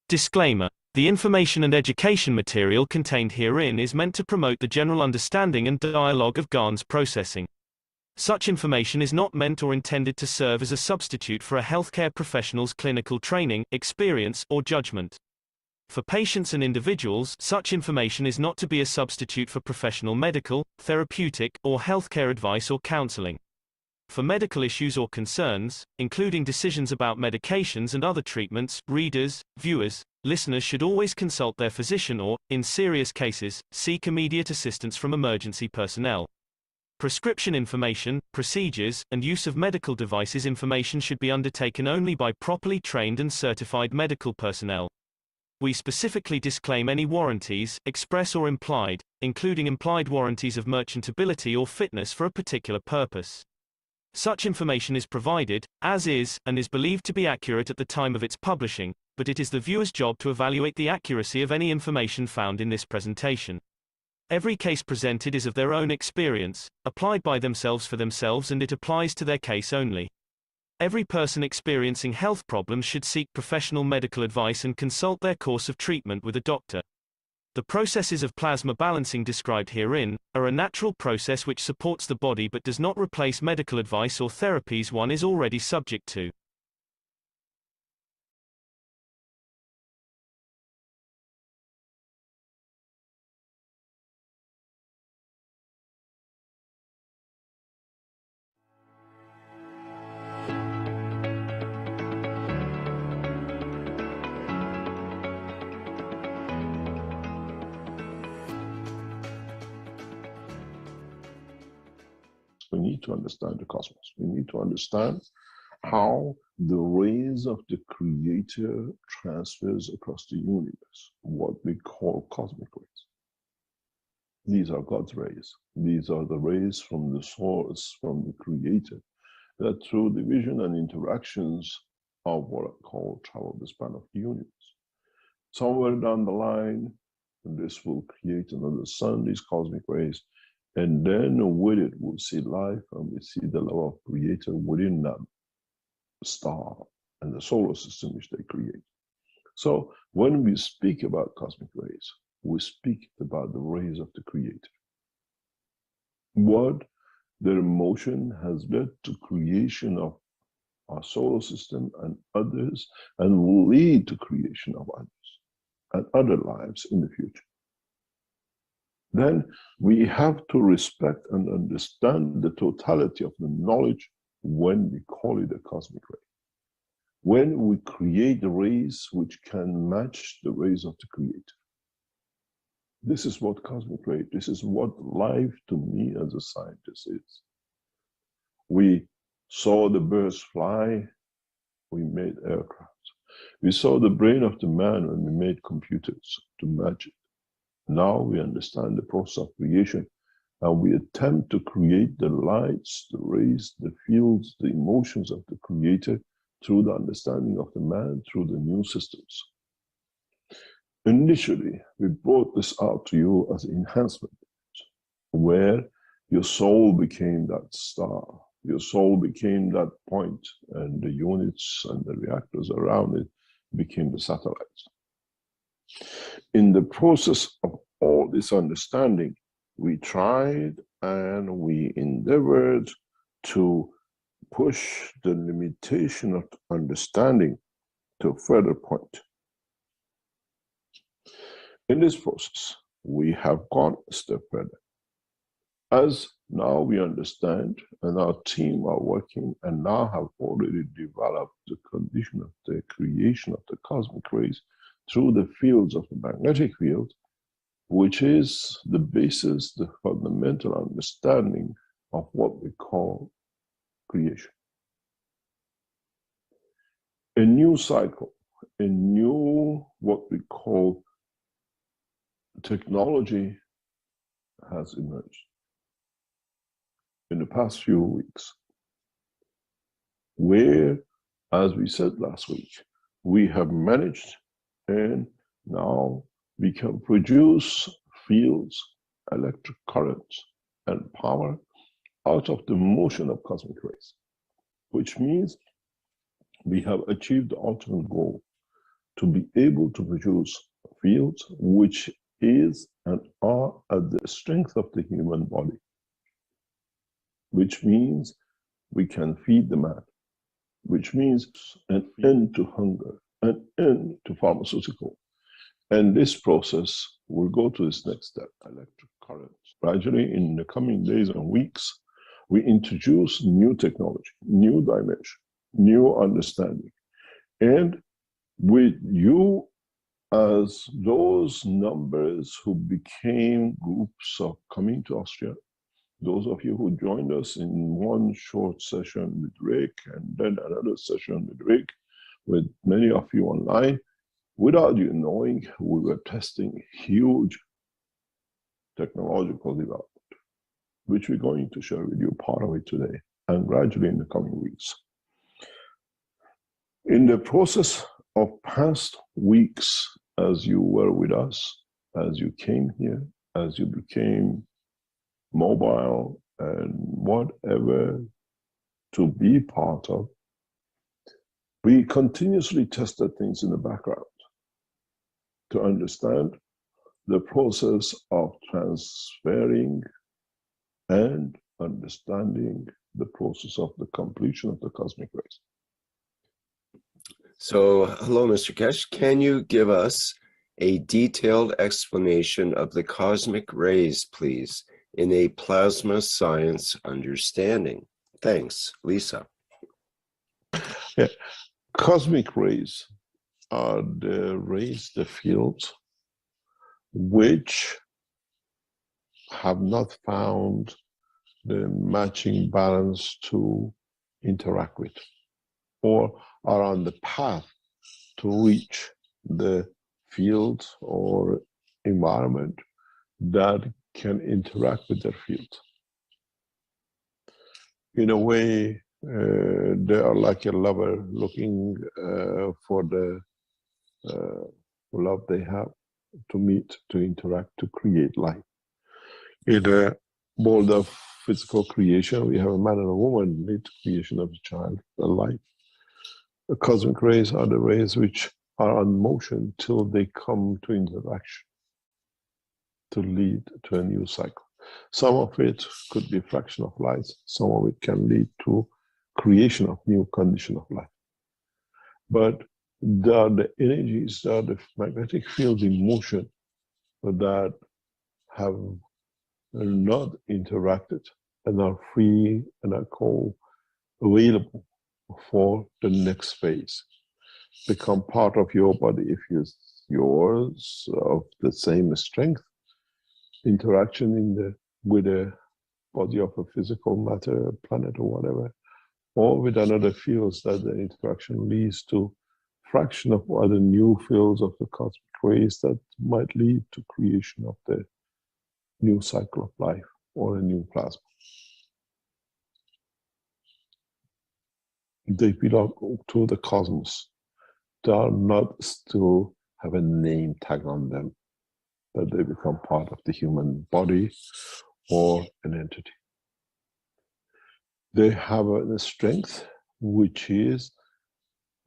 Disclaimer: the information and education material contained herein is meant to promote the general understanding and dialogue of GANs processing. Such information is not meant or intended to serve as a substitute for a healthcare professional's clinical training, experience, or judgment. For patients and individuals, such information is not to be a substitute for professional medical, therapeutic, or healthcare advice or counseling. For medical issues or concerns, including decisions about medications and other treatments, readers, viewers, listeners should always consult their physician or, in serious cases, seek immediate assistance from emergency personnel. Prescription information, procedures, and use of medical devices information should be undertaken only by properly trained and certified medical personnel. We specifically disclaim any warranties, express or implied, including implied warranties of merchantability or fitness for a particular purpose. Such information is provided, as is, and is believed to be accurate at the time of its publishing, but it is the viewer's job to evaluate the accuracy of any information found in this presentation. Every case presented is of their own experience, applied by themselves for themselves, and it applies to their case only. Every person experiencing health problems should seek professional medical advice and consult their course of treatment with a doctor. The processes of plasma balancing described herein are a natural process which supports the body but does not replace medical advice or therapies one is already subject to. We need to understand the cosmos. We need to understand how the rays of the Creator transfers across the universe, what we call cosmic rays. These are God's rays. These are the rays from the source, from the Creator, that through division and interactions of what I call travel the span of the universe. Somewhere down the line, this will create another sun, these cosmic rays, and then with it, we'll see life and we see the love of Creator within that star and the solar system which they create. So when we speak about cosmic rays, we speak about the rays of the Creator. What their motion has led to creation of our solar system and others, and will lead to creation of others and other lives in the future. Then we have to respect and understand the totality of the knowledge when we call it a cosmic ray. When we create rays which can match the rays of the Creator. This is what cosmic ray, this is what life to me as a scientist is. We saw the birds fly, we made aircraft. We saw the brain of the man when we made computers to match it. Now we understand the process of creation, and we attempt to create the lights, the rays, the fields, the emotions of the Creator through the understanding of the man, through the new systems. Initially, we brought this out to you as enhancement, where your soul became that star, your soul became that point, and the units and the reactors around it became the satellites. In the process of all this understanding, we tried and we endeavored to push the limitation of understanding to a further point. In this process, we have gone a step further. As now we understand, and our team are working and now have already developed the condition of the creation of the cosmic rays through the fields of the magnetic field, which is the basis, the fundamental understanding of what we call creation. A new cycle, a new what we call technology has emerged in the past few weeks, where, as we said last week, we have managed and now we can produce fields, electric currents, and power out of the motion of cosmic rays, which means we have achieved the ultimate goal to be able to produce fields which is and are at the strength of the human body, which means we can feed the man, which means an end to hunger, an end to pharmaceutical. And this process will go to its next step, electric current. Gradually, in the coming days and weeks, we introduce new technology, new dimension, new understanding. And with you as those numbers who became groups of coming to Austria, those of you who joined us in one short session with Rick and then another session with Rick, with many of you online, without you knowing, we were testing huge technological development, which we're going to share with you part of it today and gradually in the coming weeks. In the process of past weeks, as you were with us, as you came here, as you became mobile and whatever to be part of, we continuously tested things in the background to understand the process of transferring and understanding the process of the completion of the cosmic rays. So, hello, Mr. Keshe. Can you give us a detailed explanation of the cosmic rays, please, in a plasma science understanding? Thanks, Lisa. Yeah. Cosmic rays are the rays, the fields, which have not found the matching balance to interact with, or are on the path to reach the field or environment that can interact with their field. In a way, they are like a lover looking for the love they have to meet, to interact, to create life. In the world of physical creation, we have a man and a woman, lead to creation of a child, a life. The cosmic rays are the rays which are on motion till they come to interaction, to lead to a new cycle. Some of it could be a fraction of light, some of it can lead to creation of new condition of life. But there are the energies, there are the magnetic fields in motion that have not interacted and are free and are called available for the next phase. Become part of your body if it's yours, of the same strength, interaction in the with a body of a physical matter, planet or whatever, or with another fields that the interaction leads to fraction of other new fields of the cosmic rays that might lead to creation of the new cycle of life or a new plasma. They belong to the cosmos. They are not still have a name tag on them, but they become part of the human body or an entity. They have a strength which is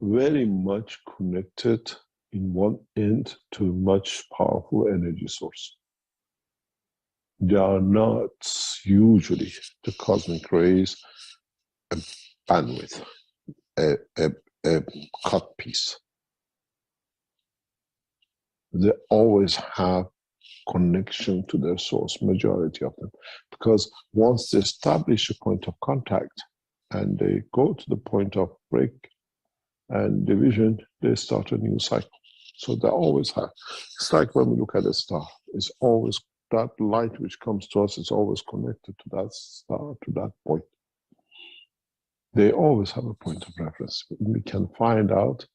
very much connected in one end to a much powerful energy source. They are not usually, the cosmic rays, a bandwidth, a cut piece. They always have connection to their source, majority of them, because once they establish a point of contact and they go to the point of break and division, they start a new cycle. So they always have. It's like when we look at a star, it's always that light which comes to us is always connected to that star, to that point. They always have a point of reference. We can find out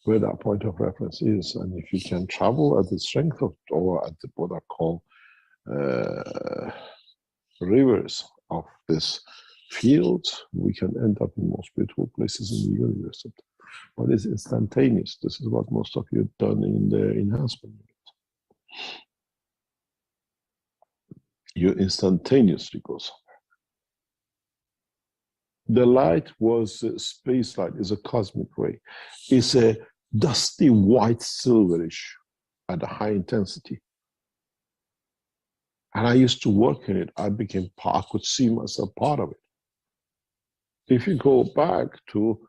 where that point of reference is, and if you can travel at the strength of, or at the, what are called rivers of this field, we can end up in most beautiful places in the universe. But it's instantaneous. This is what most of you have done in the enhancement unit. You instantaneously go somewhere. The light was space light, is a cosmic ray. It's a dusty white silverish at a high intensity. And I used to work in it. I could see myself part of it. If you go back to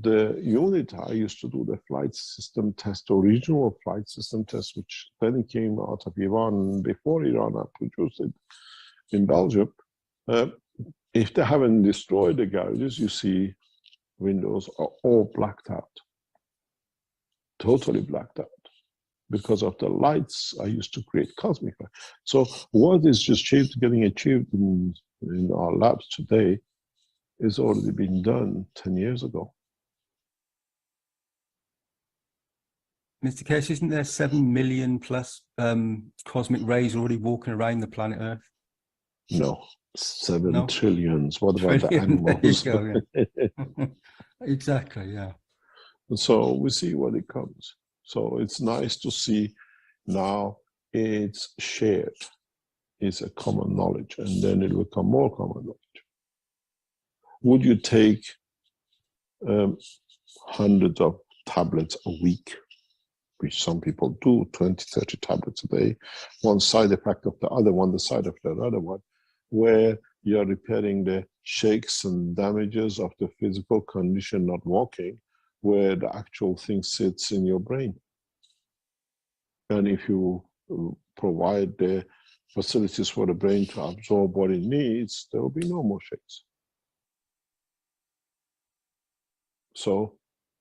the unit, I used to do the flight system test, original flight system test, which then came out of Iran. Before Iran, I produced it in Belgium. If they haven't destroyed the garages, you see windows are all blacked out, totally blacked out. Because of the lights, I used to create cosmic light. So what is just getting achieved in our labs today is already been done 10 years ago. Mr. Keshe, isn't there 7 million plus cosmic rays already walking around the planet Earth? No, 7 trillions. What about the Trillion, animals? there you go, yeah. Exactly, yeah. So we see what it comes. So it's nice to see now it's shared. It's a common knowledge, and then it will become more common knowledge. Would you take hundreds of tablets a week, which some people do, 20, 30 tablets a day, one side effect of the other one, the side effect of the other one, where you're repairing the shakes and damages of the physical condition, not walking, where the actual thing sits in your brain. And if you provide the facilities for the brain to absorb what it needs, there will be no more shakes. So,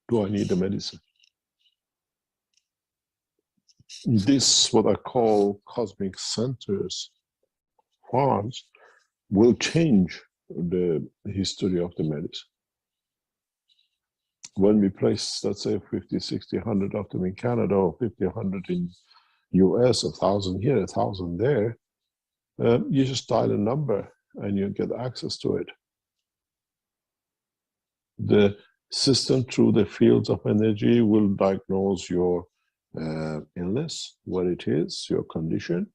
do I need the medicine? This, what I call cosmic centers, farms, will change the history of the medicine. When we place, let's say, 50, 60, 100 of them in Canada, or 50, 100 in US, 1,000 here, 1,000 there, you just dial a number and you get access to it. The system, through the fields of energy, will diagnose your illness, what it is, your condition,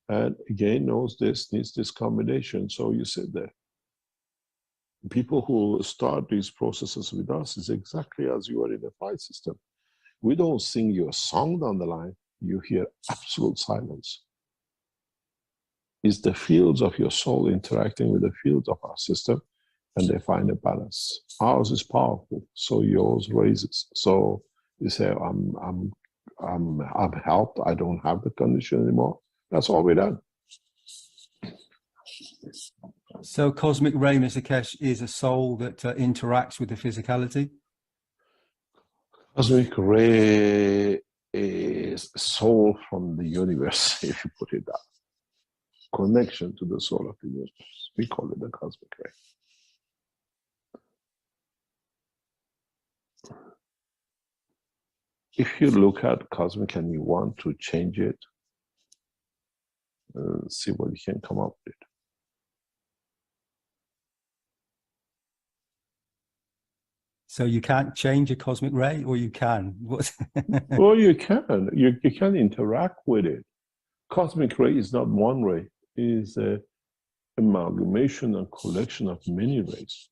and again knows this needs this combination. So you sit there. People who start these processes with us is exactly as you are in a flight system. We don't sing you a song down the line, you hear absolute silence. It's the fields of your soul interacting with the fields of our system, and they find a balance. Ours is powerful, so yours raises. So you say, I'm helped, I don't have the condition anymore. That's all we're done. So cosmic ray, Mr. Keshe, is a soul that interacts with the physicality? Cosmic ray is soul from the universe, if you put it that way. Connection to the soul of the universe. We call it the cosmic ray. If you look at cosmic and you want to change it, see what you can come up with. So you can't change a cosmic ray, or you can? What? Well, you can. You can interact with it. Cosmic ray is not one ray. It is an amalgamation and collection of many rays.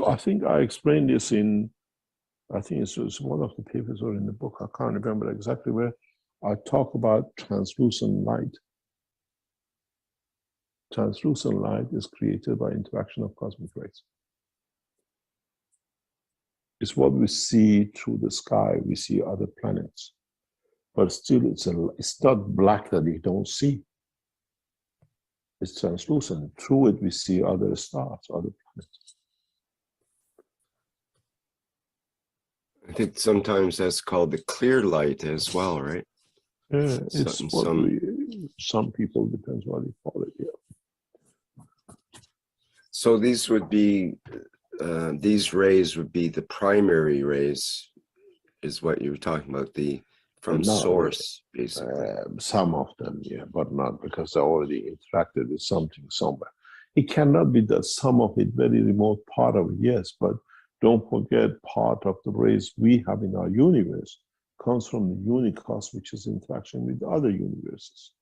I think I explained this in, I think it's one of the papers or in the book. I can't remember exactly where. I talk about translucent light. Translucent light is created by interaction of cosmic rays. It's what we see through the sky. We see other planets, but still it's not black that you don't see. It's translucent. Through it we see other stars, other planets. I think sometimes that's called the clear light as well, right? Yeah, it's some people, depends what you call it. Yeah. So these would be these rays would be the primary rays, is what you were talking about, from source, basically. Some of them, yeah, but not because they already interacted with something somewhere. It cannot be that some of it, very remote part of it, yes, but don't forget part of the rays we have in our universe comes from the unicos, which is interaction with other universes.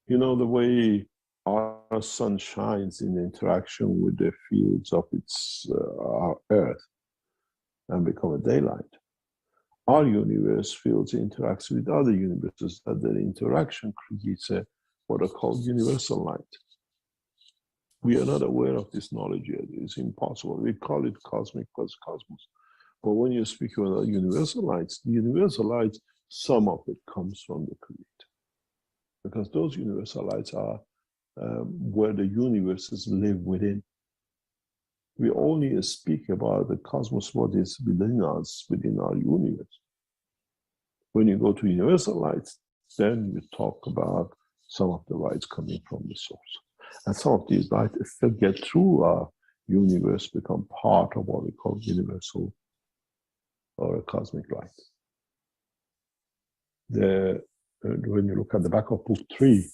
You know, the way our our sun shines in interaction with the fields of our Earth and become a daylight. Our universe fields interacts with other universes, that the interaction creates what are called universal light. We are not aware of this knowledge yet. It's impossible. We call it cosmic plus cosmos. But when you speak about universal lights, the universal lights, some of it comes from the Creator. Because those universal lights are where the universes live within. We only speak about the cosmos, what is within us, within our universe. When you go to universal lights, then you talk about some of the lights coming from the source. And some of these lights, if they get through our universe, become part of what we call universal or a cosmic light. When you look at the back of book 3,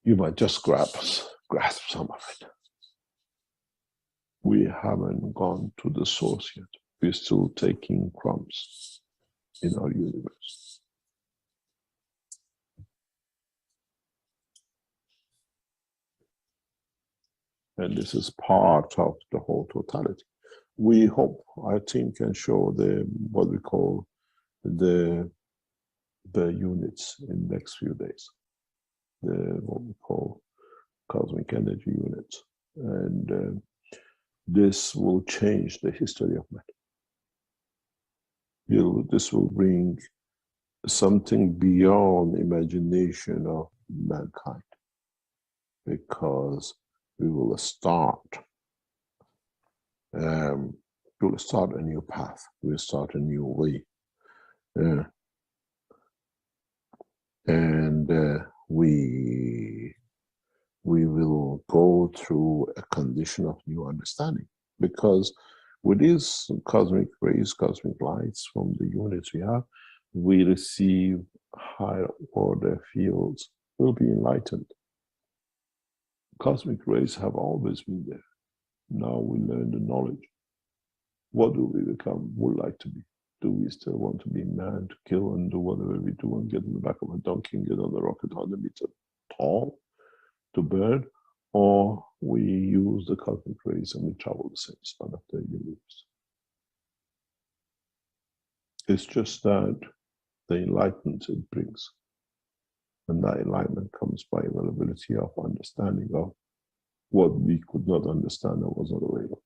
you might just grasp some of it. We haven't gone to the source yet. We're still taking crumbs in our universe. And this is part of the whole totality. We hope our team can show what we call the units in the next few days. What we call cosmic energy units. And this will change the history of matter. This will bring something beyond imagination of mankind, because we will start a new path. We'll start a new way. We will go through a condition of new understanding, because with these cosmic rays, cosmic lights from the units we have, we receive higher order fields, will be enlightened. Cosmic rays have always been there. Now we learn the knowledge. What do we would like to be? Do we still want to be man, to kill and do whatever we do and get in the back of a donkey and get on the rocket 100 meters tall to burn? Or we use the cosmic rays and we travel the same span of the universe? It's just that the enlightenment it brings. And that enlightenment comes by availability of understanding of what we could not understand and was not available.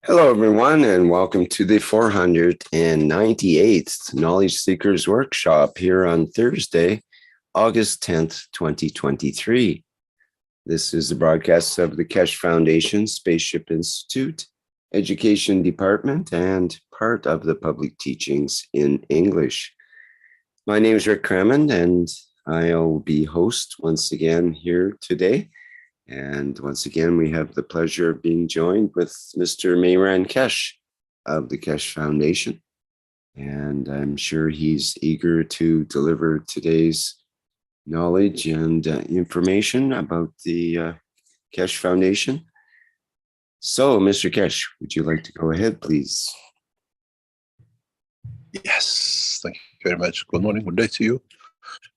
Hello, everyone, and welcome to the 498th Knowledge Seekers Workshop here on Thursday, August 10th, 2023. This is the broadcast of the Keshe Foundation, Spaceship Institute, Education Department, and part of the public teachings in English. My name is Rick Crammond, and I'll be host once again here today. And once again, we have the pleasure of being joined with Mr. Mehran Keshe of the Keshe Foundation. And I'm sure he's eager to deliver today's knowledge and information about the Keshe Foundation. So, Mr. Keshe, would you like to go ahead, please? Yes, thank you very much. Good morning, good day to you.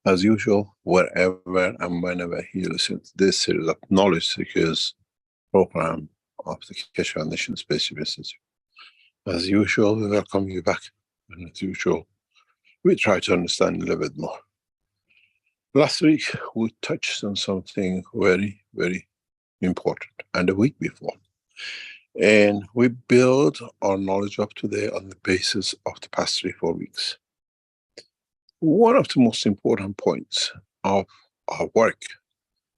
As usual, wherever and whenever you listen to this series of knowledge seekers program of the Keshe Foundation Spaceship Institute. As usual, we welcome you back. And as usual, we try to understand a little bit more. Last week, we touched on something very, very important, and the week before. And we build our knowledge up today on the basis of the past 3-4 weeks. One of the most important points of our work,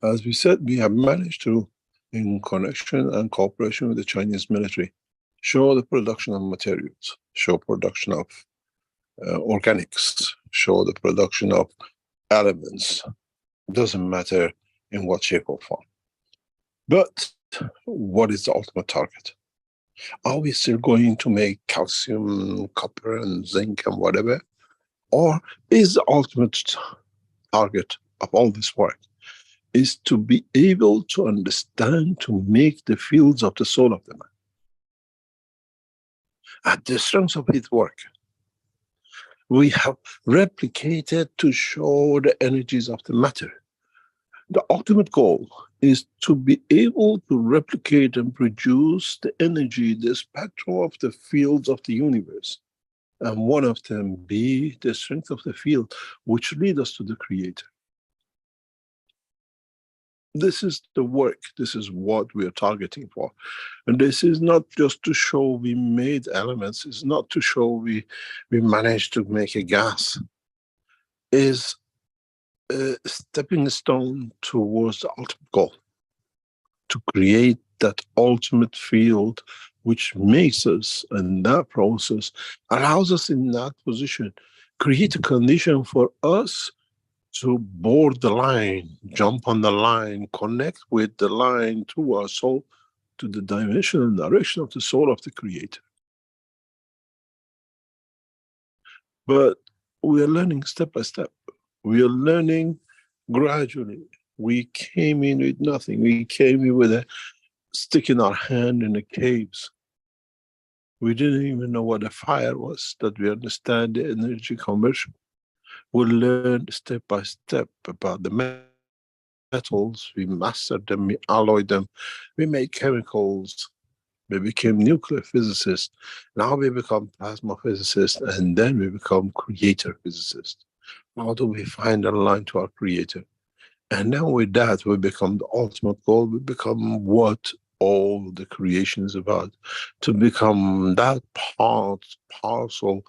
as we said, we have managed to, in connection and cooperation with the Chinese military, show the production of materials, show production of organics, show the production of elements. Doesn't matter in what shape or form. But what is the ultimate target? Are we still going to make calcium, copper, and zinc and whatever? Or is the ultimate target of all this work is to be able to understand, to make the fields of the soul of the man? At the strength of his work, we have replicated to show the energies of the matter. The ultimate goal is to be able to replicate and produce the energy, the spectrum of the fields of the universe. And one of them be the strength of the field, which lead us to the Creator. This is the work, this is what we are targeting for. And this is not just to show we made elements, it's not to show we managed to make a gas. It's a stepping stone towards the ultimate goal, to create that ultimate field which makes us, and that process allows us in that position, create a condition for us to board the line, jump on the line, connect with the line through our soul to the dimension and direction of the soul of the Creator. But we are learning step by step. We are learning gradually. We came in with nothing. We came in with a stick in our hand in the caves. We didn't even know what a fire was, that we understand the energy conversion. We learned step by step about the metals. We mastered them, we alloyed them, we made chemicals. We became nuclear physicists. Now we become plasma physicists, and then we become creator physicists. How do we find a line to our Creator? And then with that, we become the ultimate goal. We become what all the creation is about, to become that parcel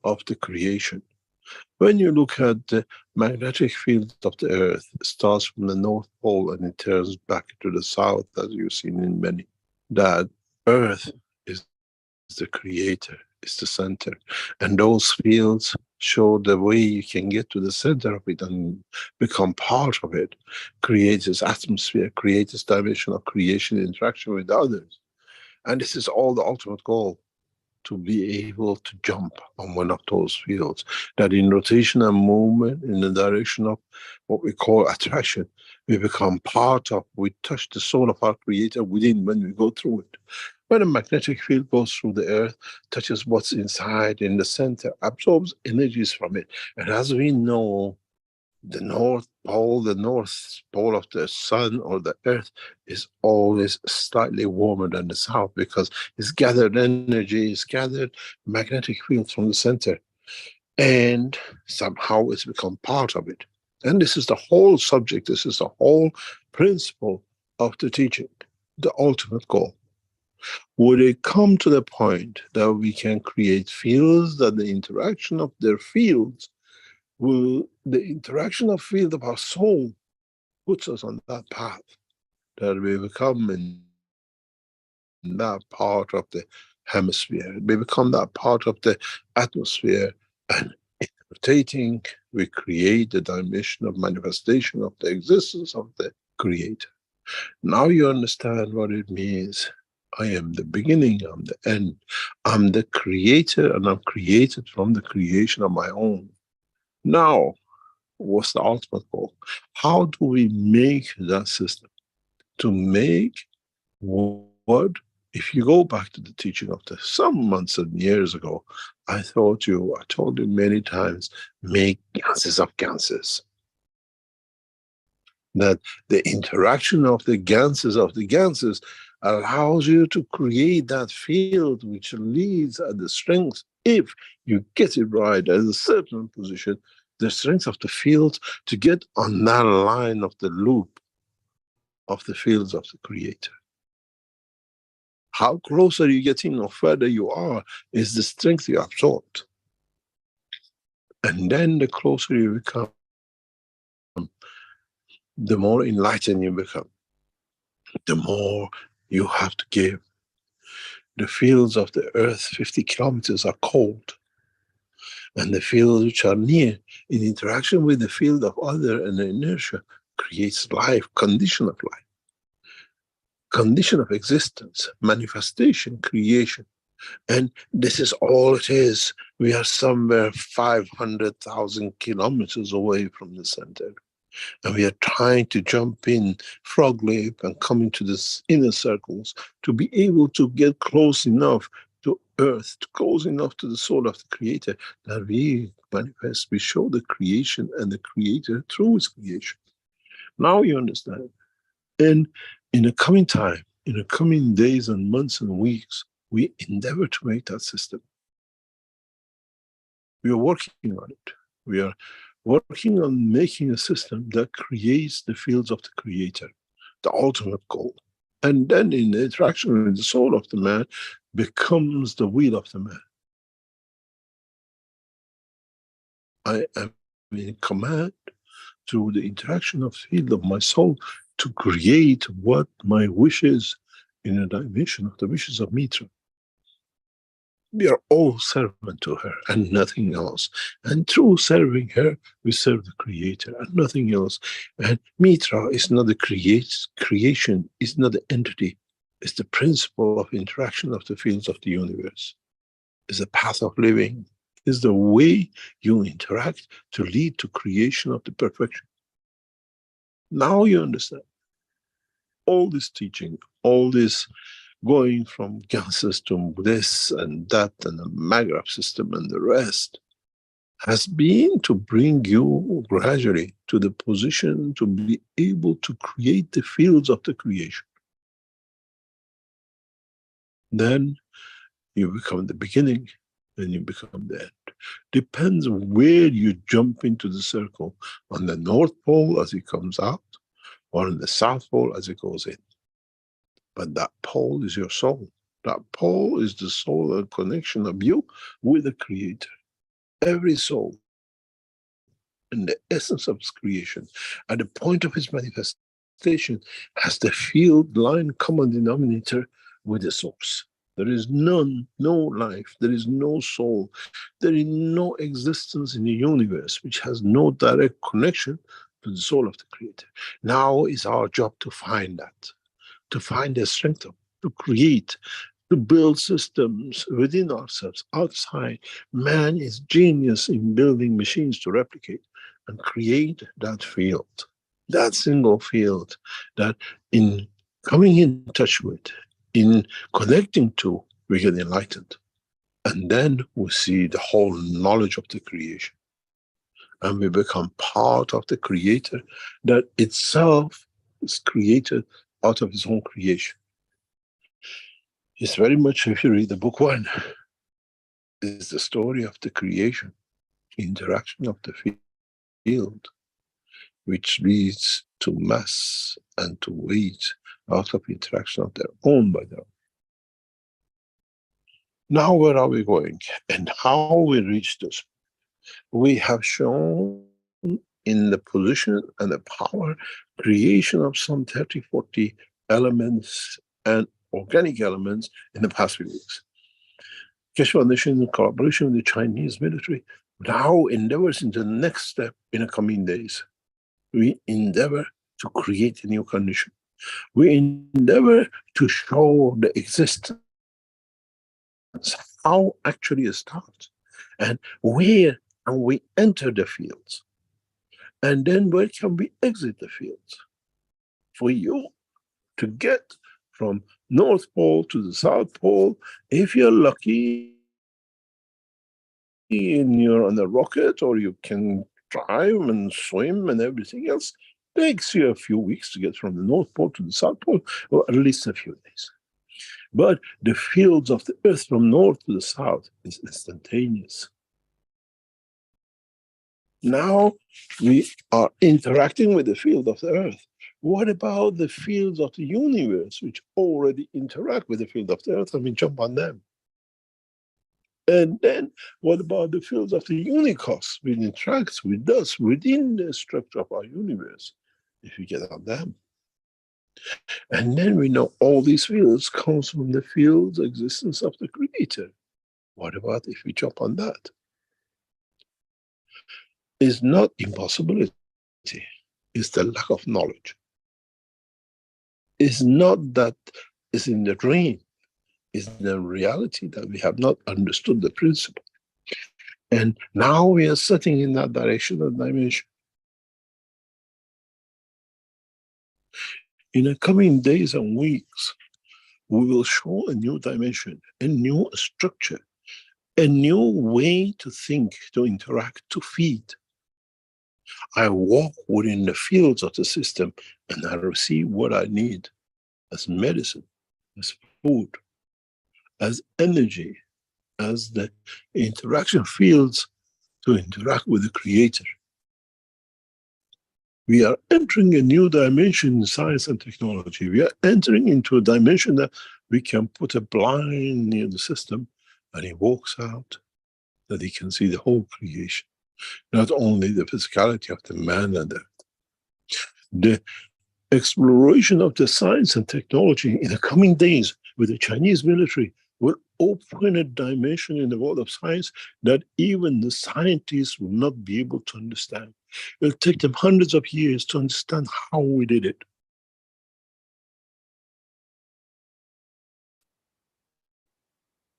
of the creation. When you look at the magnetic field of the Earth, it starts from the North Pole and it turns back to the South, as you've seen in many. That Earth is the creator, is the center. And those fields show the way you can get to the center of it and become part of it, create this atmosphere, create this dimension of creation, interaction with others. And this is all the ultimate goal, to be able to jump on one of those fields, that in rotation and movement in the direction of what we call attraction, we become part of, we touch the soul of our Creator within when we go through it. When a magnetic field goes through the Earth, touches what's inside in the center, absorbs energies from it. And as we know, the North Pole of the Sun or the Earth is always slightly warmer than the South, because it's gathered energy, it's gathered magnetic fields from the center, and somehow it's become part of it. And this is the whole subject, this is the whole principle of the teaching, the ultimate goal. Would it come to the point that we can create fields, that the interaction of their fields will, the interaction of field of our soul puts us on that path, that we become in that part of the hemisphere, we become that part of the atmosphere, and in rotating, we create the dimension of manifestation of the existence of the Creator. Now you understand what it means. I am the beginning, I'm the end. I'm the creator, and I'm created from the creation of my own. Now, what's the ultimate goal? How do we make that system? To make what If you go back to the teaching of some months and years ago, I told you many times, make gases of gases. That the interaction of the gases allows you to create that field which leads at the strength, if you get it right at a certain position, the strength of the field to get on that line of the loop of the fields of the Creator. How closer you get in or further you are is the strength you absorbed. And then the closer you become, the more enlightened you become, the more you have to give. The fields of the earth 50 kilometers are cold, and the fields which are near, in interaction with the field of other and the inertia, creates life, condition of life, condition of existence, manifestation, creation. And this is all it is. We are somewhere 500,000 kilometers away from the center. And we are trying to jump in, frog leap, and come into this inner circles to be able to get close enough to earth, close enough to the soul of the Creator, that we manifest, we show the creation and the Creator through His creation. Now you understand. And in the coming time, in the coming days and months and weeks, we endeavor to make that system. We are working on it. We are working on making a system that creates the fields of the Creator, the ultimate goal. And then in the interaction with the soul of the man, becomes the will of the man. I am in command through the interaction of the field of my soul to create what my wishes in a dimension of the wishes of Mitra. We are all servant to her and nothing else. And through serving her, we serve the Creator and nothing else. And Mitra is not the creation, is not the entity. It's the principle of interaction of the fields of the universe. It's the path of living. It's the way you interact to lead to creation of the perfection. Now you understand. All this teaching, all this going from gases to this and that and the Maghreb system and the rest, has been to bring you gradually to the position to be able to create the fields of the creation. Then you become the beginning and you become the end. Depends where you jump into the circle, on the North Pole as it comes out, or on the South Pole as it goes in. But that pole is your soul. That pole is the soul and connection of you with the Creator. Every soul, in the essence of its creation, at the point of its manifestation, has the field line common denominator with the source. There is none, no life, there is no soul, there is no existence in the universe which has no direct connection to the soul of the Creator. Now is our job to find that, to find the strength of, to create, to build systems within ourselves, outside. Man is genius in building machines to replicate and create that field, that single field that in coming in touch with, in connecting to, we get enlightened. And then we see the whole knowledge of the creation. And we become part of the Creator that itself is created out of its own creation. It's very much, if you read the book 1, is the story of the creation, interaction of the field, which leads to mass and to weight out of interaction of their own by their own. Now where are we going and how we reach this? We have shown in the position and the power creation of some 30, 40 elements and organic elements in the past few weeks. Keshe Foundation, in collaboration with the Chinese military, now endeavors into the next step in the coming days. We endeavor to create a new condition. We endeavor to show the existence, how actually it starts, and where can we enter the fields, and then where can we exit the fields. For you to get from North Pole to the South Pole. If you're lucky and you're on a rocket, or you can drive and swim and everything else, takes you a few weeks to get from the North Pole to the South Pole, or at least a few days. But the fields of the Earth from north to the south is instantaneous. Now we are interacting with the field of the Earth. What about the fields of the universe, which already interact with the field of the Earth, and we jump on them? And then what about the fields of the unicos, which interacts with us within the structure of our universe, if we get on them? And then we know all these fields comes from the field's existence of the Creator. What about if we jump on that? It's not impossibility. It's the lack of knowledge. It's not that it's in the dream. It's the reality that we have not understood the principle. And now we are sitting in that direction and dimension. In the coming days and weeks, we will show a new dimension, a new structure, a new way to think, to interact, to feed. I walk within the fields of the system and I receive what I need as medicine, as food, as energy, as the interaction fields to interact with the Creator. We are entering a new dimension in science and technology. We are entering into a dimension that we can put a blind near the system and he walks out, that he can see the whole creation, not only the physicality of the man and the exploration of the science and technology in the coming days with the Chinese military will open a dimension in the world of science that even the scientists will not be able to understand. It'll take them hundreds of years to understand how we did it.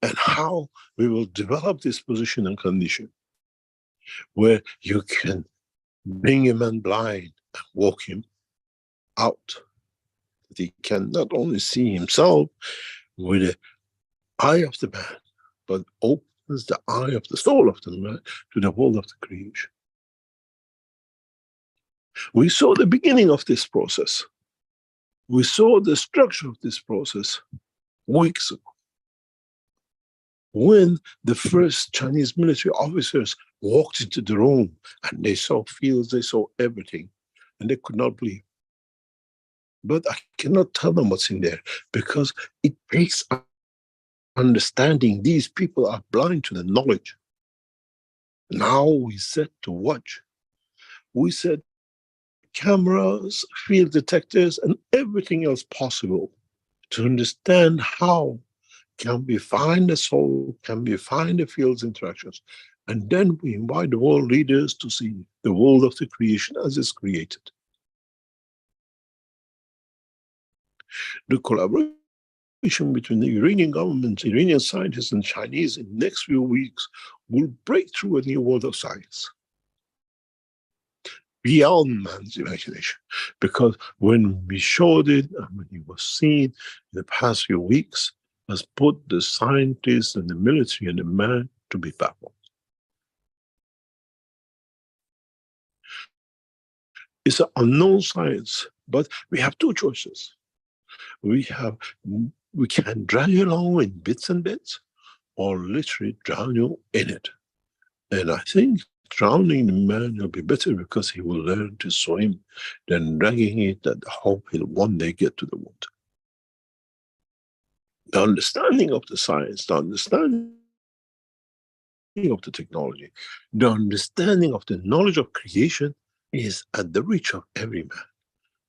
And how we will develop this position and condition where you can bring a man blind and walk him out. That he can not only see himself with the eye of the man, but opens the eye of the soul of the man to the world of the creation. We saw the beginning of this process. We saw the structure of this process weeks ago, when the first Chinese military officers walked into the room and they saw fields, they saw everything, and they could not believe. But I cannot tell them what's in there because it takes understanding. These people are blind to the knowledge. Now we set to watch. We set cameras, field detectors, and everything else possible to understand how can we find the soul, can we find the field's interactions. And then we invite the world leaders to see the world of the creation as it's created. The collaboration between the Iranian government, Iranian scientists, and Chinese in the next few weeks will break through a new world of science beyond man's imagination. Because when we showed it and when it was seen in the past few weeks, has put the scientists and the military and the man to be baffled. It's an unknown science, but we have two choices. We can drag you along in bits and bits, or literally drown you in it. And I think drowning the man will be better because he will learn to swim than dragging it and hope he'll one day get to the water. The understanding of the science, the understanding of the technology, the understanding of the knowledge of creation is at the reach of every man.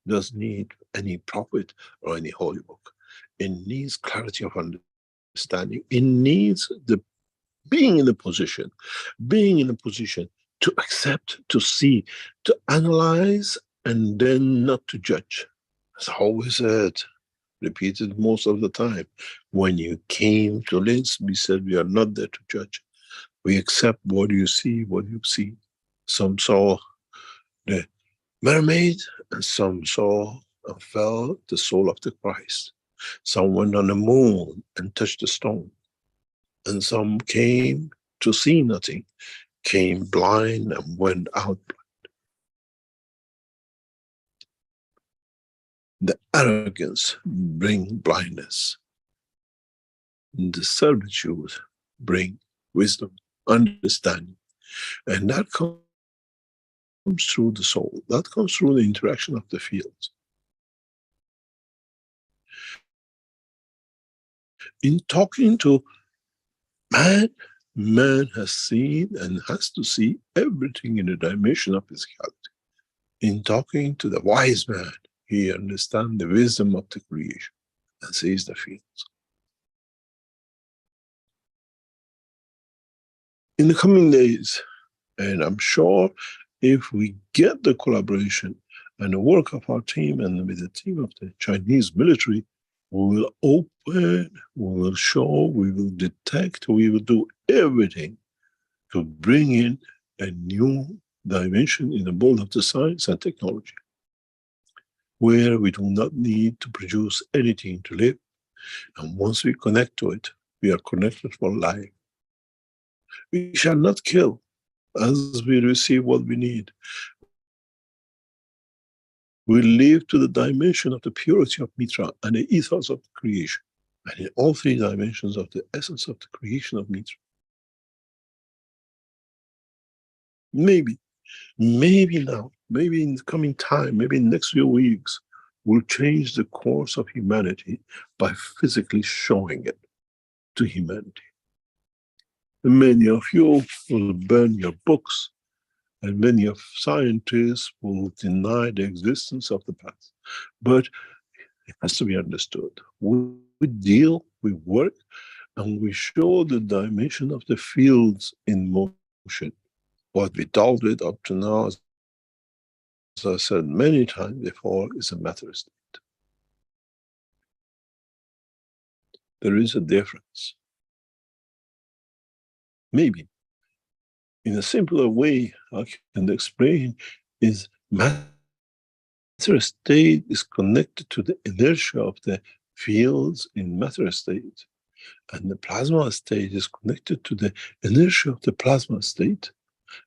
It doesn't need any prophet or any holy book. It needs clarity of understanding. It needs the being in a position to accept, to see, to analyze, and then not to judge. As I always said, repeated most of the time, when you came to this, we said we are not there to judge. We accept what you see, what you see. Some saw the mermaid, and some saw and felt the soul of the Christ. Some went on the moon and touched the stone. And some came to see nothing, came blind and went out blind. The arrogance bring blindness. The servitude bring wisdom, understanding. And that comes through the soul. That comes through the interaction of the fields. In talking to man, man has seen and has to see everything in the dimension of physicality. In talking to the wise man, he understands the wisdom of the creation and sees the fields. In the coming days, and I'm sure if we get the collaboration and the work of our team and with the team of the Chinese military, we will open, we will show, we will detect, we will do everything to bring in a new dimension in the world of the science and technology, where we do not need to produce anything to live. And once we connect to it, we are connected for life. We shall not kill as we receive what we need. We live to the dimension of the purity of Mitra and the ethos of the creation. And in all three dimensions of the essence of the creation of Mitra. Maybe now, maybe in the coming time, maybe in the next few weeks, we'll change the course of humanity by physically showing it to humanity. And many of you will burn your books, and many of scientists will deny the existence of the past. But it has to be understood. We deal, we work, and we show the dimension of the fields in motion. What we dealt with up to now, as I said many times before, is a matter state. There is a difference. Maybe in a simpler way I can explain is matter state is connected to the inertia of the fields in matter state, and the plasma state is connected to the inertia of the plasma state,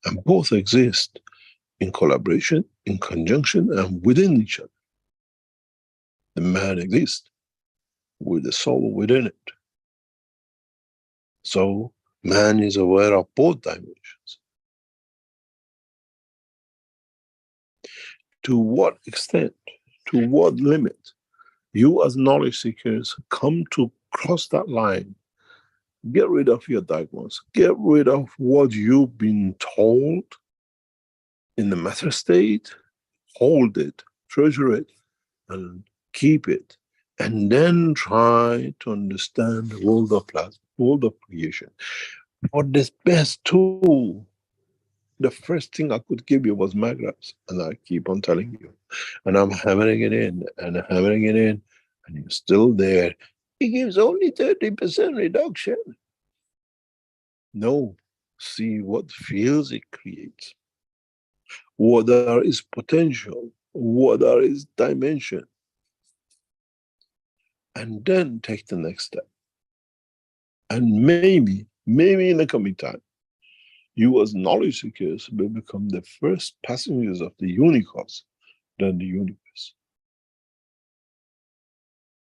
and both exist in collaboration, in conjunction, and within each other. The man exists with the soul within it. So man is aware of both dimensions. To what extent, to what limit, you as knowledge seekers come to cross that line, get rid of your dogmas, get rid of what you've been told in the matter state, hold it, treasure it, and keep it, and then try to understand the world of plasma, world of creation. For this best tool, the first thing I could give you was magraphs, and I keep on telling you. And I'm hammering it in, and hammering it in, and you're still there. It gives only 30% reduction. No, see what fields it creates. What are its potential, what are its dimension. And then take the next step. And maybe in the coming time, you as knowledge seekers will become the first passengers of the universe than the universe.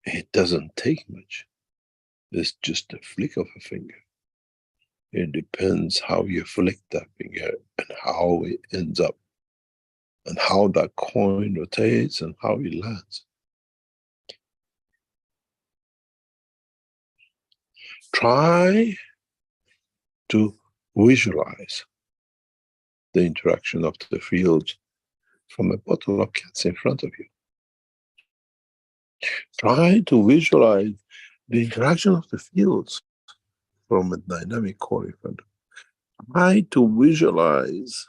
It doesn't take much. It's just a flick of a finger. It depends how you flick that finger and how it ends up, and how that coin rotates and how it lands. Try to visualize the interaction of the fields from a bottle of cats in front of you. Try to visualize the interaction of the fields from a dynamic core in front of you. Try to visualize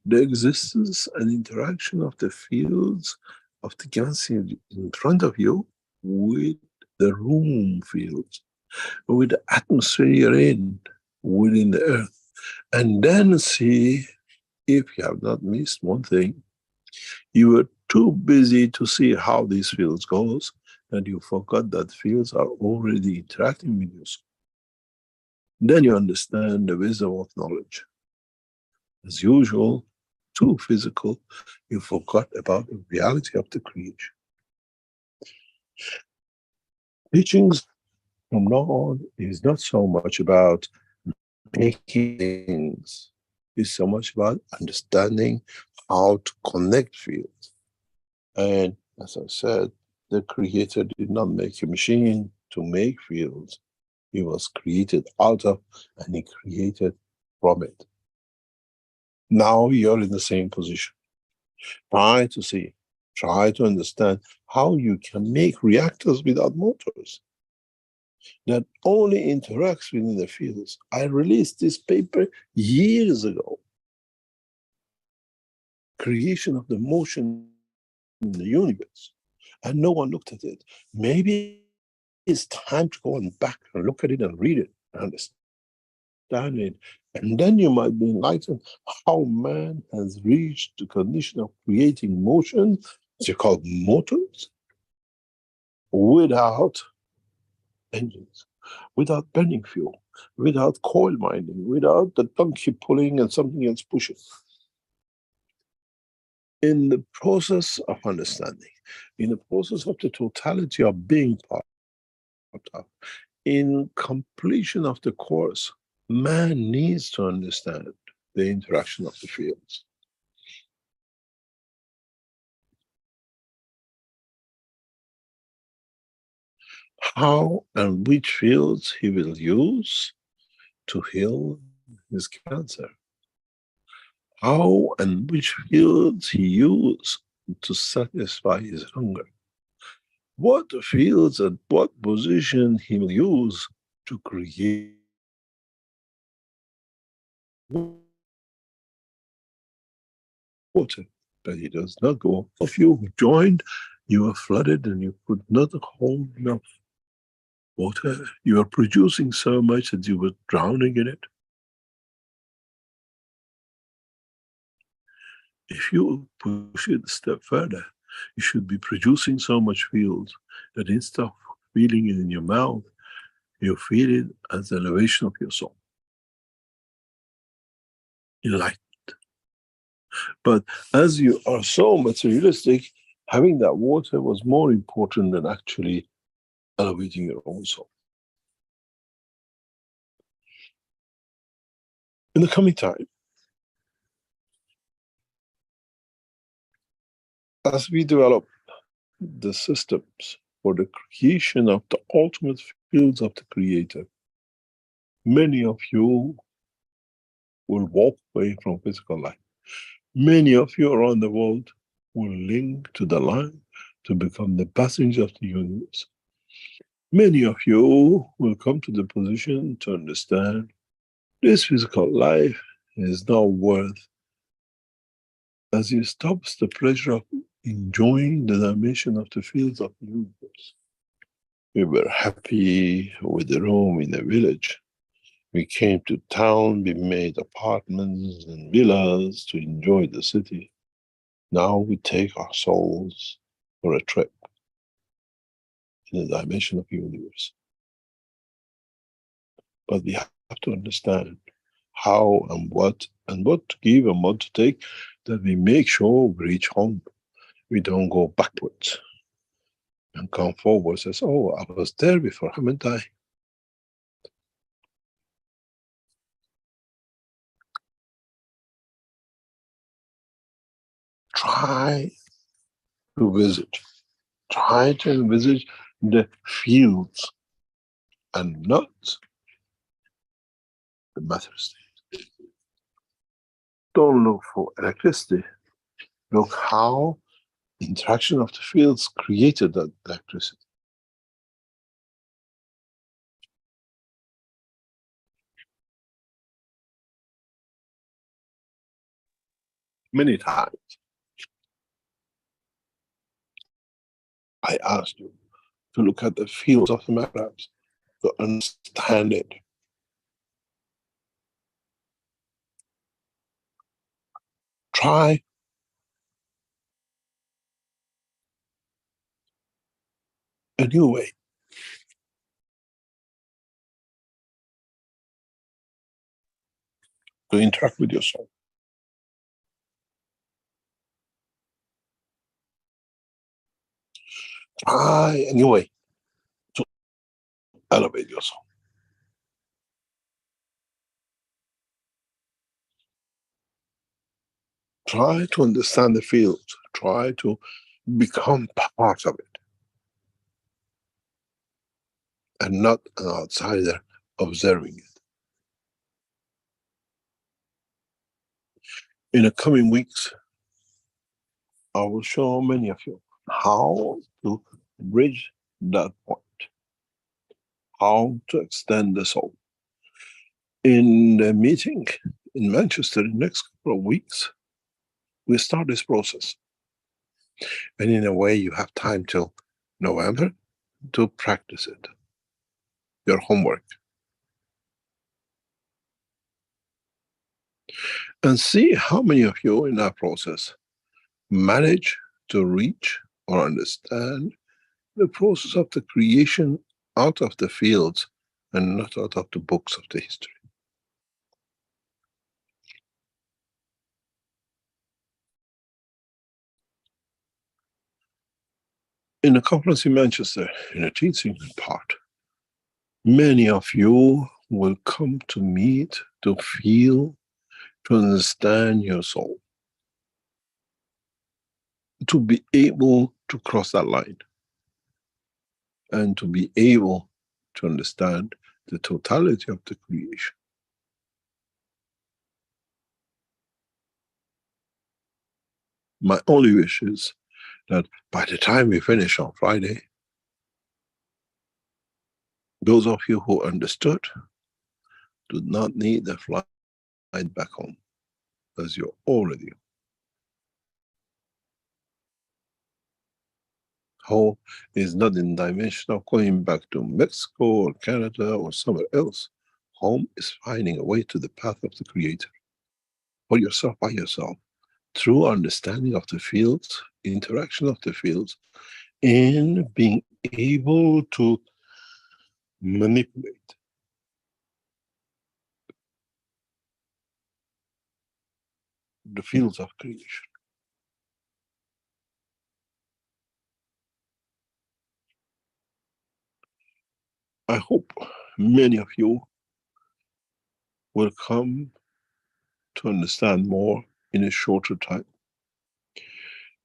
the existence and interaction of the fields of the galaxy in front of you with the room fields, with the atmosphere you're in, within the earth. And then see if you have not missed one thing. You were too busy to see how these fields goes, that you forgot that fields are already interacting with you. Then you understand the wisdom of knowledge. As usual, too physical, you forgot about the reality of the creation. Teachings from now on is not so much about making things, it's so much about understanding how to connect fields. And as I said, the Creator did not make a machine to make fields. He was created out of, and he created from it. Now you're in the same position. Try to see, try to understand how you can make reactors without motors that only interacts within the fields. I released this paper years ago. Creation of the motion in the universe. And no one looked at it. Maybe it's time to go on back and look at it and read it and understand it. And then you might be enlightened how man has reached the condition of creating motion, they're called motors, without engines, without burning fuel, without coal mining, without the donkey pulling and something else pushing. In the process of understanding, in the process of the totality of being part of, in completion of the course, man needs to understand the interaction of the fields. How and which fields he will use to heal his cancer. How and which fields he uses to satisfy his hunger. What fields and what position he will use to create water, but he does not go. If you joined, you are flooded and you could not hold enough water. You are producing so much that you were drowning in it. If you push it a step further, you should be producing so much fields that instead of feeling it in your mouth, you feel it as the elevation of your soul. Enlightened. But as you are so materialistic, having that water was more important than actually elevating your own soul. In the coming time, as we develop the systems for the creation of the ultimate fields of the Creator, many of you will walk away from physical life. Many of you around the world will link to the line to become the passenger of the universe. Many of you will come to the position to understand this physical life is not worth, as it stops the pleasure of enjoying the dimension of the fields of the universe. We were happy with the room in the village. We came to town, we made apartments and villas to enjoy the city. Now we take our souls for a trip in the dimension of the universe. But we have to understand how and what to give and what to take, that we make sure we reach home. We don't go backwards and come forward and says, oh, I was there before, haven't I? Try to visit. Try to envisage the fields and not the matter state. Don't look for electricity. Look how the interaction of the fields created that electricity. Many times I asked you to look at the fields of the mathematics, to understand it. Try a new way. To interact with your soul. Try a new way to elevate your soul. Try to understand the field. Try to become part of it. And not an outsider observing it. In the coming weeks, I will show many of you how to bridge that point. How to extend the soul. In the meeting in Manchester in the next couple of weeks, we start this process. And in a way, you have time till November to practice it. Your homework. And see how many of you in that process manage to reach or understand the process of the creation out of the fields and not out of the books of the history. In the conference in Manchester, in the teaching part, many of you will come to meet, to feel, to understand your soul. To be able to cross that line. And to be able to understand the totality of the creation. My only wish is that by the time we finish on Friday, those of you who understood do not need a flight back home, because you're already home. Is not in dimension of going back to Mexico or Canada or somewhere else. Home is finding a way to the path of the Creator. For yourself, by yourself. Through understanding of the fields, interaction of the fields, and being able to manipulate the fields of creation. I hope many of you will come to understand more in a shorter time.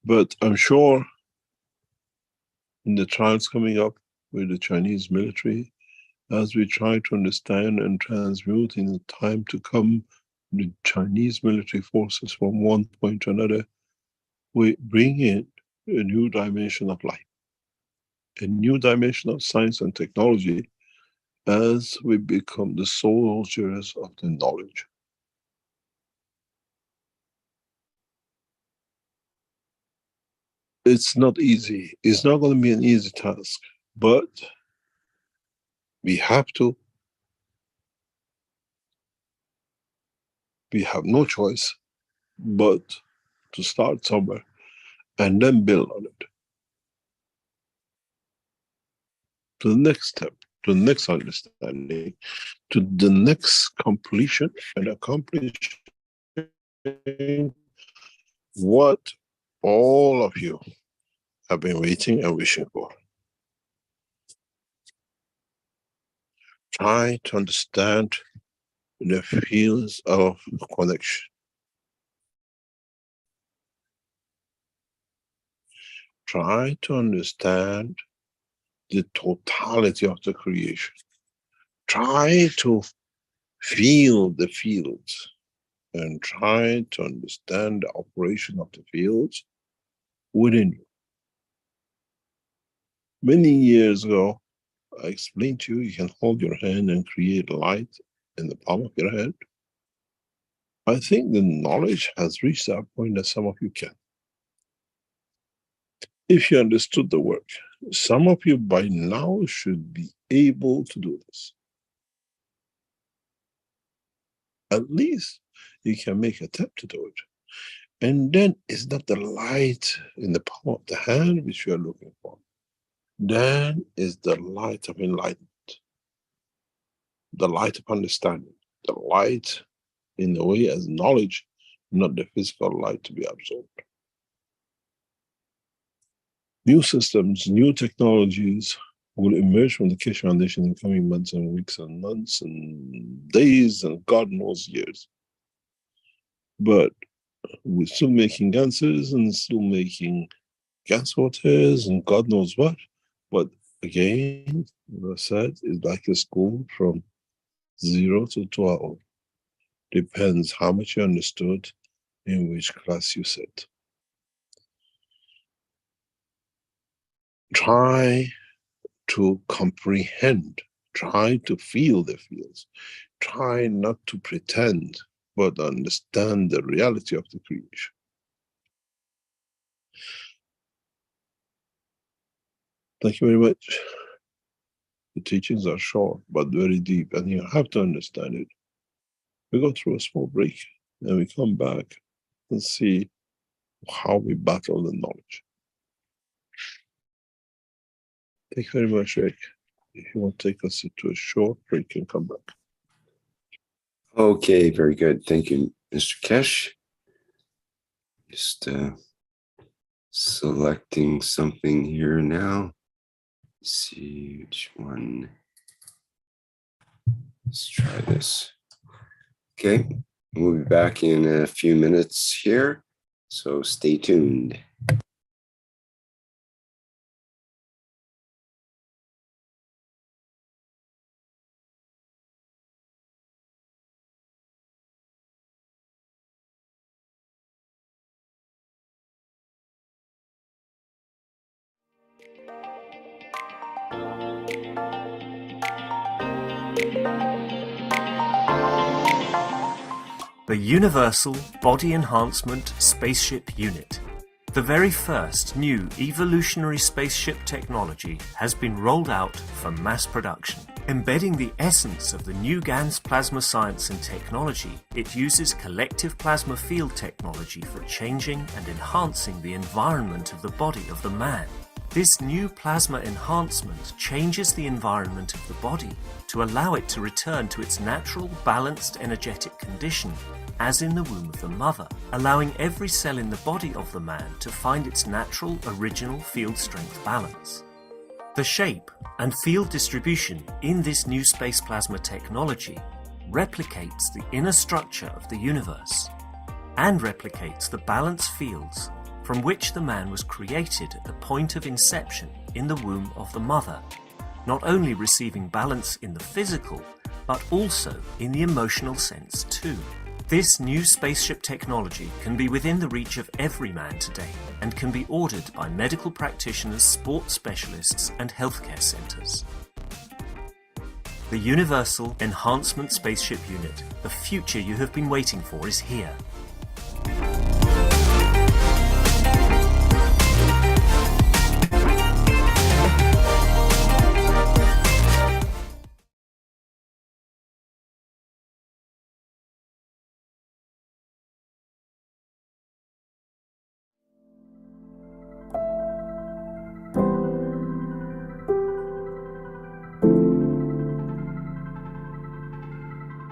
But I'm sure in the trials coming up with the Chinese military, as we try to understand and transmute in the time to come the Chinese military forces from one point to another, we bring in a new dimension of life, a new dimension of science and technology as we become the soldiers of the knowledge. It's not easy. It's not going to be an easy task, but we have to. We have no choice but to start somewhere and then build on it. To the next step, to the next understanding, to the next completion and accomplishing what all of you have been waiting and wishing for. Try to understand the fields of connection. Try to understand the totality of the creation. Try to feel the fields and try to understand the operation of the fields within you. Many years ago, I explained to you, you can hold your hand and create light in the palm of your hand. I think the knowledge has reached that point that some of you can. If you understood the work, some of you by now should be able to do this. At least you can make an attempt to do it. And then it's not the light in the palm of the hand which you are looking for. Then is the light of enlightenment, the light of understanding, the light in a way as knowledge, not the physical light to be absorbed. New systems, new technologies will emerge from the Keshe Foundation in coming months and weeks and months and days and God knows years. But we're still making cancers and still making gas waters and God knows what. But again, as I said, it's like a school from 0 to 12. Depends how much you understood in which class you sit. Try to comprehend, try to feel the feels, try not to pretend, but understand the reality of the creation. Thank you very much. The teachings are short, but very deep, and you have to understand it. We go through a small break, and we come back and see how we battle the knowledge. Thank you very much, Rick. If you want to take us into a short break and come back. Okay, very good. Thank you, Mr. Keshe. Just selecting something here now. Let's see which one. Let's try this. Okay, we'll be back in a few minutes here, so stay tuned. The Universal Body Enhancement Spaceship Unit. The very first new evolutionary spaceship technology has been rolled out for mass production. Embedding the essence of the new GANS plasma science and technology, it uses collective plasma field technology for changing and enhancing the environment of the body of the man. This new plasma enhancement changes the environment of the body to allow it to return to its natural, balanced, energetic condition, as in the womb of the mother, allowing every cell in the body of the man to find its natural, original field strength balance. The shape and field distribution in this new space plasma technology replicates the inner structure of the universe and replicates the balance fields from which the man was created at the point of inception in the womb of the mother, not only receiving balance in the physical, but also in the emotional sense too. This new spaceship technology can be within the reach of every man today and can be ordered by medical practitioners, sports specialists and healthcare centres. The Universal Enhancement Spaceship Unit, the future you have been waiting for, is here.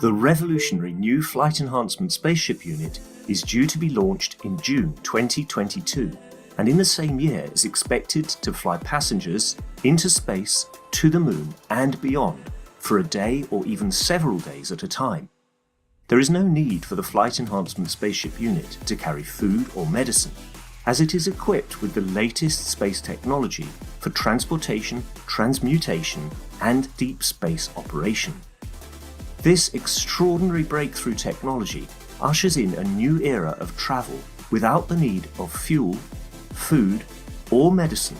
The revolutionary new Flight Enhancement Spaceship Unit is due to be launched in June 2022, and in the same year is expected to fly passengers into space, to the moon and beyond for a day or even several days at a time. There is no need for the Flight Enhancement Spaceship Unit to carry food or medicine, as it is equipped with the latest space technology for transportation, transmutation and deep space operation. This extraordinary breakthrough technology ushers in a new era of travel without the need of fuel, food, or medicine,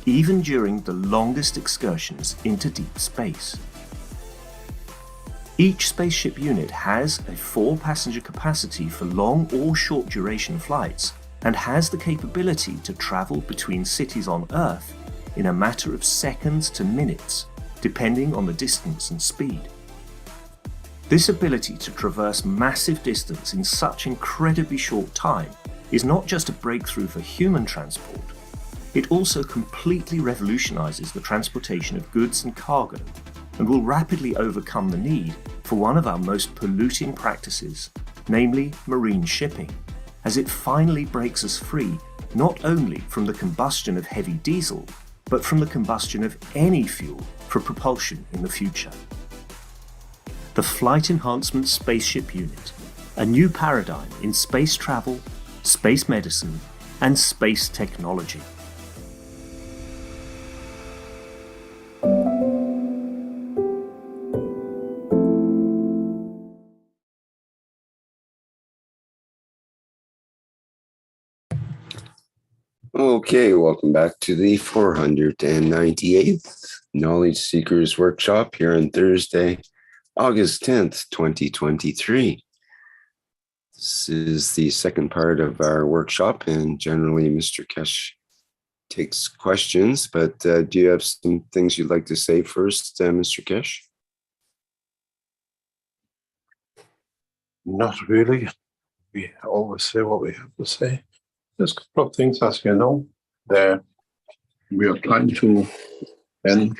even during the longest excursions into deep space. Each spaceship unit has a 4-passenger capacity for long or short duration flights and has the capability to travel between cities on Earth in a matter of seconds to minutes, depending on the distance and speed. This ability to traverse massive distance in such incredibly short time is not just a breakthrough for human transport, It also completely revolutionizes the transportation of goods and cargo, and will rapidly overcome the need for one of our most polluting practices, namely marine shipping, as it finally breaks us free not only from the combustion of heavy diesel, but from the combustion of any fuel for propulsion in the future. The Flight Enhancement Spaceship Unit, a new paradigm in space travel, space medicine, and space technology. Okay, welcome back to the 498th Knowledge Seekers Workshop here on Thursday, August 10th, 2023. This is the second part of our workshop, and generally Mr. Keshe takes questions, but do you have some things you'd like to say first, Mr. Keshe? Not really. We always say what we have to say. There's a couple of things, as you know, there we are trying to end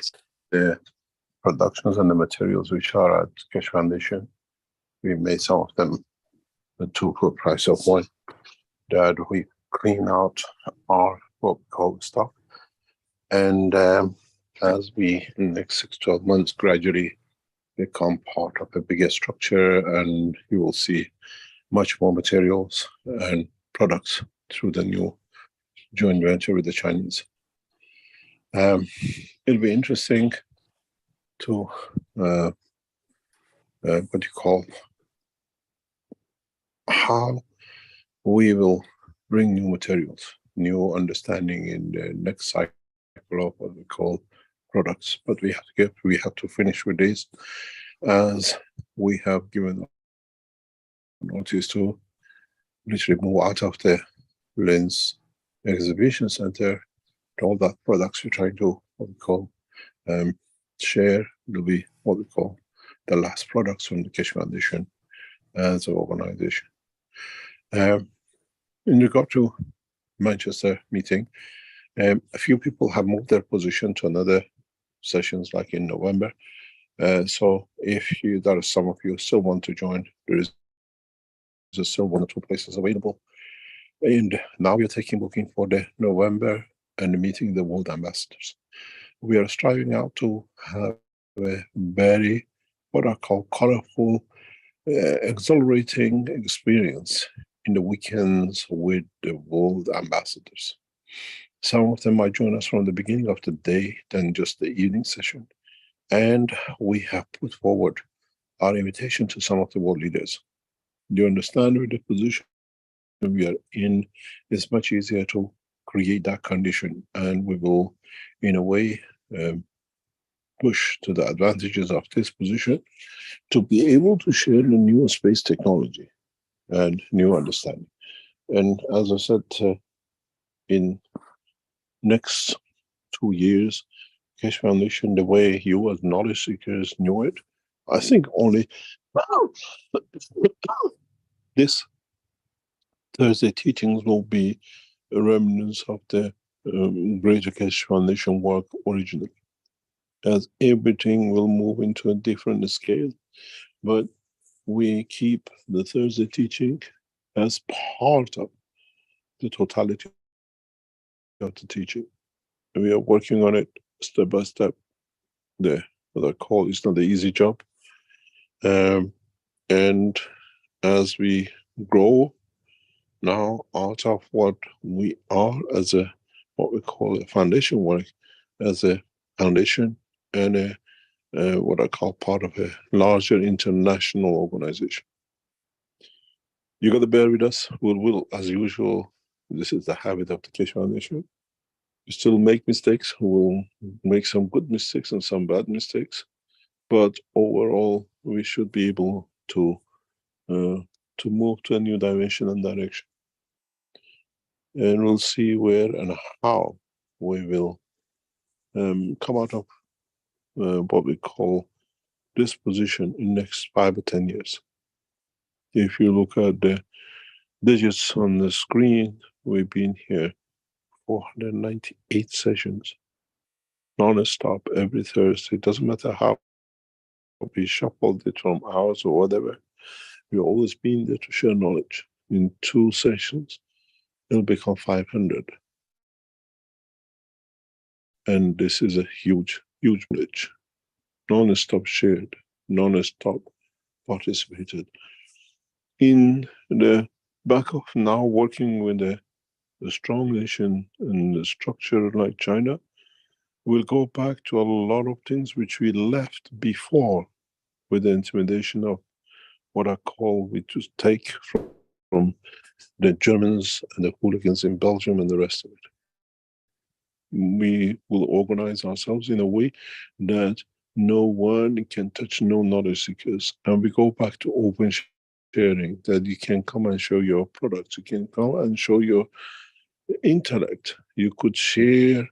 the productions and the materials which are at Keshe Foundation. We made some of them at two for the price of one. That we clean out our what we call stock, and as we in the next 6-12 months gradually become part of a bigger structure, and you will see much more materials and products through the new joint venture with the Chinese. It'll be interesting to what you call how we will bring new materials, new understanding in the next cycle of what we call products. But we have to finish with this, as we have given notice to literally move out of the Lens Exhibition Center. All that products we're trying to what we call share will be what we call the last products from the Keshe Foundation as an organization. In regard to Manchester meeting, a few people have moved their position to another sessions like in November. So if there are some of you still want to join, there's still 1 or 2 places available. And now we're taking booking for the November and meeting the world ambassadors. We are striving out to have a very, what I call colorful, exhilarating experience in the weekends with the world ambassadors. Some of them might join us from the beginning of the day than just the evening session. And we have put forward our invitation to some of the world leaders. Do you understand with the position we are in? It's much easier to create that condition, and we will, in a way, push to the advantages of this position to be able to share the new space technology and new understanding. And as I said, in next 2 years, Keshe Foundation, the way you as knowledge seekers knew it, I think only this Thursday teachings will be a remnants of the greater Keshe Foundation work originally, as everything will move into a different scale. But we keep the Thursday teaching as part of the totality of the teaching. We are working on it step by step. What I call is not the easy job. And as we grow now out of what we are as a, what we call a foundation work, as a foundation and a what I call part of a larger international organization. You got to bear with us. We'll, as usual, this is the habit of the Keshe Foundation. We still make mistakes. We'll make some good mistakes and some bad mistakes, but overall, we should be able to move to a new dimension and direction. And we'll see where and how we will come out of what we call this position in next 5 or 10 years. If you look at the digits on the screen, we've been here 498 sessions, non-stop every Thursday. It doesn't matter how we shuffled it from hours or whatever. We've always been there to share knowledge. In 2 sessions, it'll become 500. And this is a huge, huge knowledge. Non-stop shared, non-stop participated. In the back of now working with a strong nation and a structure like China, we'll go back to a lot of things which we left before with the intimidation of what I call, we just take from the Germans and the hooligans in Belgium and the rest of it. We will organize ourselves in a way that no one can touch no knowledge seekers. And we go back to open sharing, that you can come and show your products, you can come and show your intellect. You could share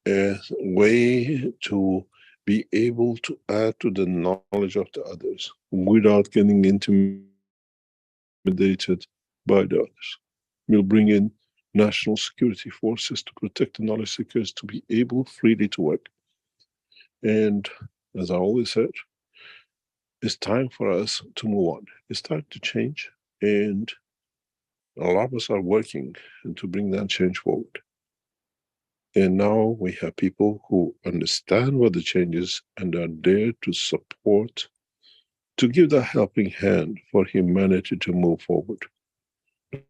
a way to be able to add to the knowledge of the others without getting intimidated by the others. We'll bring in national security forces to protect the knowledge seekers to be able freely to work. And as I always said, it's time for us to move on. It's time to change, and a lot of us are working to bring that change forward. And now we have people who understand what the change is and are there to support, to give the helping hand for humanity to move forward.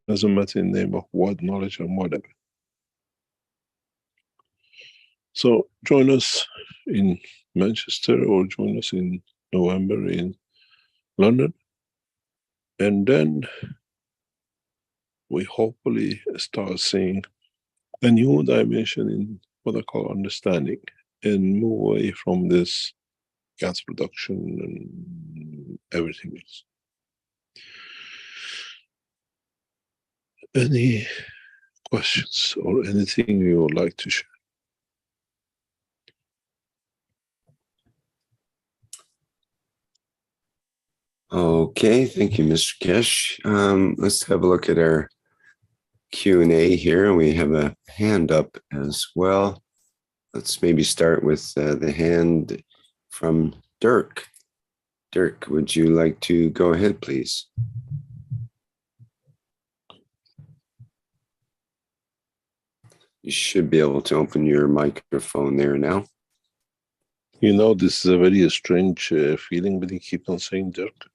Doesn't matter in the name of what knowledge and whatever. So join us in Manchester or join us in November in London. And then we hopefully start seeing a new dimension in what I call understanding and move away from this gas production and everything else. Any questions or anything you would like to share? Okay, thank you, Mr. Keshe. Let's have a look at our Q&A here. We have a hand up as well. Let's maybe start with the hand from Dirk. Dirk, would you like to go ahead, please? You should be able to open your microphone there now. You know, this is a very strange feeling, but you keep on saying Dirk.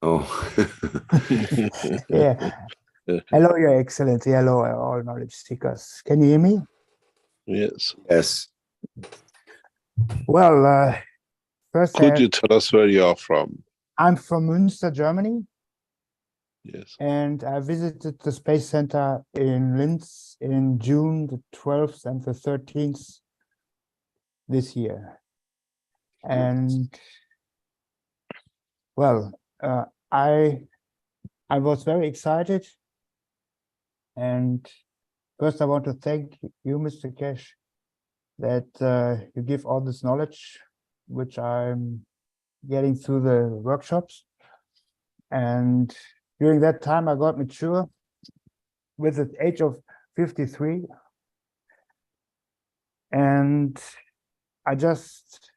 Oh. Yeah. Hello, Your Excellency. Hello, all knowledge seekers. Can you hear me? Yes. Yes. Well, first, Could you tell us where you are from? I'm from Münster, Germany. Yes. And I visited the Space Center in Linz in June the 12th and the 13th this year. And, well, I was very excited. And first, I want to thank you, Mr. Keshe, that you give all this knowledge, which I'm getting through the workshops. And during that time, I got mature with the age of 53. And I just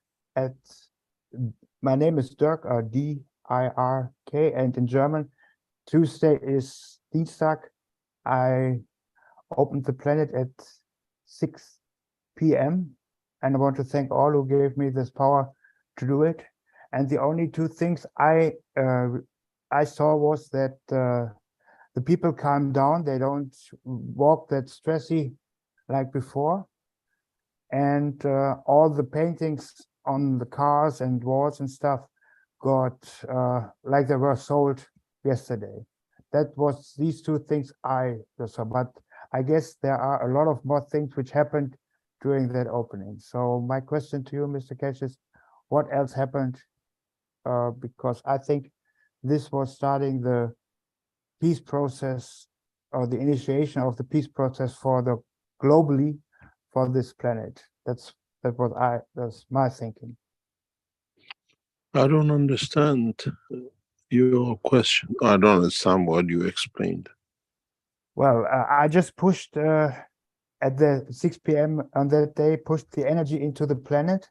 my name is Dirk, D-I-R-K, and in German, Tuesday is Dienstag. I opened the planet at 6 p.m. and I want to thank all who gave me this power to do it. And the only 2 things I saw was that the people calm down. They don't walk that stressy like before. And all the paintings on the cars and walls and stuff got like they were sold yesterday. That was these 2 things I saw, but I guess there are a lot of more things which happened during that opening. So my question to you, Mr. Keshe, is what else happened? Because I think this was starting the peace process or the initiation of the peace process for the globally for this planet. That's my thinking. I don't understand your question. I don't understand what you explained. Well, I just pushed at the 6 p.m. on that day pushed the energy into the planet,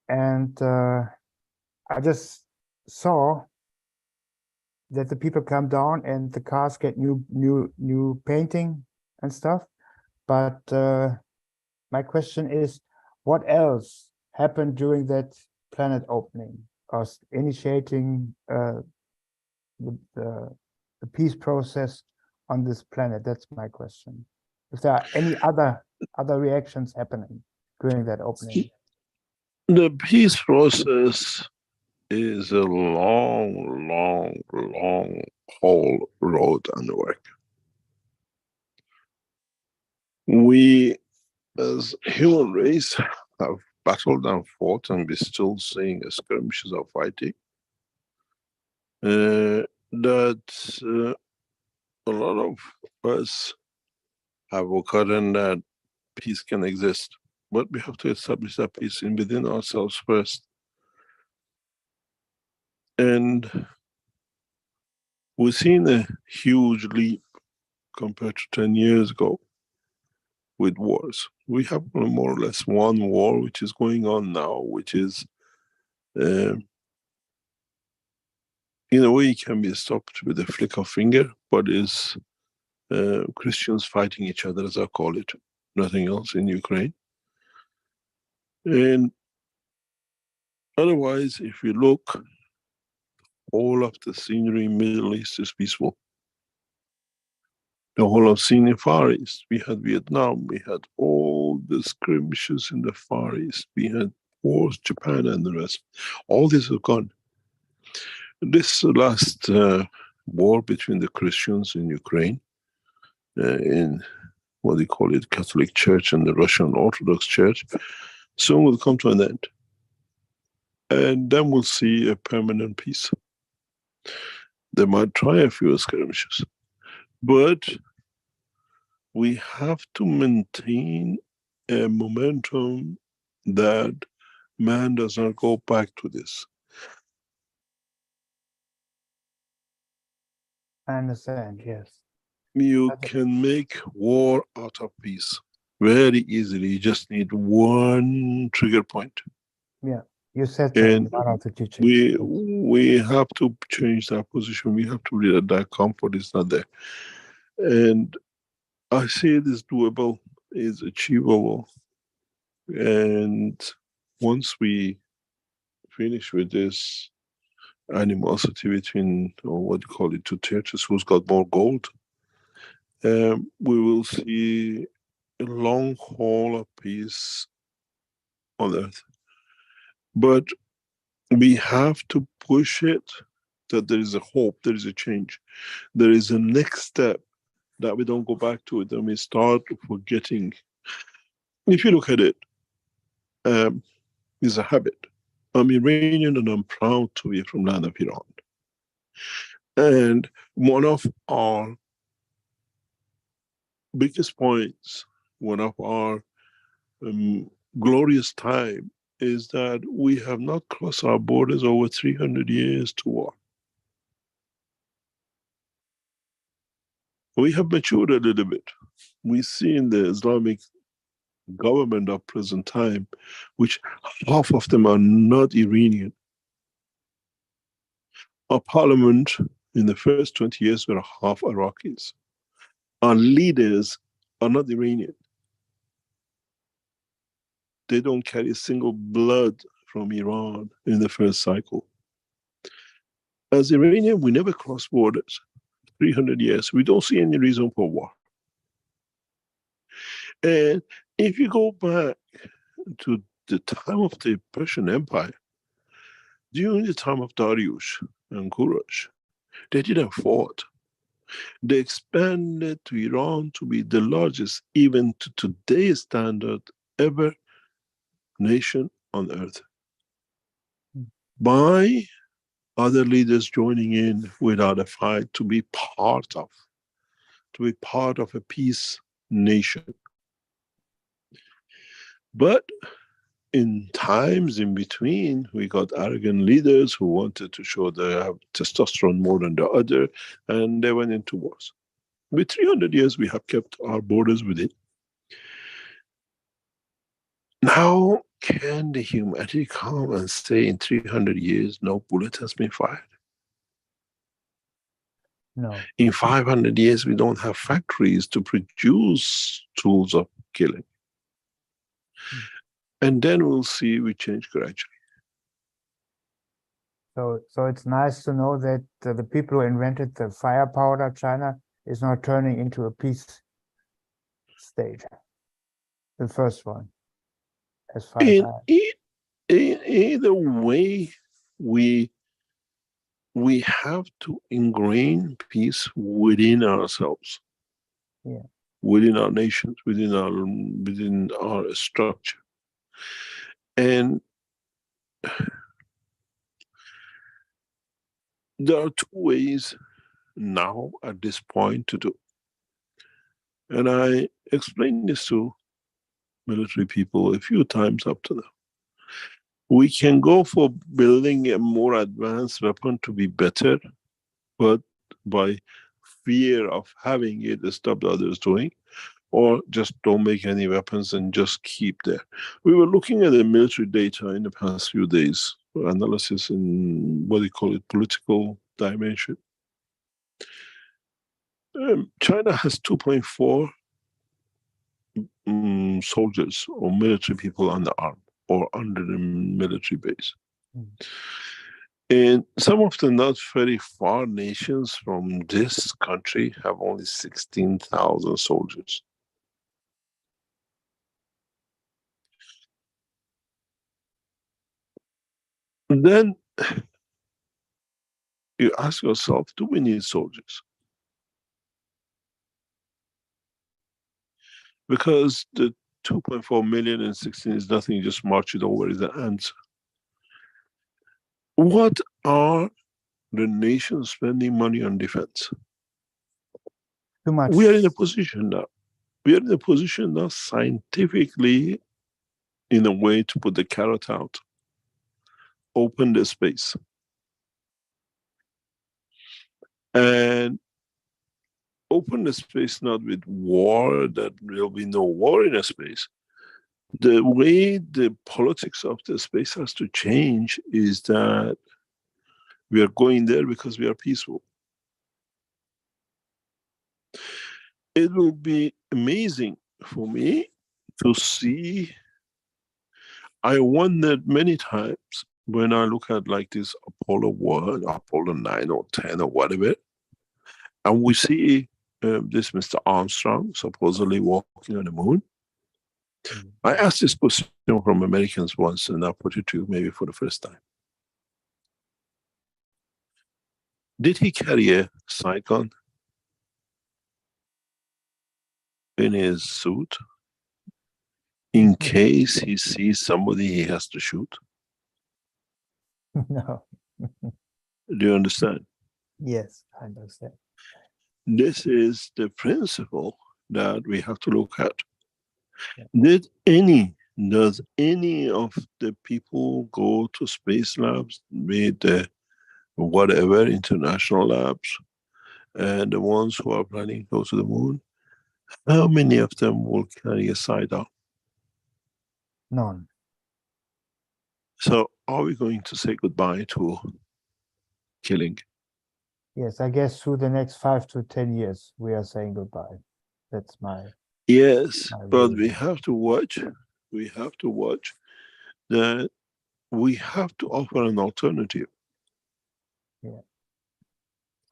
and I just saw that the people come down and the cars get new painting and stuff. But my question is, what else happened during that planet opening or initiating the peace process on this planet? That's my question. If there are any other reactions happening during that opening. The peace process is a long haul road and work. We, as human race, have battled and fought, and we're still seeing skirmishes of fighting. That a lot of us have forgotten that peace can exist, but we have to establish that peace within ourselves first. And we've seen a huge leap compared to 10 years ago with wars. We have more or less one war which is going on now, which is in a way it can be stopped with a flick of finger, but is Christians fighting each other, as I call it, nothing else, in Ukraine. And otherwise, if you look, all of the scenery in Middle East is peaceful. The whole of scene in Far East, we had Vietnam, we had all the skirmishes in the Far East, we had wars, Japan and the rest. All this is gone. This last war between the Christians in Ukraine, in what they call it, Catholic Church and the Russian Orthodox Church, soon will come to an end. And then we'll see a permanent peace. They might try a few skirmishes, but we have to maintain a momentum that man does not go back to this. I understand, yes. You can make war out of peace very easily. You just need one trigger point. Yeah, you said that in one of the teachings. We have to change that position. We have to realize that comfort is not there. And I say it is doable, is achievable. And once we finish with this animosity between, or what you call it, two churches, who's got more gold, we will see a long haul of peace on earth. But we have to push it, that there is a hope, there is a change. There is a next step, that we don't go back to it and we start forgetting. If you look at it, it's a habit. I'm Iranian and I'm proud to be from land of Iran. And one of our biggest points, one of our glorious time, is that we have not crossed our borders over 300 years to war. We have matured a little bit. We see in the Islamic government of present time, which half of them are not Iranian. Our parliament in the first 20 years were half Iraqis. Our leaders are not Iranian. They don't carry a single blood from Iran in the first cycle. As Iranian, we never cross borders. 300 years, we don't see any reason for war. And if you go back to the time of the Persian Empire, during the time of Darius and Kurosh, they didn't fight. They expanded to Iran to be the largest, even to today's standard, ever nation on earth. By other leaders joining in without a fight to be part of a peace nation. But in times in between, we got arrogant leaders who wanted to show they have testosterone more than the other, and they went into wars. With 300 years, we have kept our borders within. How can the humanity come and say in 300 years no bullet has been fired? No. In 500 years, we don't have factories to produce tools of killing. And then we'll see we change gradually. So it's nice to know that the people who invented the fire powder, China, is now turning into a peace state. The first one, as far as in either way, we have to ingrain peace within ourselves, within our nations, within our structure. And there are two ways now at this point to do. And I explained this to military people a few times up to now. We can go for building a more advanced weapon to be better, but by fear of having it, stop the others doing, or just don't make any weapons and just keep there. We were looking at the military data in the past few days, analysis in what they call it, political dimension. China has 2.4 soldiers or military people on the arm or under the military base. And some of the not very far nations from this country have only 16,000 soldiers. Then you ask yourself, do we need soldiers? Because the 2.4 million and 16 is nothing, you just march it over is the answer. What are the nations spending money on defense? too much. We are in a position now. We are in a position now scientifically, in a way, to put the carrot out, open the space. And open the space not with war, that there will be no war in a space. The way the politics of the space has to change is that we are going there because we are peaceful. It will be amazing for me to see. I wondered many times when I look at like this Apollo 1, Apollo 9 or 10 or whatever, and we see this Mr. Armstrong supposedly walking on the moon. I asked this question from Americans once, and I'll put it to you maybe for the first time. Did he carry a sight gun in his suit in case he sees somebody he has to shoot? No. Do you understand? Yes, I understand. This is the principle that we have to look at. Yeah. Does any of the people go to space labs, be it whatever, international labs, and the ones who are planning to go to the moon, how many of them will carry a sidearm? None. So are we going to say goodbye to killing? Yes, I guess through the next 5 to 10 years, we are saying goodbye. That's my... Yes, but view. we have to watch. We have to watch that we have to offer an alternative. Yeah.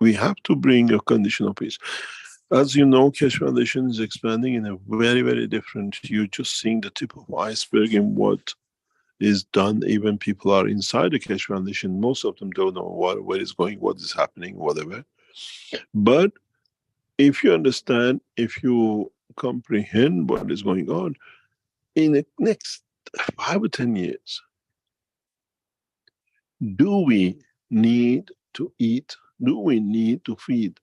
We have to bring a condition of peace. As you know, Keshe Foundation is expanding in a very, very different. You're just seeing the tip of the iceberg in what is done. Even people are inside the Keshe Foundation. Most of them don't know where it's going, what is happening, whatever. But if you understand, if you comprehend what is going on, in the next 5 or 10 years, do we need to eat? Do we need to feed?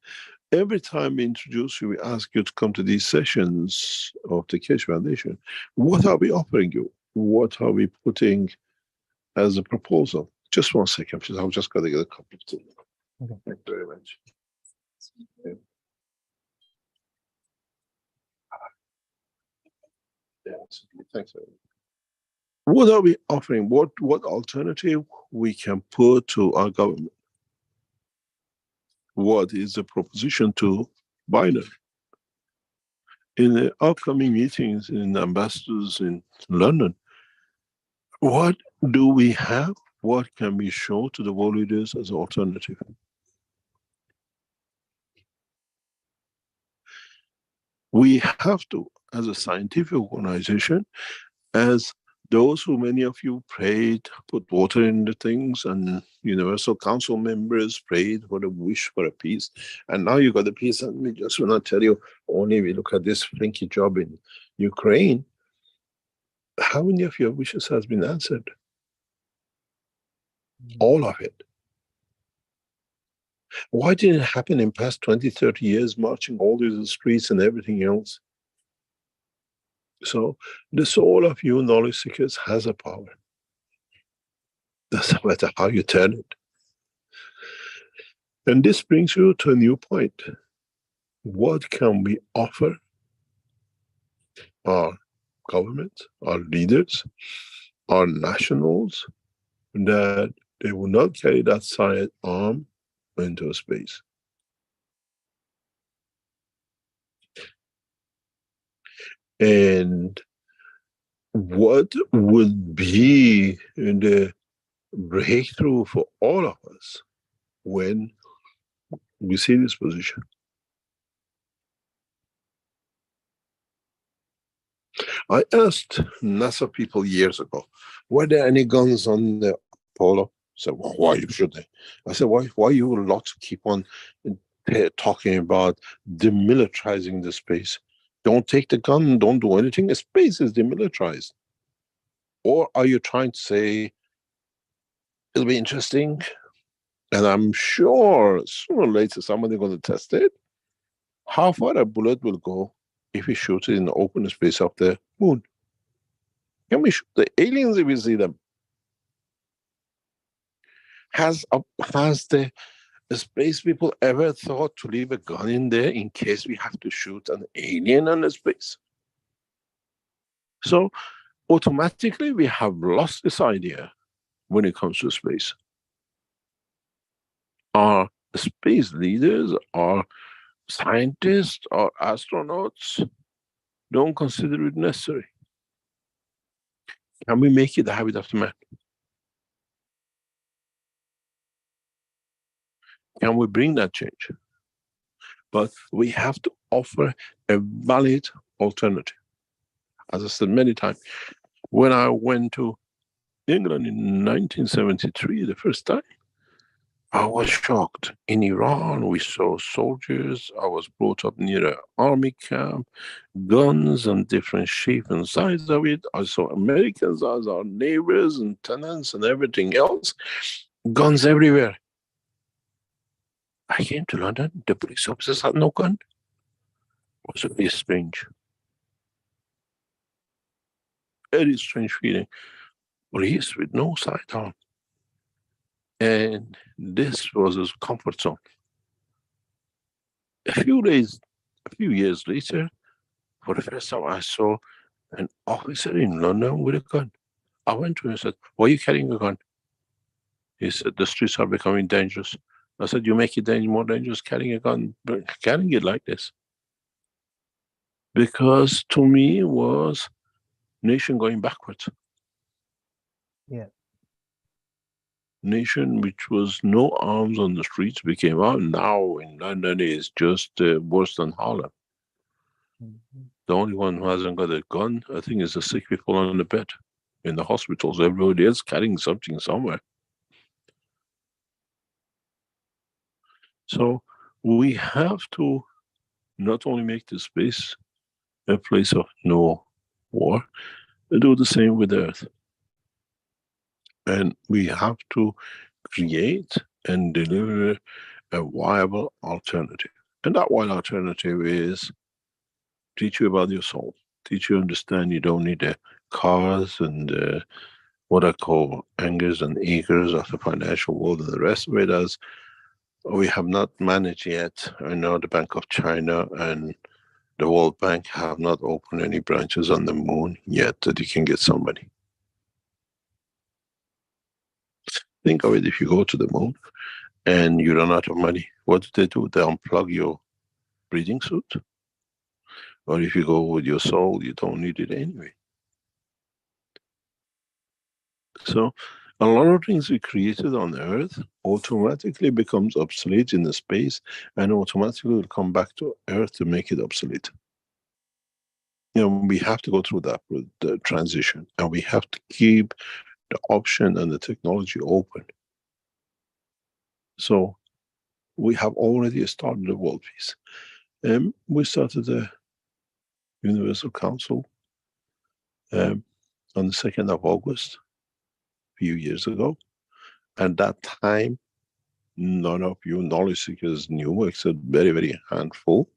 Every time we introduce you, we ask you to come to these sessions of the Keshe Foundation. What are we offering you? What are we putting as a proposal? Just 1 second, please. I've just got to get a cup of tea. Okay. Thank you very much. Yeah, thanks very much. What are we offering? What alternative we can put to our government? What is the proposition to Biden? In the upcoming meetings in ambassadors in London, what do we have? What can we show to the world leaders as an alternative? We have to, as a scientific organization, as those who many of you prayed, put water in the things, and Universal Council members prayed for a wish for a peace. And now you got the peace, and we just will not tell you, only we look at this flinky job in Ukraine. How many of your wishes has been answered? All of it. Why didn't it happen in past 20, 30 years, marching all through the streets and everything else? So the soul of you knowledge seekers has a power. Doesn't matter how you turn it. And this brings you to a new point. What can we offer our government, our leaders, our nationals, that they will not carry that side arm into space? And what would be the breakthrough for all of us when we see this position? I asked NASA people years ago, were there any guns on the Apollo? I said, well, why should they? I said, why you lot keep on talking about demilitarizing the space? Don't take the gun, don't do anything. The space is demilitarized. Or are you trying to say, it'll be interesting, and I'm sure sooner or later somebody's going to test it, how far a bullet will go if we shoot it in the open space of the moon? Can we shoot the aliens if we see them? Has the space people ever thought to leave a gun in there in case we have to shoot an alien on the space? So automatically we have lost this idea when it comes to space. Our space leaders, our scientists, our astronauts don't consider it necessary. Can we make it the habit of the man? Can we bring that change? But we have to offer a valid alternative. As I said many times, when I went to England in 1973, the first time, I was shocked. In Iran, we saw soldiers. I was brought up near an army camp, guns and different shapes and sizes of it. I saw Americans as our neighbors and tenants and everything else. Guns everywhere. I came to London, the police officers had no gun. It was very strange. Very strange feeling. Police with no sidearm. And this was his comfort zone. A few years later, for the first time I saw an officer in London with a gun. I went to him and said, why are you carrying a gun? He said, the streets are becoming dangerous. I said, you make it more dangerous carrying a gun, but carrying it like this. Because to me it was nation going backwards. Yeah. Nation which was no arms on the streets became out. Now in London is just worse than Harlem. Mm-hmm. The only one who hasn't got a gun, I think, is the sick people on the bed in the hospitals. Everybody else carrying something somewhere. So we have to not only make the space a place of no war, but do the same with the Earth. And we have to create and deliver a viable alternative. And that viable alternative is teach you about your soul. Teach you understand you don't need the cars and what I call angers and eagers of the financial world and the rest of it, as we have not managed yet. I know the Bank of China and the World Bank have not opened any branches on the moon yet that you can get somebody. Think of it, if you go to the moon and you run out of money, what do? They unplug your breathing suit. Or if you go with your soul, you don't need it anyway. So a lot of things we created on Earth automatically becomes obsolete in the space, and automatically will come back to Earth to make it obsolete. You know, we have to go through that the transition, and we have to keep the option and the technology open. So we have already started the world peace. We started the Universal Council on the 2nd of August, a few years ago. At that time, none of you knowledge seekers knew, except very, very handful,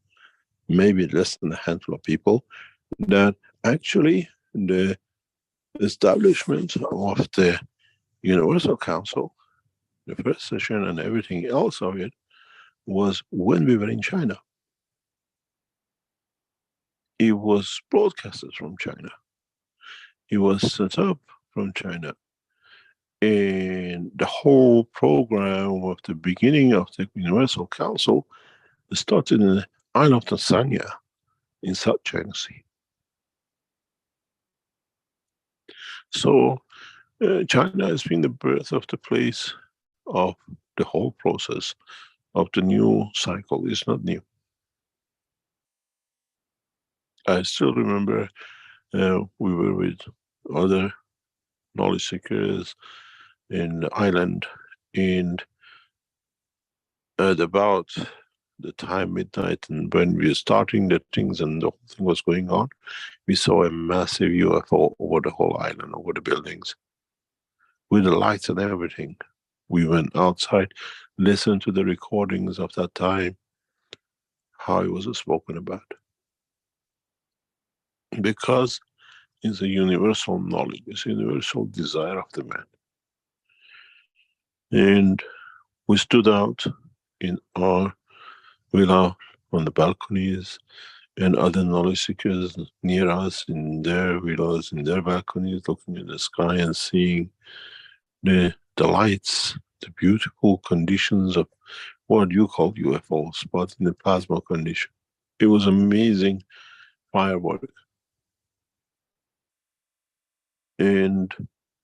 maybe less than a handful of people, that actually the establishment of the Universal Council, the first session and everything else of it, was when we were in China. It was broadcasted from China. It was set up from China. And the whole program of the beginning of the Universal Council started in the island of Tanzania in South China Sea. So China has been the birth of the place of the whole process of the new cycle. It's not new. I still remember we were with other knowledge seekers in the island, and at about the time midnight, and when we were starting the things and the whole thing was going on, we saw a massive UFO over the whole island, over the buildings, with the lights and everything. We went outside, listened to the recordings of that time, how it was spoken about. Because it's a universal knowledge, it's a universal desire of the man. And we stood out in our villa on the balconies, and other knowledge seekers near us in their villas, in their balconies, looking at the sky and seeing the lights, the beautiful conditions of what you call UFOs, but in the plasma condition. It was amazing firework. And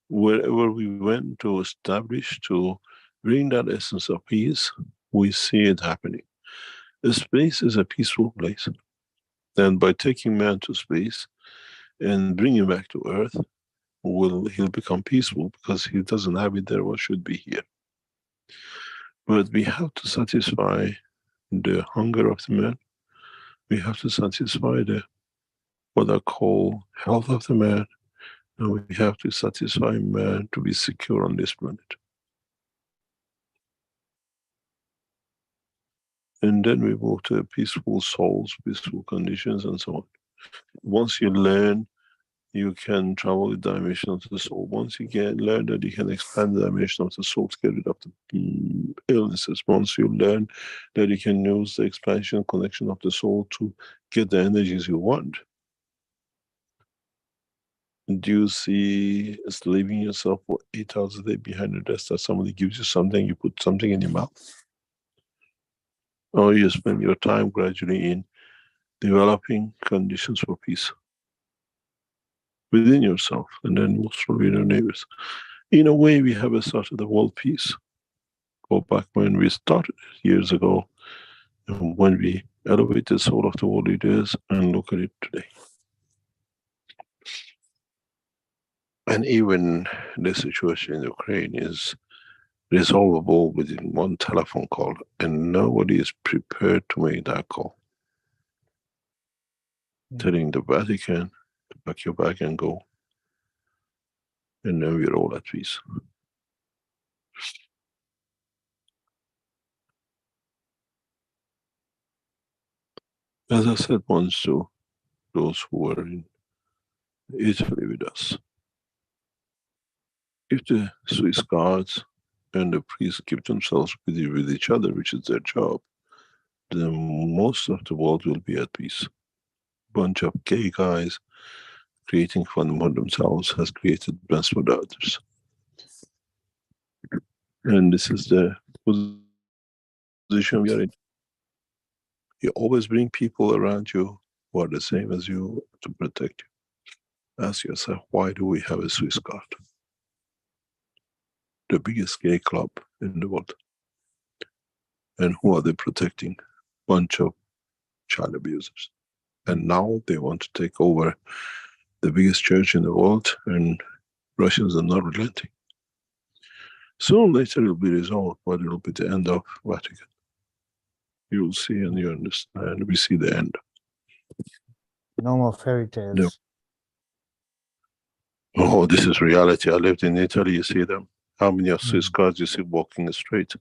wherever we went to establish, to bring that essence of peace, we see it happening. The space is a peaceful place. And by taking man to space and bringing him back to Earth, he'll become peaceful, because he doesn't have it there what should be here. But we have to satisfy the hunger of the man. We have to satisfy what I call health of the man, and we have to satisfy man to be secure on this planet. And then we move to peaceful souls, peaceful conditions, and so on. Once you learn, you can travel the dimension of the soul. Once you learn that you can expand the dimension of the soul to get rid of the illnesses. Once you learn that you can use the expansion connection of the soul to get the energies you want. Do you see leaving yourself for 8 hours a day behind the desk, that somebody gives you something, you put something in your mouth? Or you spend your time gradually in developing conditions for peace within yourself, and then most probably your neighbors. In a way, we have started the world peace. Go back when we started years ago, and when we elevated the soul of the world leaders, and look at it today. And even the situation in Ukraine is resolvable within one telephone call, and nobody is prepared to make that call. Telling the Vatican to pack your bag and go, and then we're all at peace. As I said once to those who were in Italy with us, if the Swiss guards and the priests keep themselves busy with each other, which is their job, then most of the world will be at peace. Bunch of gay guys creating fun for themselves has created mess for the others. And this is the position we are in. You always bring people around you who are the same as you to protect you. Ask yourself, why do we have a Swiss Guard? The biggest gay club in the world. And who are they protecting? Bunch of child abusers. And now they want to take over the biggest church in the world, and Russians are not relenting. Soon later it will be resolved, but it will be the end of Vatican. You will see and you understand. We see the end. No more fairy tales. No. Oh, this is reality. I lived in Italy, you see them. How many of Swiss guards you see walking the street?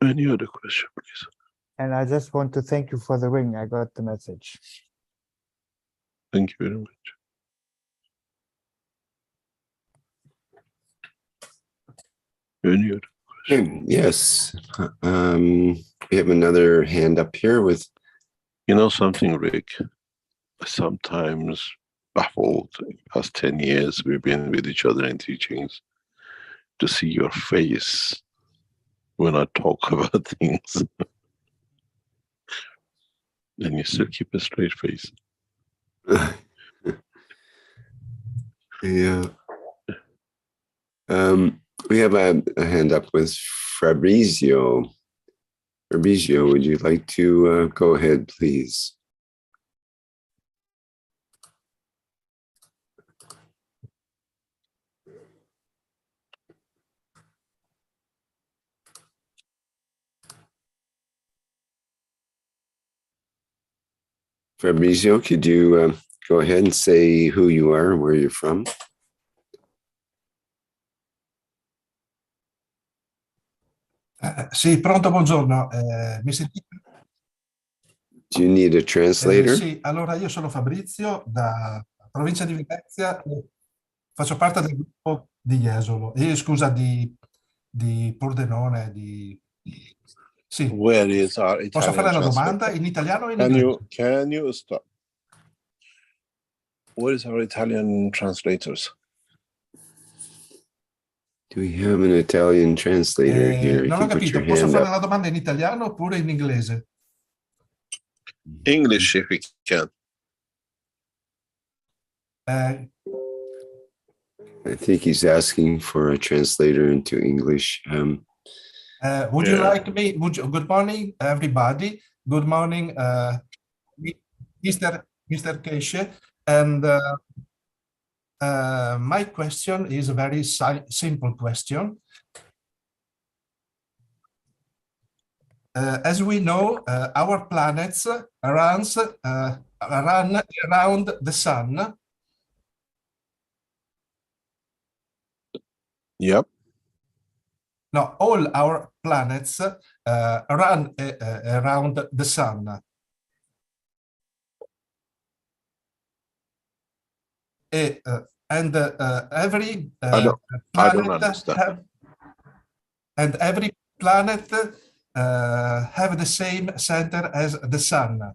Any other question, please? And I just want to thank you for the ring. I got the message. Thank you very much. Any other question? Yes. We have another hand up here with... You know something, Rick? Sometimes baffled. In the past 10 years, we've been with each other in teachings, to see your face when I talk about things. And you still keep a straight face. Yeah. We have a hand up with Fabrizio. Fabrizio, would you like to go ahead, please? Fabrizio, could you go ahead and say who you are and where you're from? Sì, pronto, buongiorno. Mi sentite? Do you need a translator? Sì, allora io sono Fabrizio, da provincia di Venezia, faccio parte del gruppo di Jesolo, scusa, di Pordenone, Sì. Where is our Italian Posso fare una domanda translator? in italiano o in inglese? Can you stop? Where is our Italian translators? Do we have an Italian translator here? You Non ho can put capito, your posso hand fare up. la domanda in italiano oppure in inglese? English, if we can. I think he's asking for a translator into English. Would you like me? Good morning, everybody. Good morning, Mr. Keshe. And my question is a very simple question. As we know, our planets run around the sun. Yep. No, all our planets run around the sun. And every I don't understand. Every planet have the same center as the sun.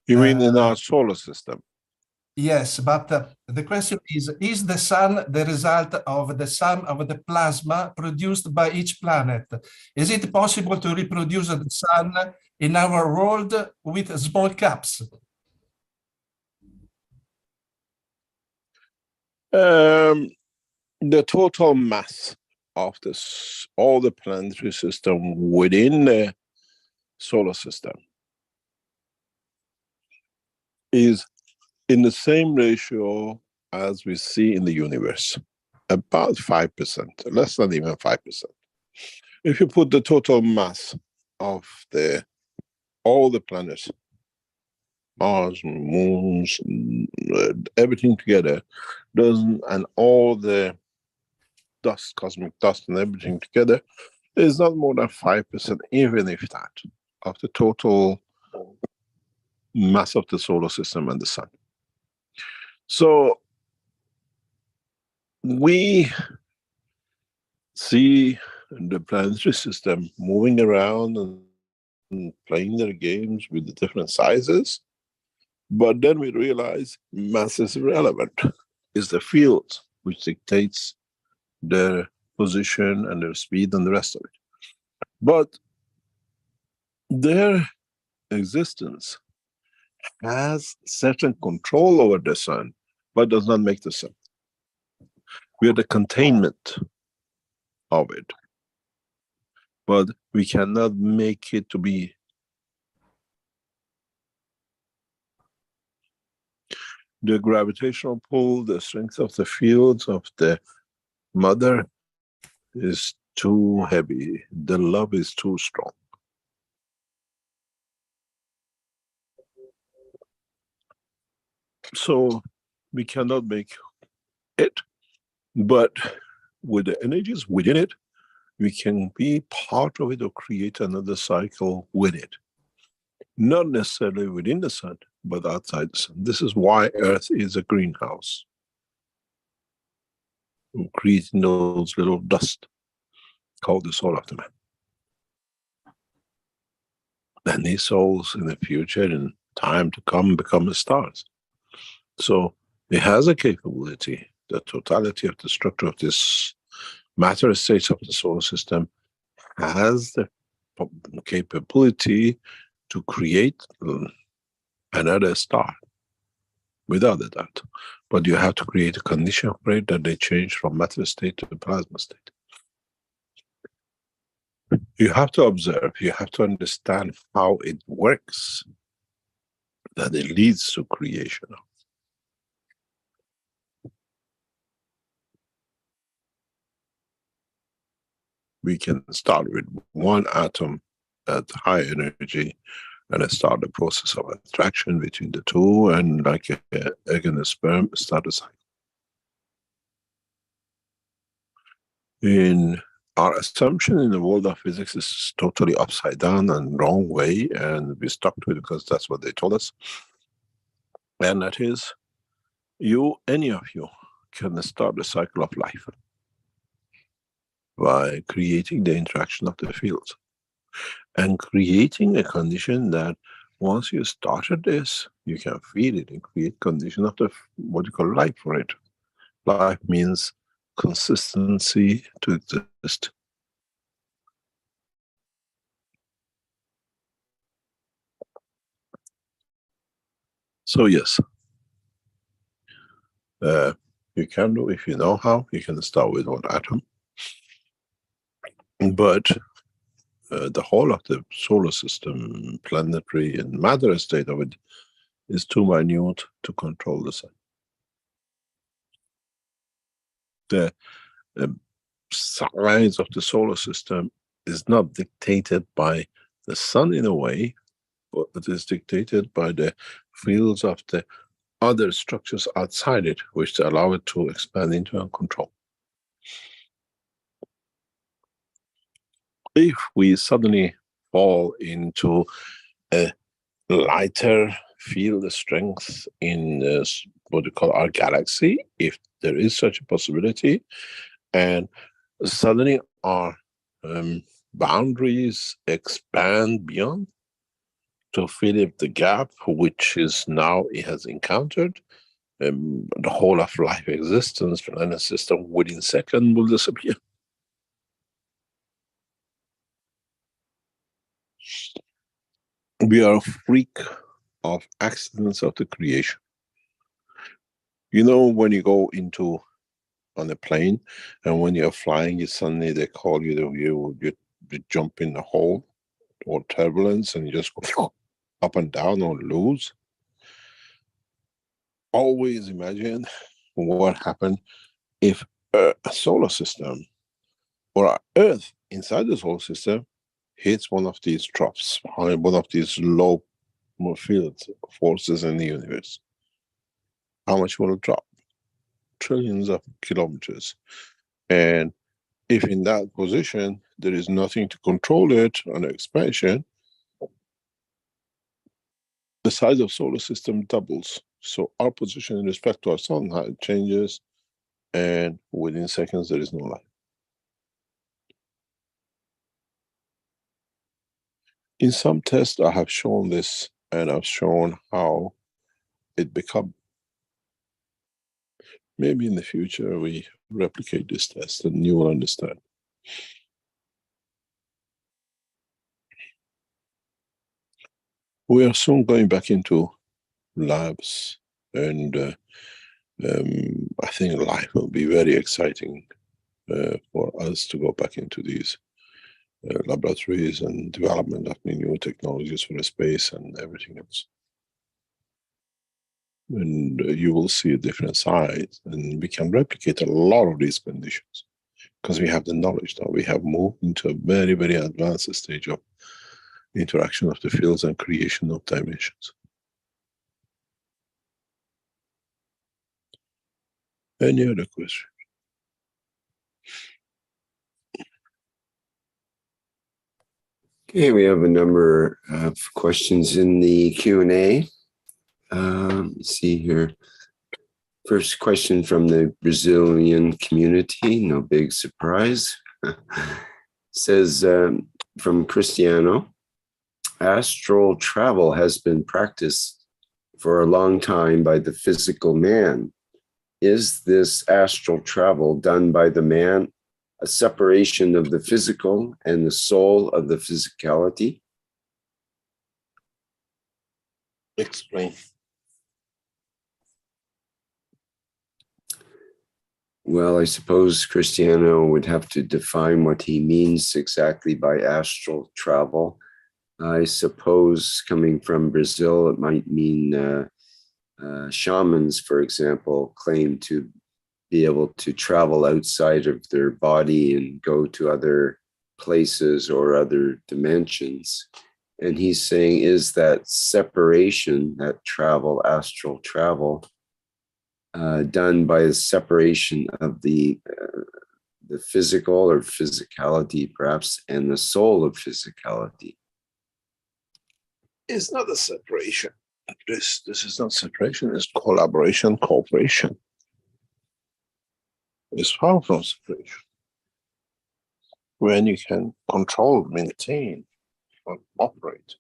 You mean in our solar system? Yes, but the question is the sun the result of the sum of the plasma produced by each planet? Is it possible to reproduce the sun in our world with small caps? The total mass of all the planetary system within the solar system is in the same ratio as we see in the universe, about 5%, less than even 5%. If you put the total mass of all the planets, Mars, moons, everything together, and all the dust, cosmic dust and everything together, is not more than 5%, even if that, of the total mass of the solar system and the sun. So we see the planetary system moving around and playing their games with the different sizes. But then we realize mass is irrelevant. It's the field which dictates their position and their speed and the rest of it. But their existence has certain control over the sun, but does not make the sun. We are the containment of it, but we cannot make it to be. The gravitational pull, the strength of the fields of the mother is too heavy. The love is too strong. So we cannot make it, but with the energies within it, we can be part of it or create another cycle with it. Not necessarily within the sun, but outside the sun. This is why Earth is a greenhouse. We're creating those little dust called the soul of the man. And these souls in the future, in time to come, become the stars. So it has a capability, the totality of the structure of this matter states of the solar system has the capability to create another star, without a doubt. But you have to create a condition for it that they change from matter state to the plasma state. You have to observe, you have to understand how it works, that it leads to creation. We can start with one atom at high energy and then start the process of attraction between the two, and like an egg and a sperm, start a cycle. In our assumption in the world of physics is totally upside down and wrong way, and we stuck to it because that's what they told us. And that is, any of you can start the cycle of life by creating the interaction of the fields and creating a condition that once you started this, you can feel it and create condition of the, what you call life for it. Life means consistency to exist. So yes, you can do, if you know how, you can start with one atom. But the whole of the solar system, planetary and matter state of it, is too minute to control the sun. The size of the solar system is not dictated by the sun in a way, but it is dictated by the fields of the other structures outside it, which allow it to expand into and control. If we suddenly fall into a lighter field strength in what we call our galaxy, if there is such a possibility, and suddenly our boundaries expand beyond to fill up the gap which is now it has encountered, the whole of life existence, planet system within seconds will disappear. We are a freak of accidents of the creation. You know, when you go into on a plane and when you're flying, you suddenly they call you, you jump in the hole or turbulence and you just go up and down or lose. Always imagine what happened if a solar system or our Earth inside the solar system hits one of these troughs, one of these low field forces in the universe. How much will it drop? Trillions of kilometers. And if in that position there is nothing to control it on expansion, the size of solar system doubles. So our position in respect to our sun changes, and within seconds there is no life. In some tests, I have shown this, and I've shown how it becomes. Maybe in the future we replicate this test and you will understand. We are soon going back into labs, and I think life will be very exciting for us to go back into these laboratories and development of new technologies for the space and everything else. And you will see a different side, and we can replicate a lot of these conditions because we have the knowledge now. We have moved into a very, very advanced stage of interaction of the fields and creation of dimensions. Any other question? Okay, we have a number of questions in the Q&A. Let's see here. First question from the Brazilian community, no big surprise. Says from Cristiano, astral travel has been practiced for a long time by the physical man. Is this astral travel done by the man a separation of the physical and the soul of the physicality? Explain. Well, I suppose Cristiano would have to define what he means exactly by astral travel. I suppose coming from Brazil, it might mean shamans, for example, claim to be able to travel outside of their body and go to other places or other dimensions. And he's saying, is that separation, that travel, astral travel, done by a separation of the physical or physicality, perhaps, and the soul of physicality? It's not a separation. This is not separation, it's collaboration, cooperation. It's far from separation. When you can control, maintain, and operate.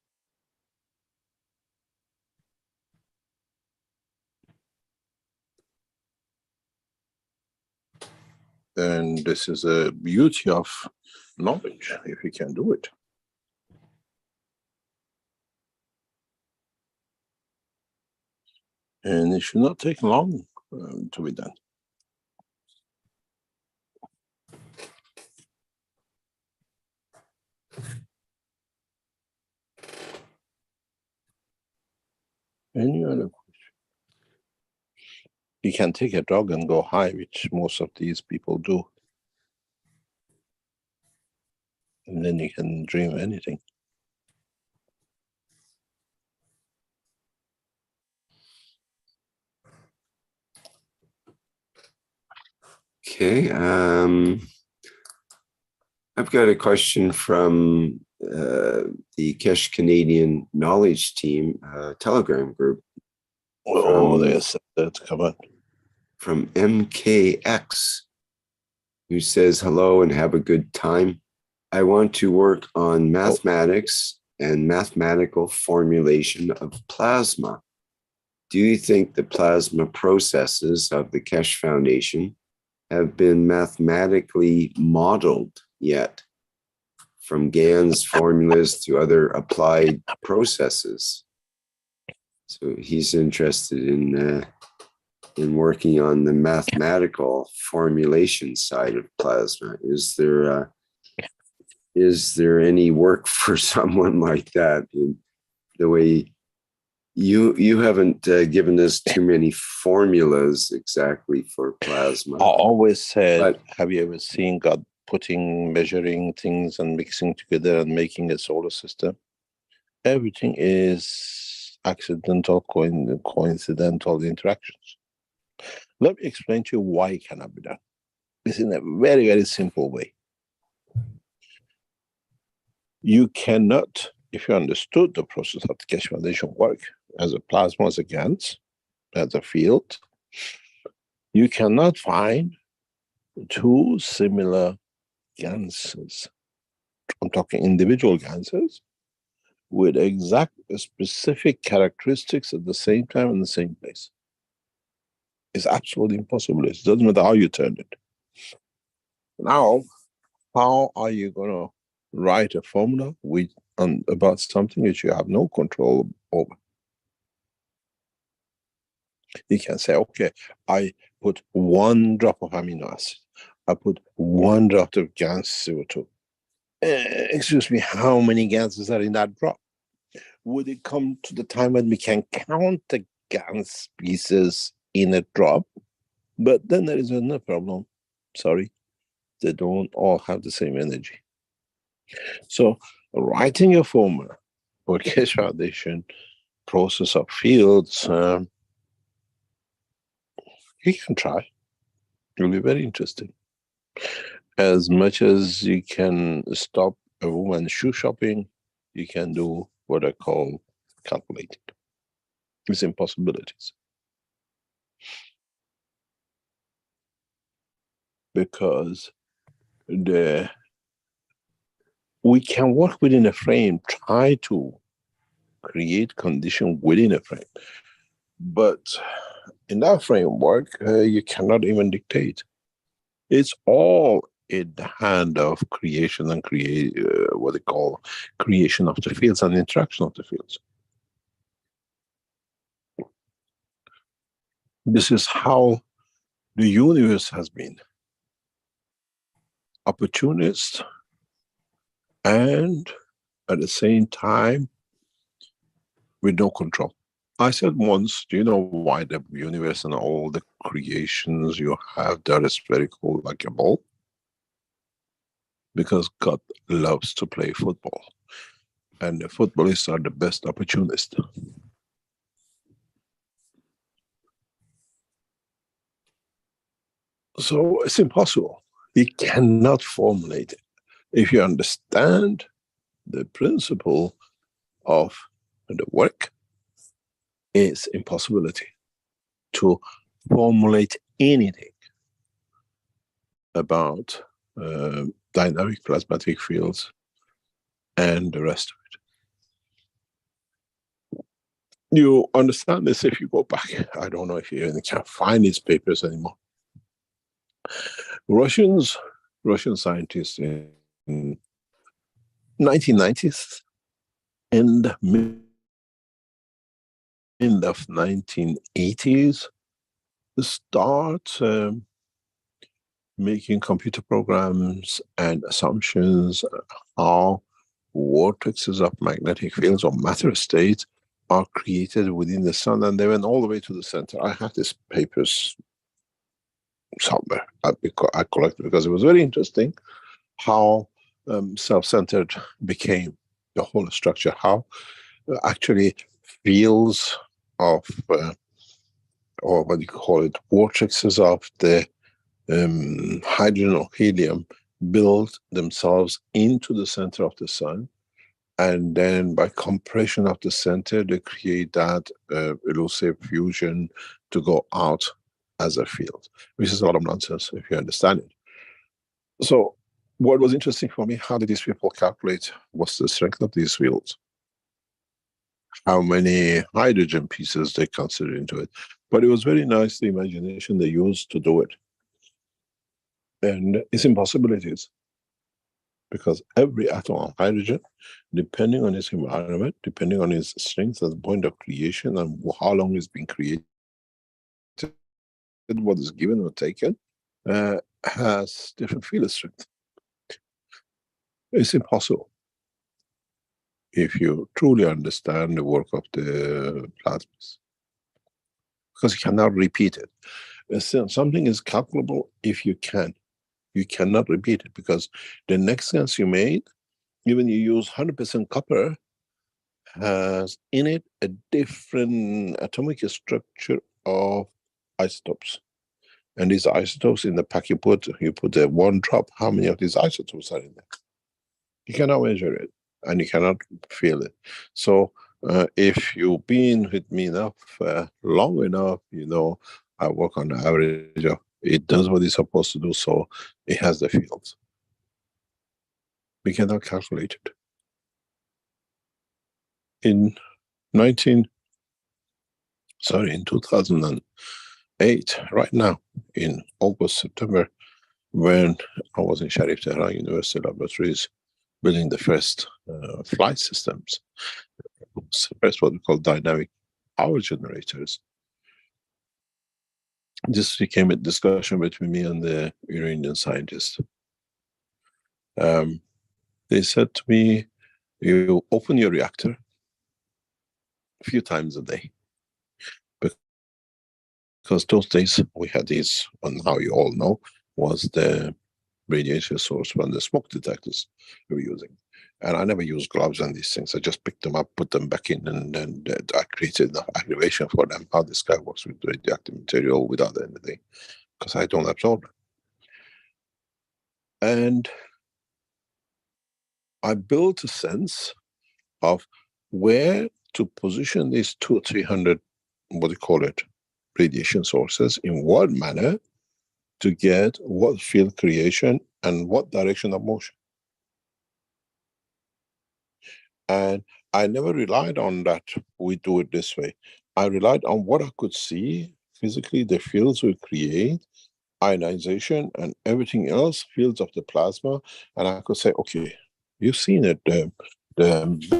And this is a beauty of knowledge, if you can do it. And it should not take long to be done. Any other question? You can take a drug and go high, which most of these people do. And then you can dream anything. Okay, I've got a question from the Keshe Canadian Knowledge Team Telegram group. Oh, they said that, come on. From MKX, who says, hello and have a good time. I want to work on mathematics and mathematical formulation of plasma. Do you think the plasma processes of the Keshe Foundation have been mathematically modeled yet, from GAN's formulas to other applied processes? So he's interested in working on the mathematical formulation side of plasma. Is there any work for someone like that? In the way you haven't given us too many formulas exactly for plasma. I always said, have you ever seen God measuring things and mixing together and making a solar system? Everything is accidental, coincidental interactions. Let me explain to you why it cannot be done. It's in a very, very simple way. You cannot, if you understood the process of the Keshe Foundation work as a plasma, as a GANs, as a field, you cannot find two similar GANSes. I'm talking individual GANSes with exact specific characteristics at the same time in the same place. It's absolutely impossible. It doesn't matter how you turn it. Now, how are you going to write a formula about something which you have no control over? You can say, okay, I put 1 drop of amino acid. I put 1 drop of gas CO2. Excuse me, how many gases are in that drop? Would it come to the time when we can count the gas pieces in a drop? But then there is another problem. Sorry, they don't all have the same energy. So writing a formula for Keshe Foundation process of fields, you can try. It'll be very interesting. As much as you can stop a woman shoe shopping, you can do what I call calculating. It's impossibilities. Because we can work within a frame, try to create condition within a frame. But in that framework, you cannot even dictate. It's all in the hand of creation and what they call creation of the fields and interaction of the fields. This is how the universe has been. Opportunist and at the same time with no control. I said once, do you know why the universe and all the creations you have there is spherical like a ball? Because God loves to play football. And the footballists are the best opportunists. So it's impossible. You cannot formulate it. If you understand the principle of the work, it's impossibility to formulate anything about dynamic plasmatic fields and the rest of it. You understand this if you go back. I don't know if you even can find these papers anymore. Russian scientists in 1990s and end of 1980s start making computer programs and assumptions how vortexes of magnetic fields or matter states are created within the sun, and they went all the way to the center. I have these papers somewhere. I collected because it was very interesting how self-centered became the whole structure, how actually fields of or what you call it, vortexes of the hydrogen or helium build themselves into the center of the sun, and then by compression of the center they create that elusive fusion to go out as a field, which is a lot of nonsense if you understand it. So what was interesting for me, how did these people calculate what's the strength of these fields? How many hydrogen pieces they consider into it? But it was very nice, the imagination they used to do it. And it's impossibilities. Because every atom of hydrogen, depending on its environment, depending on its strength at the point of creation and how long it's been created, what is given or taken, has different field strength. It's impossible if you truly understand the work of the plasmas, because you cannot repeat it. Something is calculable if you can. You cannot repeat it, because the next gas you made, even you use 100% copper, has in it a different atomic structure of isotopes. And these isotopes in the pack you put a 1 drop, how many of these isotopes are in there? You cannot measure it, and you cannot feel it. So if you've been with me enough, long enough, you know, I work on the average of, it does what it's supposed to do, so it has the fields. We cannot calculate it. in 2008, right now, in August, September, when I was in Sharif Tehran University laboratories building the first flight systems, first what we call dynamic power generators. This became a discussion between me and the Iranian scientist. They said to me, you open your reactor a few times a day. Because those days we had these, and how you all know, was the radiation source from the smoke detectors we were using. And I never used gloves on these things. I just picked them up, put them back in, and then I created enough aggravation for them, how this guy works with radioactive material without anything, because I don't absorb it. And I built a sense of where to position these 200 or 300, what do you call it, radiation sources, in what manner to get what field creation and what direction of motion. And I never relied on that we do it this way. I relied on what I could see physically, the fields we create, ionization and everything else, fields of the plasma, and I could say, okay, you've seen it, the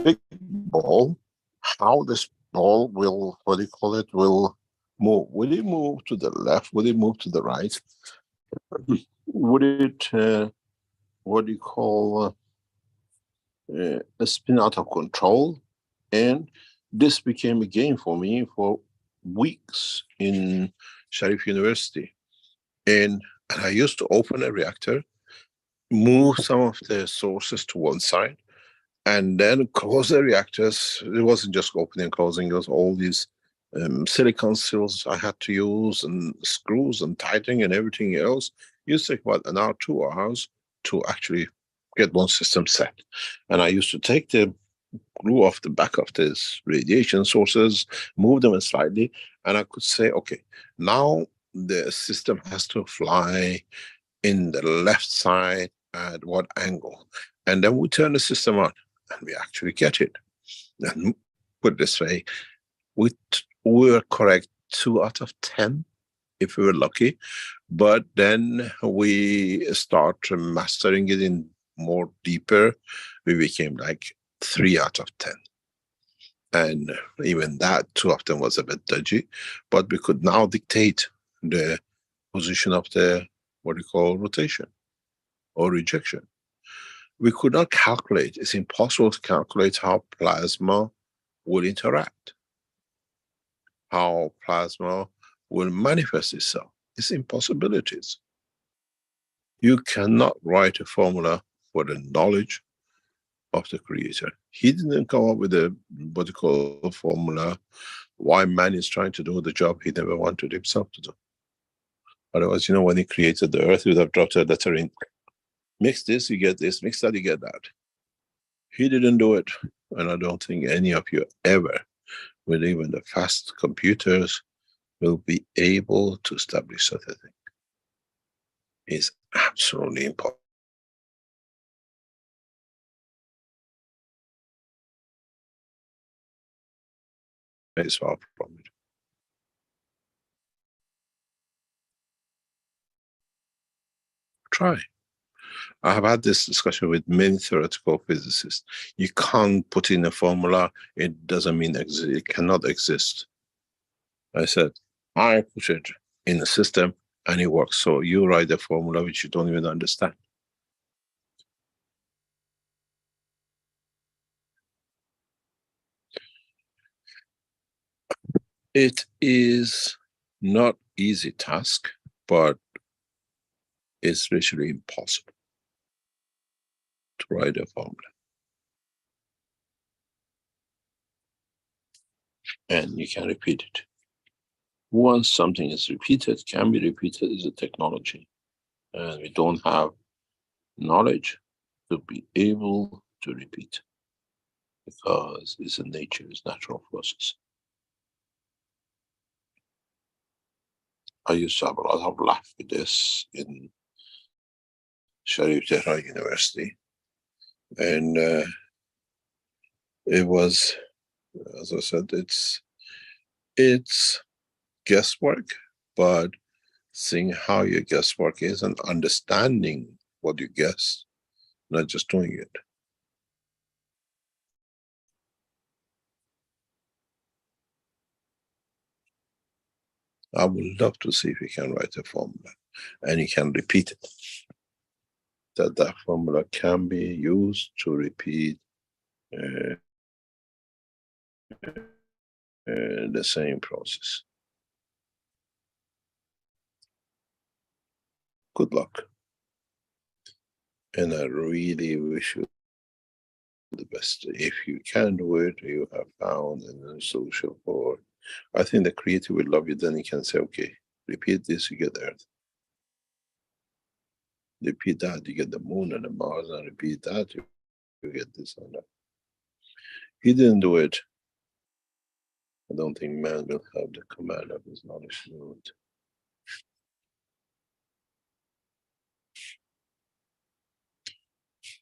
big ball, how this ball will, what do you call it, will move. Will it move to the left? Will it move to the right? Would it, what do you call, spin out of control? And this became a game for me for weeks in Sharif University. And I used to open a reactor, move some of the sources to one side, and then close the reactors. It wasn't just opening and closing, it was all these silicon seals I had to use, and screws and tightening and everything else. It used to take about an hour, 2 hours to actually get one system set. And I used to take the glue off the back of these radiation sources, move them slightly, and I could say, okay, now the system has to fly in the left side at what angle. And then we turn the system on and we actually get it. And put it this way, we were correct 2 out of 10 if we were lucky, but then we start mastering it in more deeper, we became like 3 out of 10. And even that, 2 of them was a bit dodgy, but we could now dictate the position of the, what you call, rotation or rejection. We could not calculate, it's impossible to calculate how plasma will interact, how plasma will manifest itself. It's impossibilities. You cannot write a formula for the knowledge of the creator. He didn't come up with a, what you call, a formula why man is trying to do the job he never wanted himself to do. Otherwise, you know, when he created the earth, he would have dropped a letter in, mix this, you get this, mix that, you get that. He didn't do it. And I don't think any of you ever, with even the fast computers, will be able to establish such a thing. It's absolutely impossible. It's far from it. Try. I have had this discussion with many theoretical physicists. You can't put in a formula, it doesn't mean it cannot exist. I said, I put it in a system and it works. So you write a formula which you don't even understand. It is not easy task, but it's literally impossible to write a formula. And you can repeat it. Once something is repeated, can be repeated, is a technology. And we don't have knowledge to be able to repeat, because it's in nature, it's natural process. I used to have a lot of laugh with this in Sharif Tehran University. And it was as I said, it's guesswork, but seeing how your guesswork is and understanding what you guess, not just doing it. I would love to see if you can write a formula and you can repeat it. That formula can be used to repeat the same process. Good luck. And I really wish you the best. If you can do it, you have found a solution for it. I think the creator will love you. Then you can say, okay, repeat this, you get the Earth. Repeat that, you get the Moon and the Mars, and repeat that, you get this and that. He didn't do it. I don't think man will have the command of his knowledge to do it.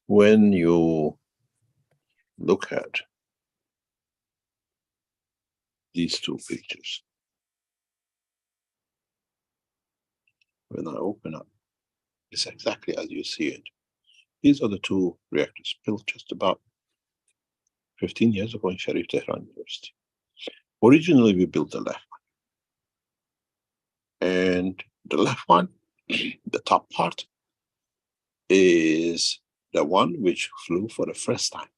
When you look at these two pictures, when I open up, it's exactly as you see it. These are the two reactors built just about 15 years ago in Sharif Tehran University. Originally, we built the left one. And the left one, the top part, is the one which flew for the first time.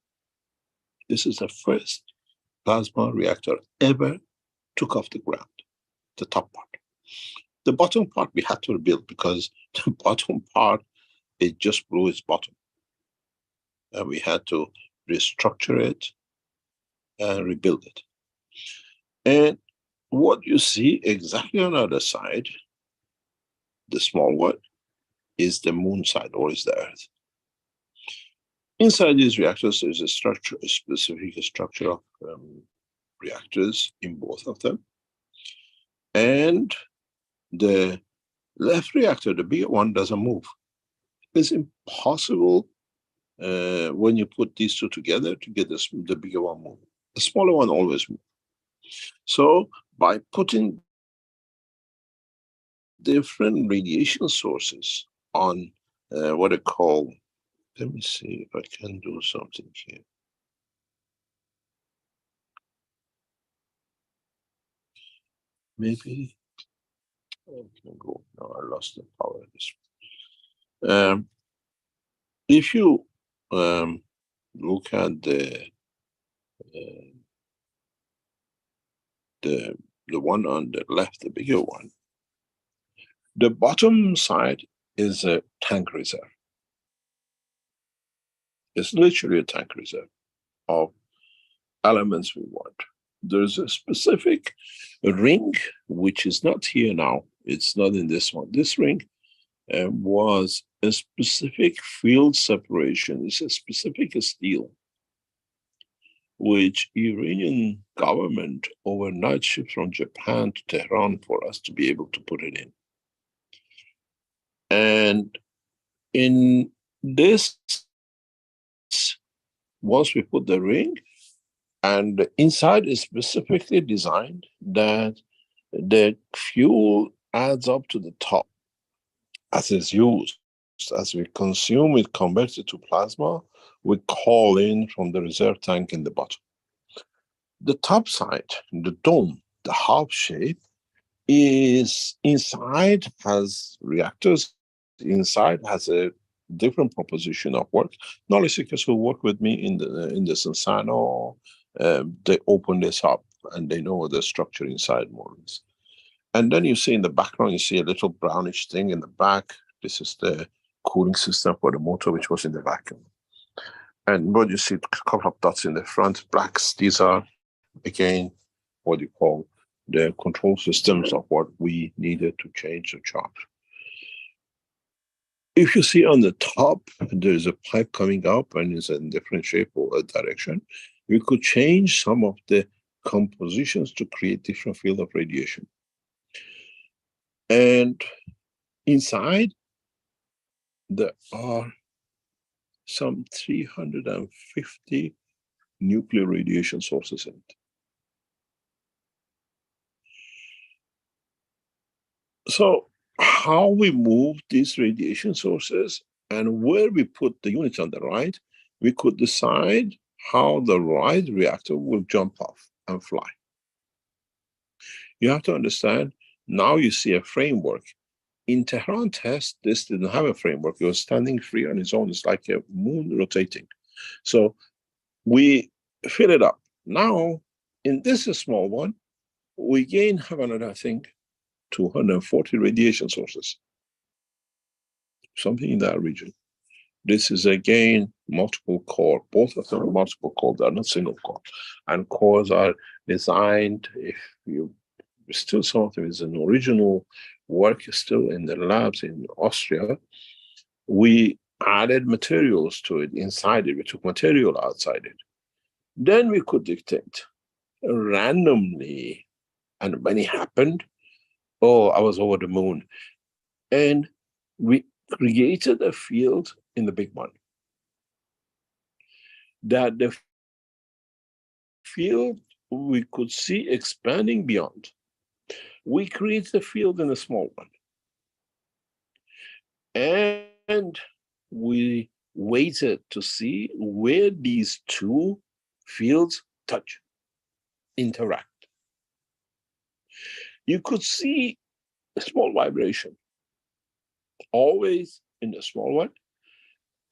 This is the first plasma reactor ever took off the ground, the top part. The bottom part we had to rebuild because the bottom part, it just blew its bottom. And we had to restructure it and rebuild it. And what you see exactly on the other side, the small one, is the moon side, or is the Earth. Inside these reactors, there's a structure, a specific structure of reactors in both of them. And the left reactor, the bigger one, doesn't move. It's impossible when you put these two together to get the bigger one moving. The smaller one always moves. So by putting different radiation sources on what I call, let me see if I can do something here. Maybe I can go. No, I lost the power of this. If you look at the one on the left, the bigger one, the bottom side is a tank reserve. It's literally a tank reserve of elements we want. There's a specific ring, which is not here now. It's not in this one. This ring was a specific field separation. It's a specific steel, which Iranian government overnight shipped from Japan to Tehran for us to be able to put it in. And in this, once we put the ring, and the inside is specifically designed that the fuel adds up to the top as it's used. As we consume it, converts it to plasma, we call in from the reserve tank in the bottom. The top side, the dome, the half shape, is inside, has reactors inside, has a different proposition of work. Knowledge seekers who work with me in the Sensano, they open this up and they know the structure inside more or less. And then you see in the background, you see a little brownish thing in the back. This is the cooling system for the motor, which was in the vacuum. And what you see, a couple of dots in the front, blacks, these are, again, what you call the control systems of what we needed to change the charge. If you see on the top, there's a pipe coming up and it's in different shape or direction. We could change some of the compositions to create different field of radiation. And inside, there are some 350 nuclear radiation sources in it. So how we move these radiation sources and where we put the unit on the right, we could decide how the right reactor will jump off and fly. You have to understand, now you see a framework. In Tehran test, this didn't have a framework. It was standing free on its own. It's like a moon rotating. So we fill it up. Now, in this small one, we again have another, I think, 240 radiation sources. Something in that region. This is again multiple core. Both of them are multiple core. They are not single core. And cores are designed, if you still, some of them is an original work still in the labs in Austria. We added materials to it inside it. We took material outside it. Then we could dictate randomly. And when it happened, oh, I was over the moon. And we created a field in the big one. That the field we could see expanding beyond. We created a field in the small one. And we waited to see where these two fields touch, interact. You could see a small vibration, always in the small one,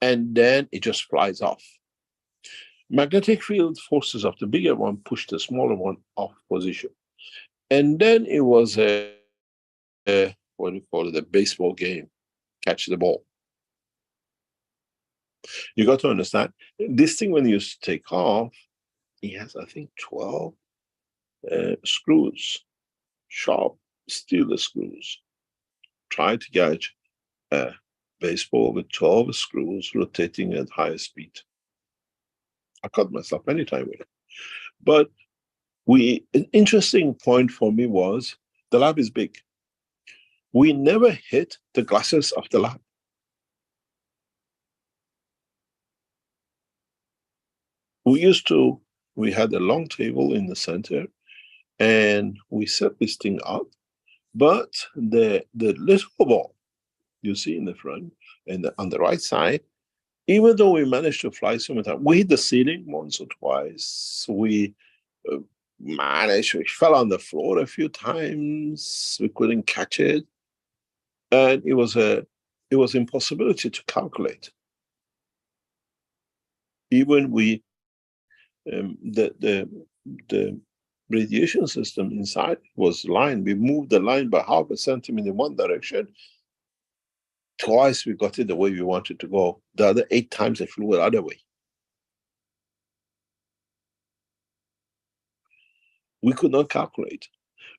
and then it just flies off. Magnetic field forces of the bigger one push the smaller one off position. And then it was what do you call it, a baseball game, catch the ball. You got to understand, this thing when you take off, it has, I think, 12 screws, sharp steel screws. Try to catch a baseball with 12 screws rotating at high speed. I cut myself many times with it. But an interesting point for me was, the lab is big. We never hit the glasses of the lab. We had a long table in the center, and we set this thing up, but the little ball you see in the front and on the right side, even though we managed to fly so many times, we hit the ceiling once or twice. We fell on the floor a few times. We couldn't catch it. And it was impossibility to calculate. Even the radiation system inside was lined. We moved the line by 0.5 centimeter in one direction. Twice we got it the way we wanted to go. The other 8 times it flew the other way. We could not calculate.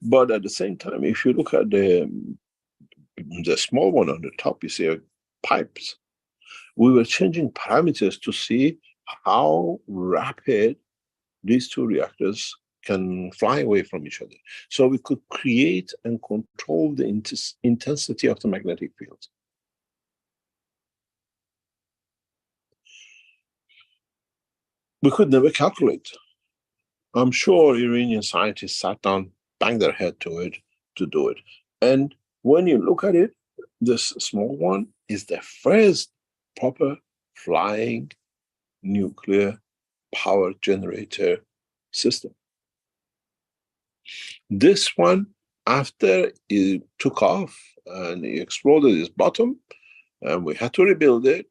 But at the same time, if you look at the small one on the top, you see pipes. We were changing parameters to see how rapid these two reactors can fly away from each other. So we could create and control the intensity of the magnetic field. We could never calculate. I'm sure Iranian scientists sat down, banged their head to it to do it. And when you look at it, this small one is the first proper flying nuclear power generator system. This one, after it took off and it exploded its bottom, and we had to rebuild it,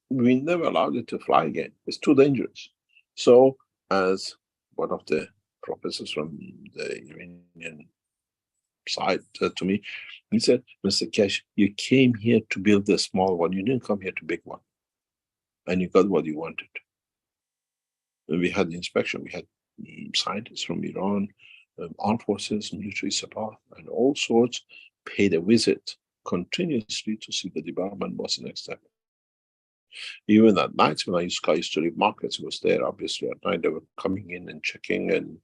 we never allowed it to fly again. It's too dangerous. So, as one of the professors from the Iranian side said to me, he said, Mr. Keshe, you came here to build the small one. You didn't come here to big one. And you got what you wanted. And we had the inspection. We had scientists from Iran, armed forces, military support, and all sorts paid a visit continuously to see the development. What's the next step. Even at night, when I used to leave markets, it was there. Obviously, at night they were coming in and checking and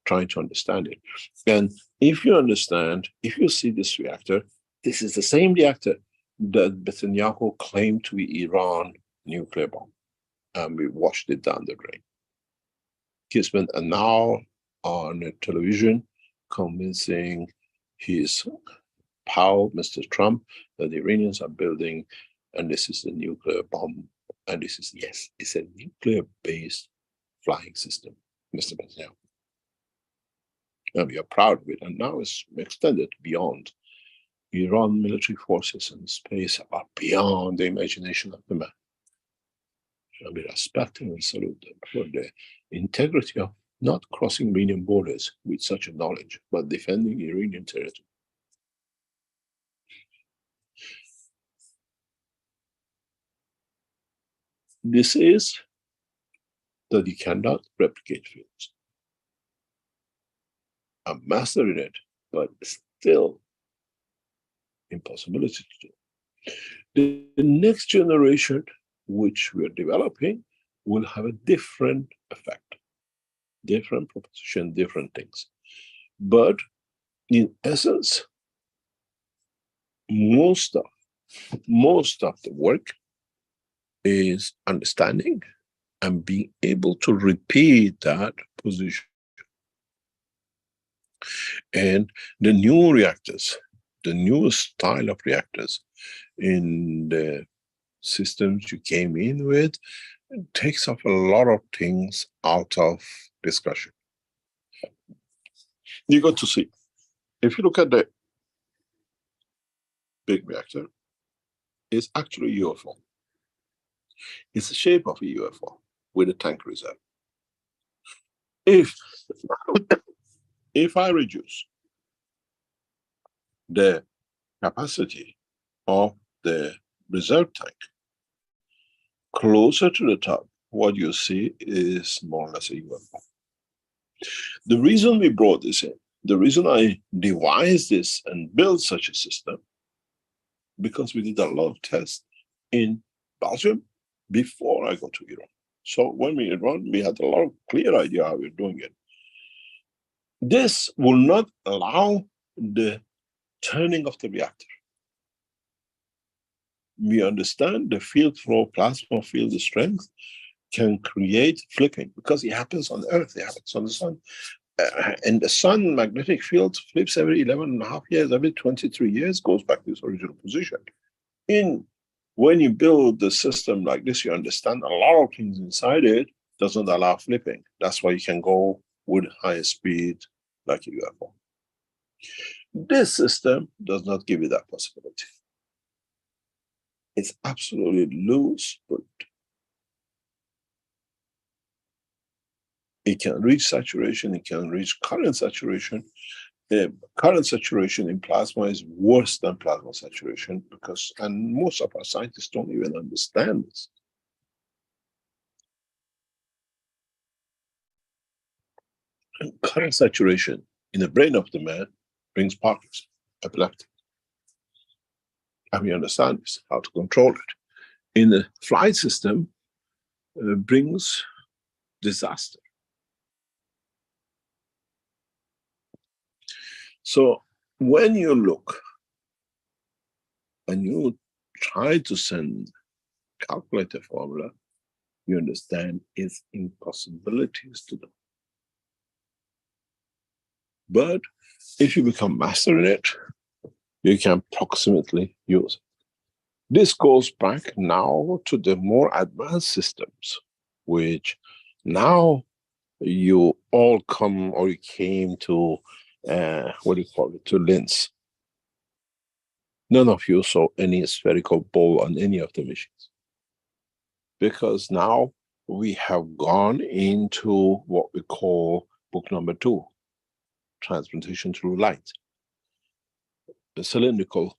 trying to understand it. And if you understand, if you see this reactor, this is the same reactor that Netanyahu claimed to be Iran nuclear bomb, and we washed it down the drain. He spent an hour on television convincing his Powell, Mr. Trump, that the Iranians are building, and this is the nuclear bomb. And this is, yes, it's a nuclear-based flying system, Mr. Netanyahu. And we are proud of it. And now it's extended beyond. Iran military forces and space are beyond the imagination of the man. And we respect and we salute them for the integrity of not crossing Iranian borders with such a knowledge, but defending Iranian territory. This is that you cannot replicate fields. I'm mastering it, but still impossibility to do. The next generation, which we're developing, will have a different effect, different proposition, different things. But in essence, most of the work is understanding and being able to repeat that position. And the new reactors, the new style of reactors in the systems you came in with, takes off a lot of things out of discussion. You got to see, if you look at the big reactor, it's actually a UFO. It's the shape of a UFO with a tank reserve. If I reduce the capacity of the reserve tank closer to the top, what you see is more or less a UFO. The reason we brought this in, the reason I devised this and built such a system, because we did a lot of tests in Belgium before I got to Iran. So when we run, we had a lot of clear idea how we're doing it. This will not allow the turning of the reactor. We understand the field flow, plasma field strength can create flipping because it happens on Earth, it happens on the sun. And the sun magnetic field flips every 11.5 years, every 23 years, goes back to its original position. When you build the system like this, you understand a lot of things inside it doesn't allow flipping. That's why you can go with higher speed like a UFO. This system does not give you that possibility. It's absolutely loose, but it can reach saturation, it can reach current saturation. Current saturation in plasma is worse than plasma saturation because, and most of our scientists don't even understand this. And current saturation in the brain of the man brings Parkinson's, epileptic. And we understand this, how to control it. In the flight system, brings disaster. So when you look and you try to calculate a formula, you understand its impossibilities to do. But if you become master in it, you can approximately use it. This goes back now to the more advanced systems, which now you all come or you came to to Linz. None of you saw any spherical ball on any of the missions. Because now we have gone into what we call book number 2, transportation through light. The cylindrical,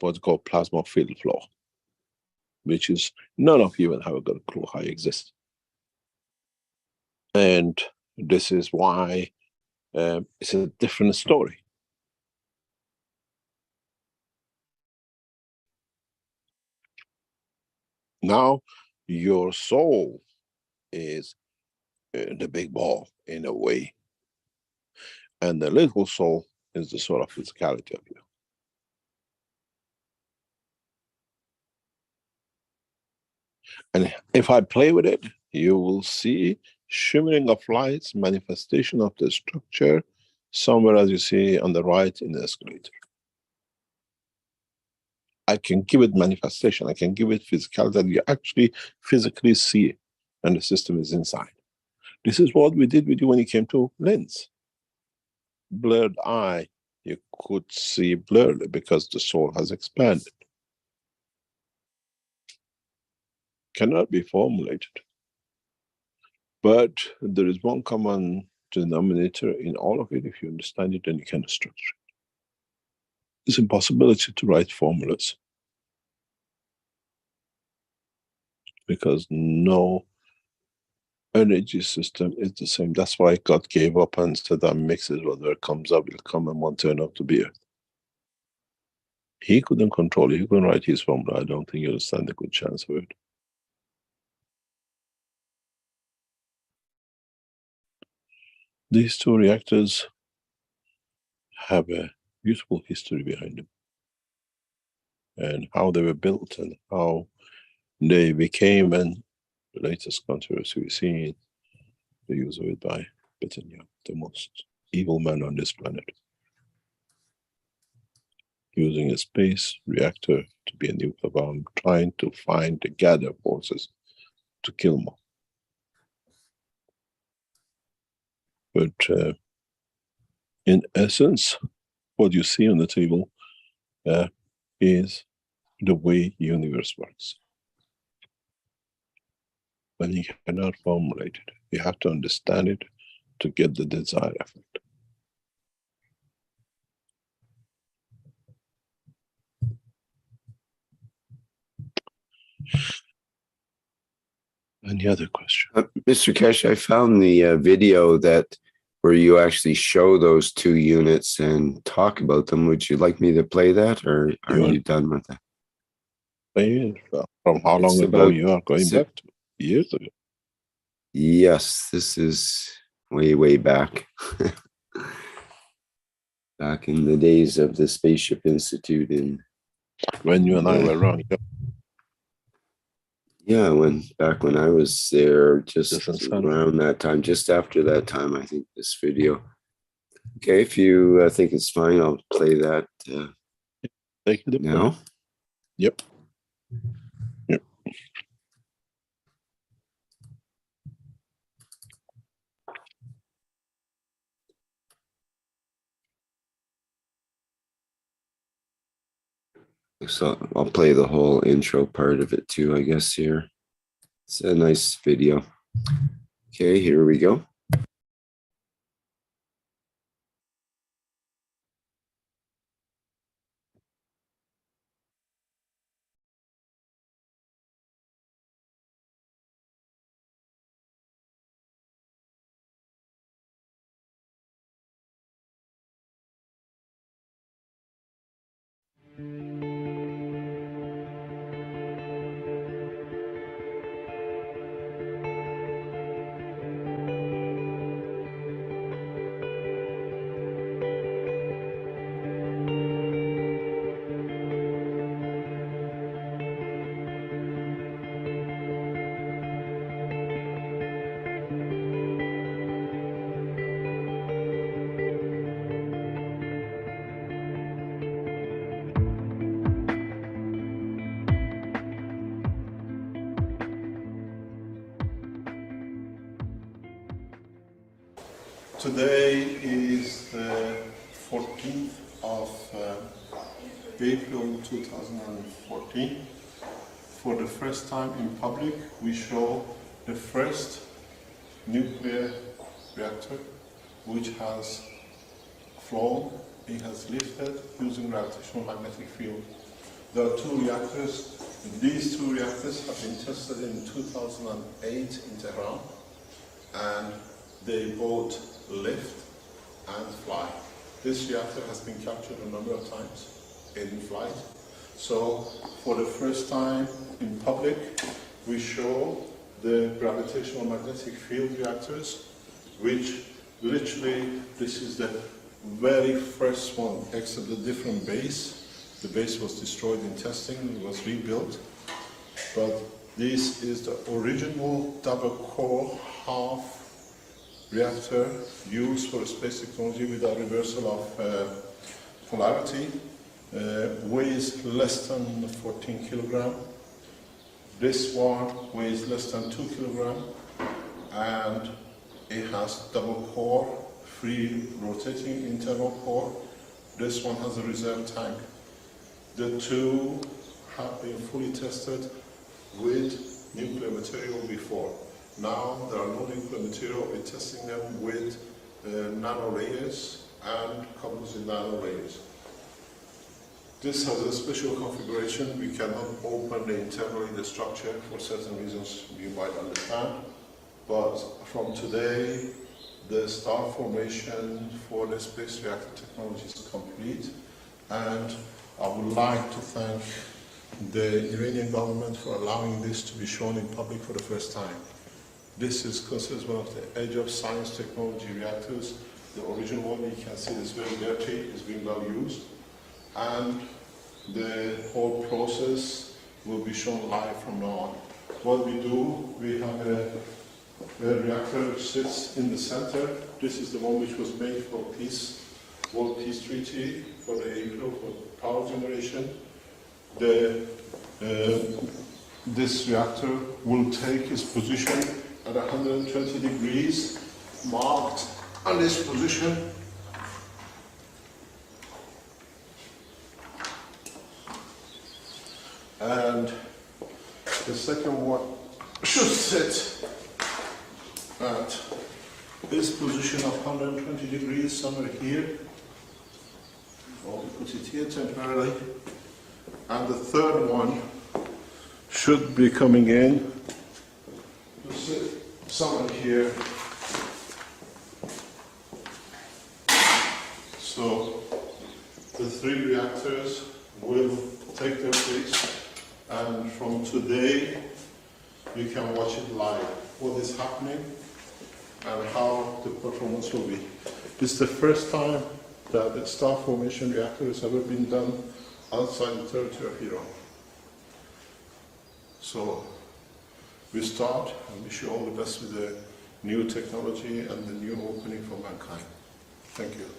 what's called plasma field flow, which is none of you even have got a clue how it exists. And this is why it's a different story. Now, your soul is the big ball in a way. And the little soul is the sort of physicality of you. And if I play with it, you will see shimmering of lights, manifestation of the structure, somewhere as you see on the right in the escalator. I can give it manifestation. I can give it physicality that you actually physically see it, and the system is inside. This is what we did with you when you came to lens. Blurred eye, you could see blurred because the soul has expanded. Cannot be formulated. But there is one common denominator in all of it. If you understand it, then you can structure it. It's impossibility to write formulas, because no energy system is the same. That's why God gave up and said that mixes, whatever comes up will come and won't turn out to be Earth. He couldn't control it. He couldn't write his formula. I don't think you'll stand a good chance of it. These two reactors have a beautiful history behind them, and how they were built and how they became, and the latest controversy we see, the use of it by Netanyahu, the most evil man on this planet, using a space reactor to be a nuclear bomb, trying to find the gather forces to kill more. But in essence, what you see on the table is the way universe works. But you cannot formulate it. You have to understand it to get the desired effect. Any other question? Mr. Keshe, I found the video where you actually show those two units and talk about them. Would you like me to play that, or are you done with that? From how long ago you are going back to? Years ago? Yes, this is way back. Back in the days of the Spaceship Institute in... When you and I were wrong. Yeah, back when I was there, just around that time, just after that time, I think, this video. Okay, if you think it's fine, I'll play that now. Yep. Yep. So I'll play the whole intro part of it too, I guess, here. It's a nice video. Okay, here we go. Today is the 14th of April 2014. For the first time in public, we show the first nuclear reactor which has flown, it has lifted using gravitational magnetic field. There are two reactors. These two reactors have been tested in 2008 in Tehran, and they both lift and fly. This reactor has been captured a number of times in flight. So for the first time in public, we show the gravitational magnetic field reactors, which literally, this is the very first one, except a different base. The base was destroyed in testing, it was rebuilt. But this is the original double core half reactor used for space technology without reversal of polarity. weighs less than 14 kilogram. This one weighs less than 2 kilogram, and it has double core, free rotating internal core. This one has a reserve tank. The two have been fully tested with nuclear material before. Now there are no nuclear material. We're testing them with nano layers and composite nano layers. This has a special configuration. We cannot open internally the structure for certain reasons you might understand. But from today, the star formation for the space reactor technology is complete. And I would like to thank the Iranian government for allowing this to be shown in public for the first time. This is considered one of the edge of science technology reactors. The original one, you can see, is very dirty, is being well used. And the whole process will be shown live from now on. What we do, we have a reactor which sits in the center. This is the one which was made for peace, World Peace Treaty, for the APO, for power generation. This reactor will take its position at 120 degrees, marked on this position. And the second one should sit at this position of 120 degrees, somewhere here. Or we put it here temporarily. And the third one should be coming in to sit somewhere here. So the three reactors will take their place. And from today, you can watch it live, what is happening and how the performance will be. It's the first time that the star formation reactor has ever been done outside the territory of Iran. So we start and wish you all the best with the new technology and the new opening for mankind. Thank you.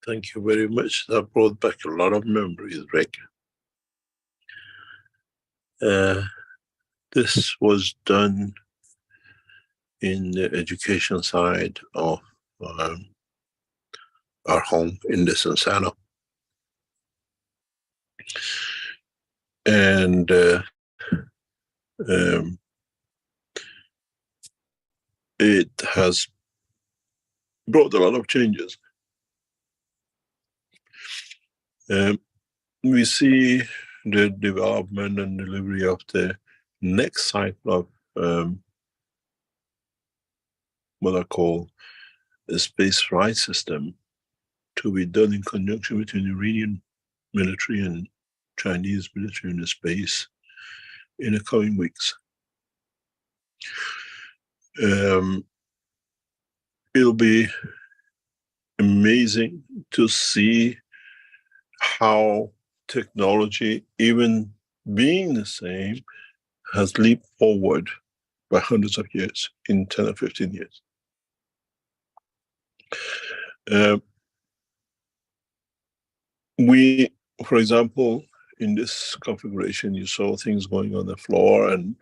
Thank you very much. That brought back a lot of memories, Rick. This was done in the education side of our home in the Sansano. And it has brought a lot of changes. We see the development and delivery of the next cycle of what I call a space ride system to be done in conjunction between the Iranian military and Chinese military in the space in the coming weeks. It'll be amazing to see how technology, even being the same, has leaped forward by hundreds of years in 10 or 15 years. We, for example, in this configuration, you saw things going on the floor, and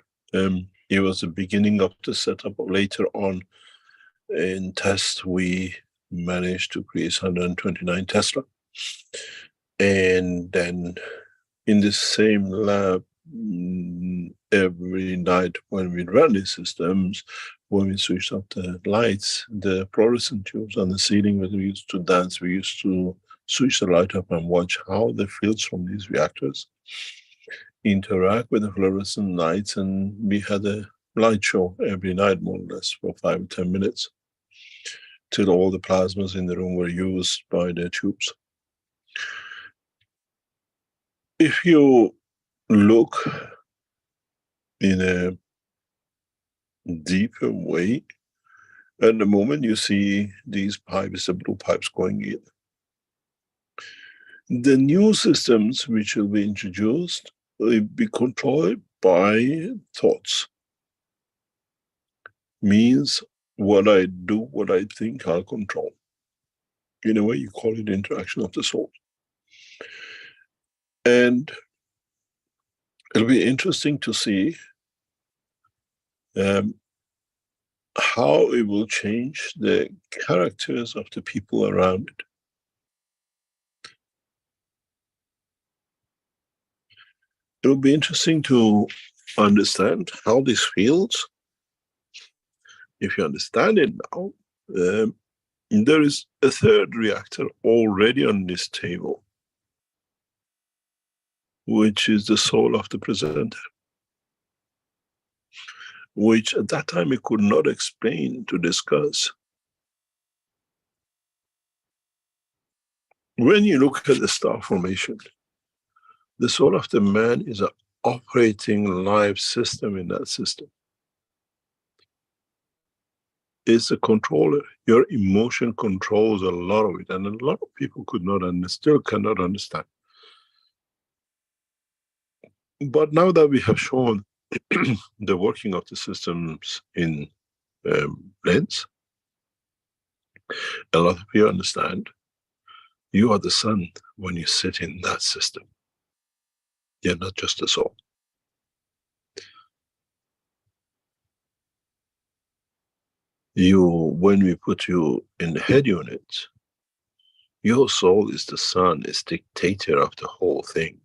it was the beginning of the setup. Later on in tests, we managed to create 129 Tesla. And then in the same lab, every night when we run these systems, when we switched off the lights, the fluorescent tubes on the ceiling that we used to dance, we used to switch the light up and watch how the fields from these reactors interact with the fluorescent lights. And we had a light show every night, more or less, for 5 or 10 minutes, till all the plasmas in the room were used by the tubes. If you look in a deeper way, at the moment you see these pipes, the blue pipes going in. The new systems which will be introduced will be controlled by thoughts. Means what I do, what I think, I'll control. In a way, you call it interaction of the soul. And it'll be interesting to see how it will change the characters of the people around it. It will be interesting to understand how these fields, if you understand it now, there is a third reactor already on this table, which is the soul of the presenter, which at that time we could not explain to discuss. When you look at the star formation, the soul of the man is an operating live system in that system. It's a controller. Your emotion controls a lot of it, and a lot of people could not and still cannot understand. But now that we have shown the working of the systems in lens, a lot of you understand you are the sun when you sit in that system. You're not just a soul. When we put you in the head unit, your soul is the sun, is dictator of the whole thing.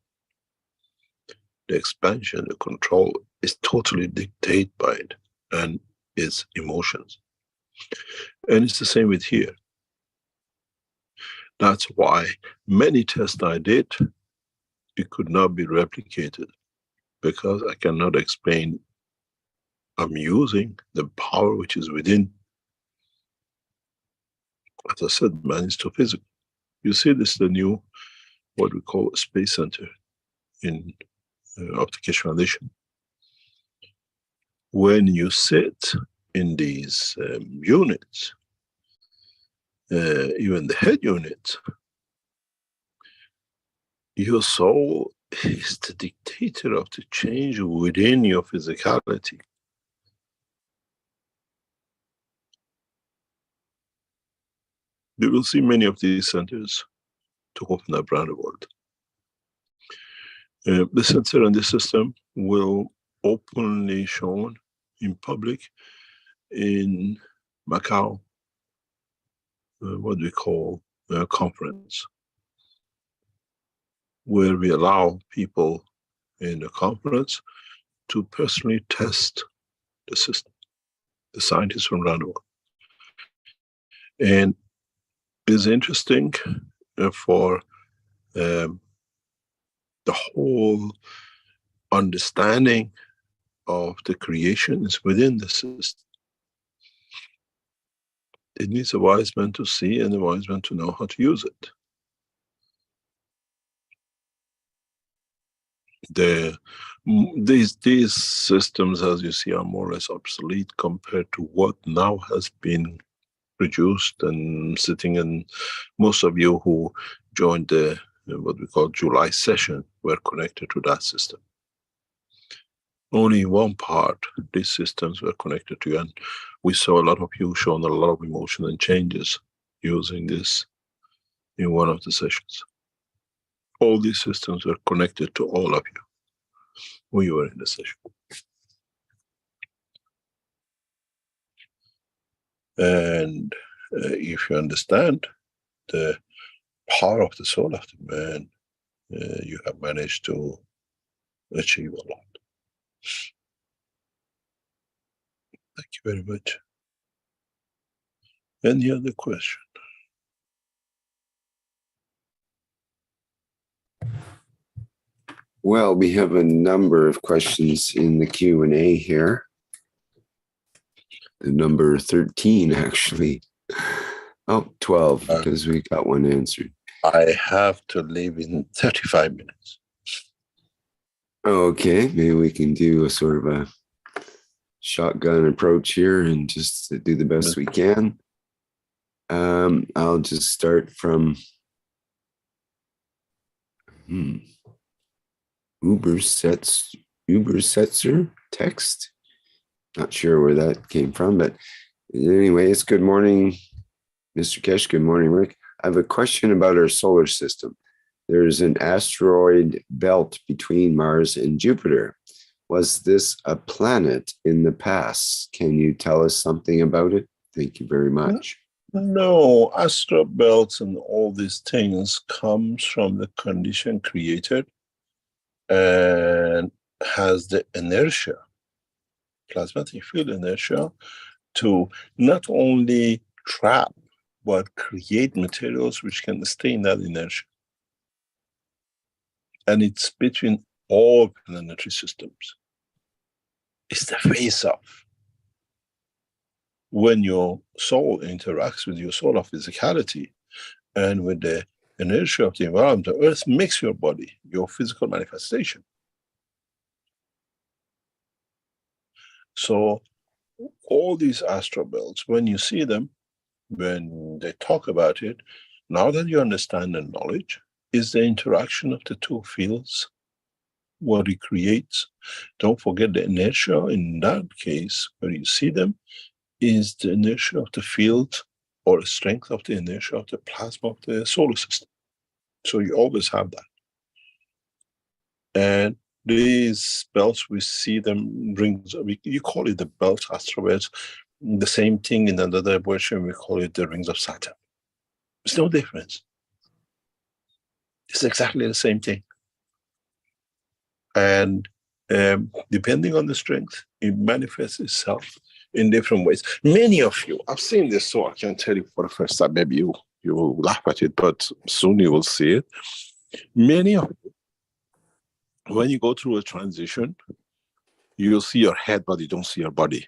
The expansion, the control is totally dictated by it and its emotions. And it's the same with here. That's why many tests I did, it could not be replicated, because I cannot explain. I'm using the power which is within. As I said, man is too physical. You see, this is the new, what we call a space center in of the Keshe Foundation. When you sit in these units, even the head unit, your soul is the dictator of the change within your physicality. We will see many of these centers to open up around the world. The center and the system will openly shown in public in Macau, what we call a conference, where we allow people in the conference to personally test the system, the scientists from around the world. And it's interesting for the whole understanding of the creation is within the system. It needs a wise man to see and a wise man to know how to use it. These systems, as you see, are more or less obsolete compared to what now has been produced and sitting in. Most of you who joined the what we call July session were connected to that system. Only one part, these systems were connected to, and we saw a lot of you showing a lot of emotion and changes using this in one of the sessions. All these systems were connected to all of you when you were in the session. And if you understand the power of the soul of the man, you have managed to achieve a lot. Thank you very much. Any other question? Well, we have a number of questions in the Q&A here. The number 13, actually. Oh, 12, because we got one answered. I have to leave in 35 minutes. Okay, maybe we can do a sort of a shotgun approach here and just do the best we can. I'll just start from Ubersetzer text. Not sure where that came from, but anyways, good morning, Mr. Keshe. Good morning, Rick. I have a question about our solar system. There's an asteroid belt between Mars and Jupiter. Was this a planet in the past? Can you tell us something about it? Thank you very much. No, astral belts and all these things comes from the condition created and has the inertia, plasmatic field inertia, to not only trap, but create materials which can stay in that inertia. And it's between all planetary systems. It's the face-off. When your soul interacts with your soul of physicality and with the inertia of the environment, the earth makes your body, your physical manifestation. So all these astral belts, when you see them, when they talk about it, now that you understand the knowledge, is the interaction of the two fields, what it creates. Don't forget the inertia in that case, where you see them, is the inertia of the field or the strength of the inertia of the plasma of the solar system. So you always have that. And these belts, we see them rings, you call it the belt asteroids. The same thing in another version, we call it the rings of Saturn. There's no difference. It's exactly the same thing. And depending on the strength, it manifests itself in different ways. Many of you, I've seen this, so I can tell you for the first time, maybe you will laugh at it, but soon you will see it. Many of you, when you go through a transition, you'll see your head, but you don't see your body.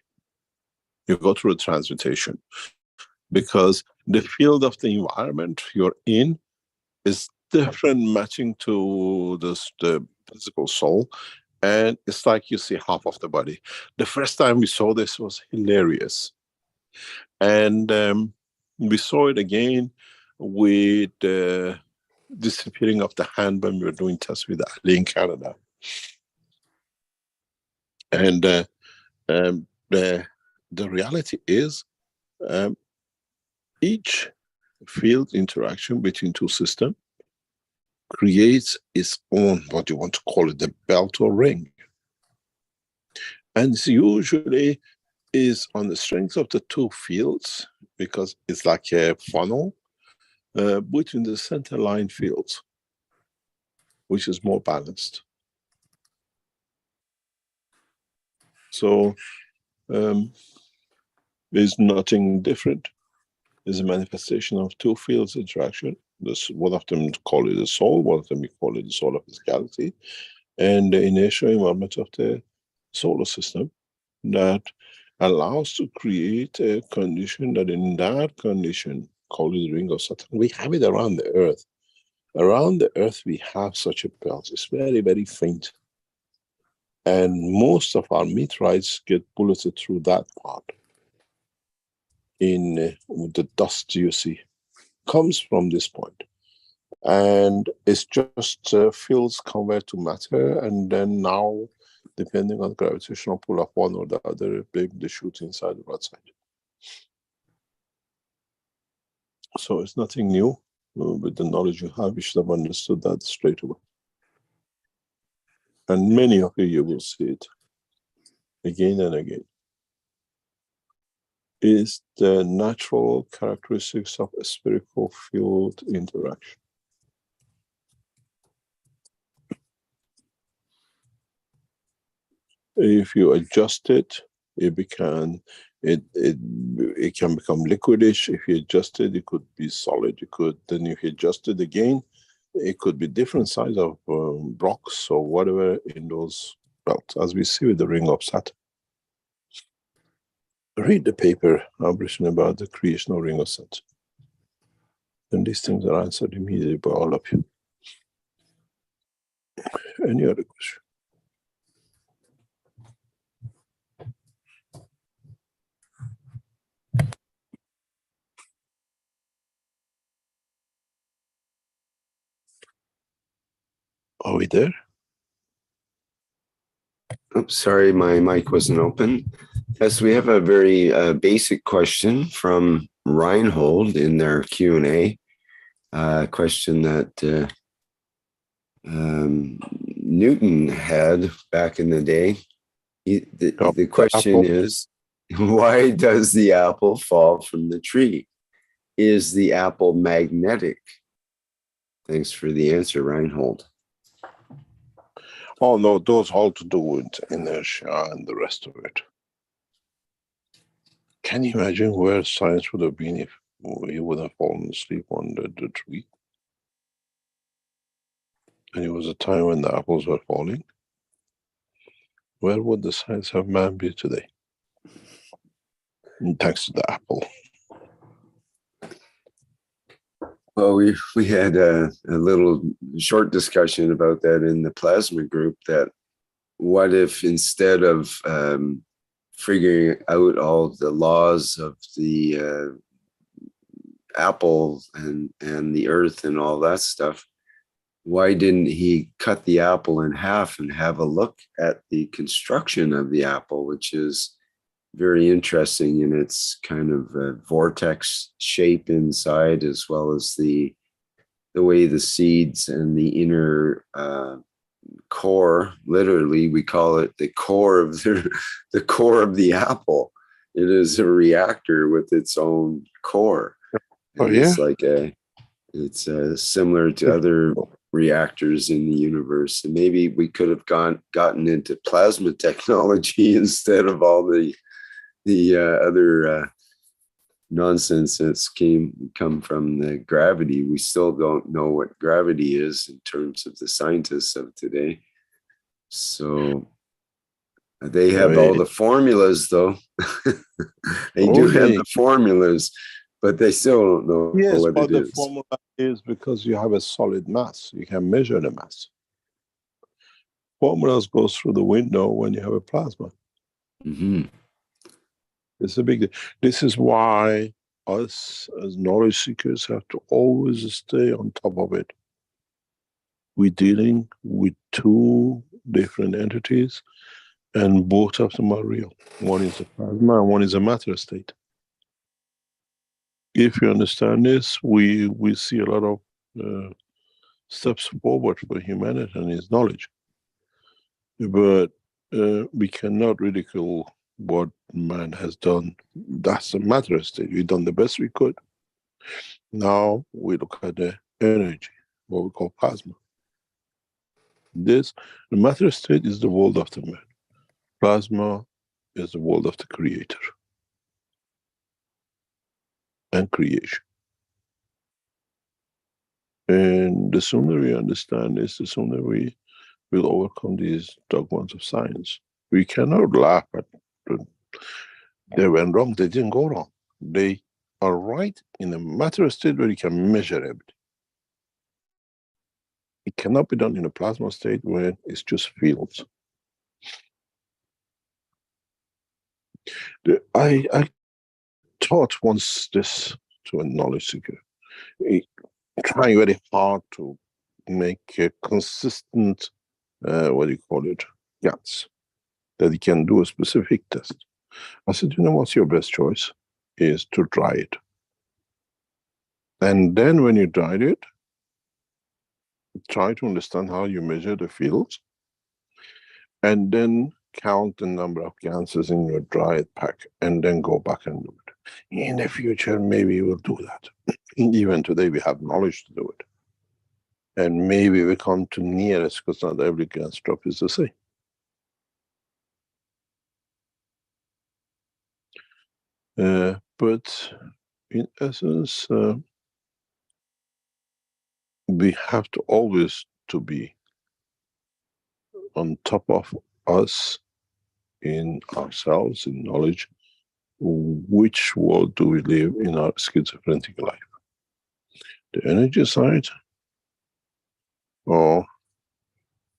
You go through a transmutation because the field of the environment you're in is different, matching to the physical soul. And it's like you see half of the body. The first time we saw this was hilarious. And we saw it again with the disappearing of the hand when we were doing tests with Ali in Canada. And the reality is each field interaction between two systems creates its own, what you want to call it, the belt or ring. And it usually is on the strength of the two fields, because it's like a funnel between the center line fields, which is more balanced. So there's nothing different. It's a manifestation of two fields interaction. This, one of them call it the soul, one of them we call it the soul of physicality, and the inertial environment of the solar system that allows to create a condition that in that condition, called the ring of Saturn, we have it around the Earth. Around the Earth, we have such a belt. It's very, very faint. And most of our meteorites get bulleted through that part. In the dust you see comes from this point, and it's just fields convert to matter, and then now, depending on the gravitational pull of one or the other, they shoot inside the outside. So it's nothing new. With the knowledge you have, you should have understood that straight away. And many of you will see it again and again. Is the natural characteristics of a spherical field interaction. If you adjust it, it can become liquidish. If you adjust it, it could be solid. You could, then if you adjust it again, it could be different size of blocks or whatever in those belts, as we see with the ring of Saturn. Read the paper I've written about the creation of ring of Saturn. And these things are answered immediately by all of you. Any other question? Are we there? Oops, sorry, my mic wasn't open. Yes, we have a very basic question from Reinhold in their Q&A. Question that Newton had back in the day. The question is, why does the apple fall from the tree? Is the apple magnetic? Thanks for the answer, Reinhold. Oh no, those all to do with inertia and the rest of it. Can you imagine where science would have been if we would have fallen asleep under the tree? And it was a time when the apples were falling. Where would the science of man be today? And thanks to the apple. Well, we had a little short discussion about that in the plasma group, that what if instead of figuring out all the laws of the apple and the earth and all that stuff, why didn't he cut the apple in half and have a look at the construction of the apple, which is very interesting in its kind of vortex shape inside, as well as the way the seeds and the inner core, literally we call it the core of the core of the apple. It is a reactor with its own core. Oh, yeah? It's similar to other reactors in the universe, and maybe we could have gotten into plasma technology instead of all the other nonsense that's come from the gravity. We still don't know what gravity is in terms of the scientists of today. So they have all the formulas, though. They do have the formulas, but they still don't know what it is. Yes, but the formula is because you have a solid mass. You can measure the mass. Formulas goes through the window when you have a plasma. Mm-hmm. It's a big. This is why us as knowledge seekers have to always stay on top of it. We're dealing with two different entities, and both of them are real. One is a plasma and one is a matter state. If you understand this, we see a lot of steps forward for humanity and its knowledge. But we cannot ridicule what man has done. That's a matter state. We've done the best we could. Now we look at the energy, what we call plasma. The matter state is the world of the man. Plasma is the world of the creator and creation. And the sooner we understand this, the sooner we will overcome these dogmas of science. We cannot laugh at they went wrong, they didn't go wrong. They are right in a matter state where you can measure everything. It cannot be done in a plasma state where it's just fields. I taught once this to a knowledge seeker, trying very hard to make a consistent, guts, that he can do a specific test. I said, you know what's your best choice? Is to dry it. And then when you dried it, try to understand how you measure the fields, and then count the number of gases in your dried pack, and then go back and do it. In the future, maybe we'll do that. Even today, we have knowledge to do it. And maybe we come to nearest, because not every gas drop is the same. But in essence, we have to always to be on top of us, in ourselves, in knowledge, which world do we live in our schizophrenic life? The energy side, or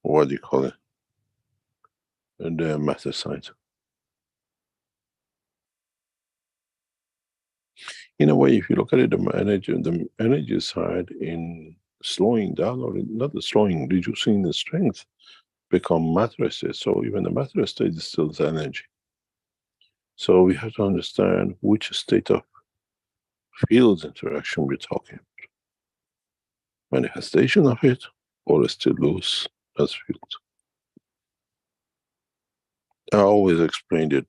what do you call it, and the matter side? In a way, if you look at it, the energy side in slowing down, or not the slowing, reducing the strength, become matter state. So even the matter state is still the energy. So we have to understand which state of fields interaction we're talking about. Manifestation of it, or still loose as fields. I always explained it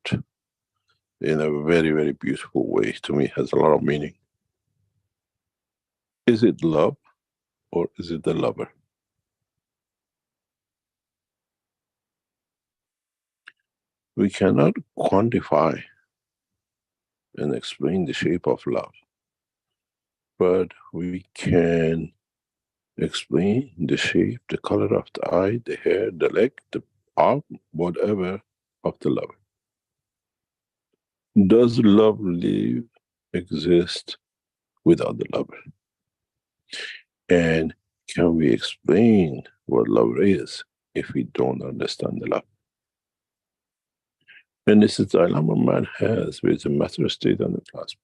in a very, very beautiful way. To me, it has a lot of meaning. Is it love, or is it the lover? We cannot quantify and explain the shape of love, but we can explain the shape, the color of the eye, the hair, the leg, the arm, whatever of the lover. Does love exist without the lover? And can we explain what love is if we don't understand the love? And this is the dilemma man has with the matter state and the plasma.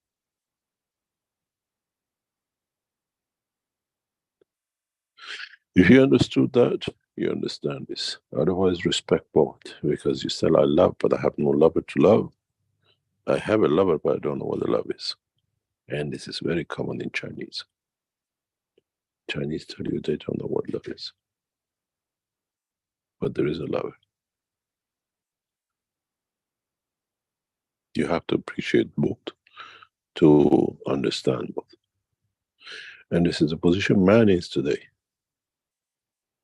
If you understood that, you understand this. Otherwise, respect both, because you say, I love, but I have no lover to love. I have a lover, but I don't know what the love is. And this is very common in Chinese. Chinese tell you they don't know what love is. But there is a lover. You have to appreciate both to understand both. And this is the position man is today.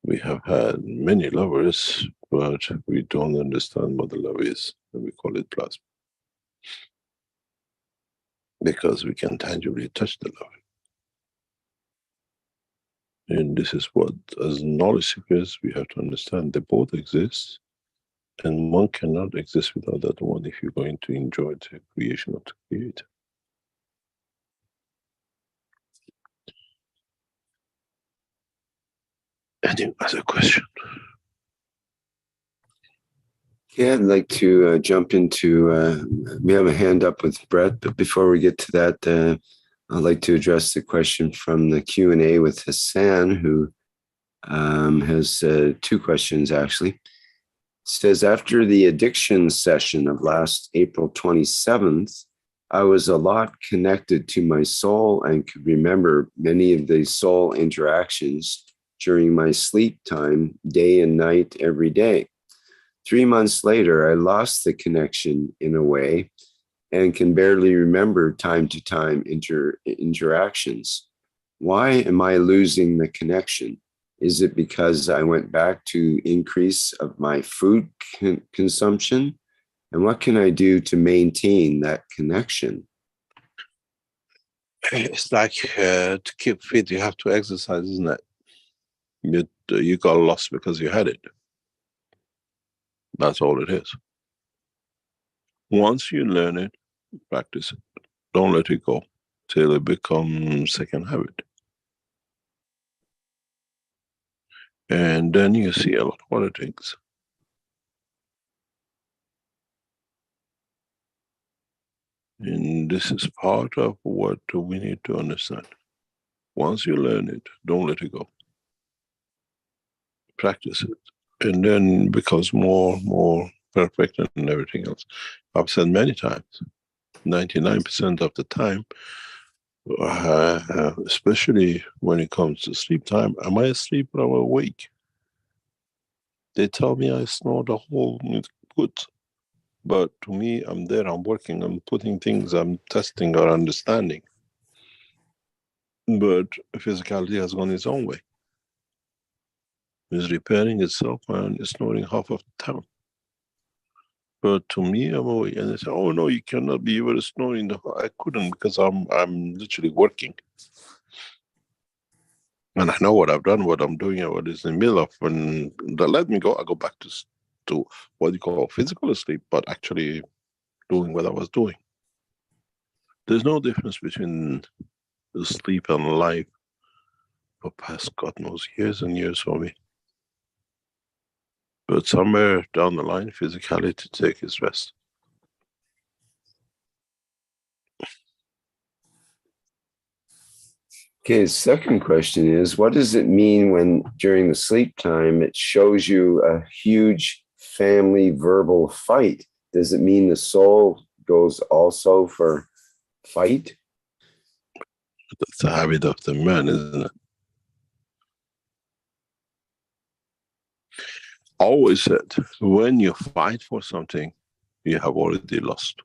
We have had many lovers, but we don't understand what the love is, and we call it plasma. Because we can tangibly touch the love. And this is what, as knowledge seekers, we have to understand. They both exist, and one cannot exist without that one if you're going to enjoy the creation of the Creator. Any other question? Yeah, I'd like to jump into, we have a hand up with Brett, but before we get to that, I'd like to address the question from the Q&A with Hassan, who has two questions actually. It says, after the addiction session of last April 27th, I was a lot connected to my soul and could remember many of the soul interactions during my sleep time, day and night, every day. 3 months later, I lost the connection in a way and can barely remember time to time interactions. Why am I losing the connection? Is it because I went back to increase of my food consumption? And what can I do to maintain that connection? It's like to keep fit, you have to exercise, isn't it? You got lost because you had it. That's all it is. Once you learn it, practice it. Don't let it go till it becomes second habit. And then you see a lot of other things. And this is part of what we need to understand. Once you learn it, don't let it go. Practice it. And then it becomes more perfect and everything else. I've said many times, 99% of the time, especially when it comes to sleep time, am I asleep or am I awake? They tell me I snore the whole good. But to me, I'm there, I'm working, I'm putting things, I'm testing or understanding. But physicality has gone its own way. It's repairing itself and it's snoring half of the time. But to me, I'm awake. And they say, oh no, you cannot be, you were snoring. I couldn't because I'm literally working. And I know what I've done, what I'm doing, and what is in the middle of. When they let me go, I go back to what you call physical sleep, but actually doing what I was doing. There's no difference between the sleep and life for past, God knows, years and years for me. But somewhere down the line, physicality takes its rest. Okay, second question is, what does it mean when during the sleep time it shows you a huge family verbal fight? Does it mean the soul goes also for fight? That's a habit of the man, isn't it? Always said, when you fight for something, you have already lost.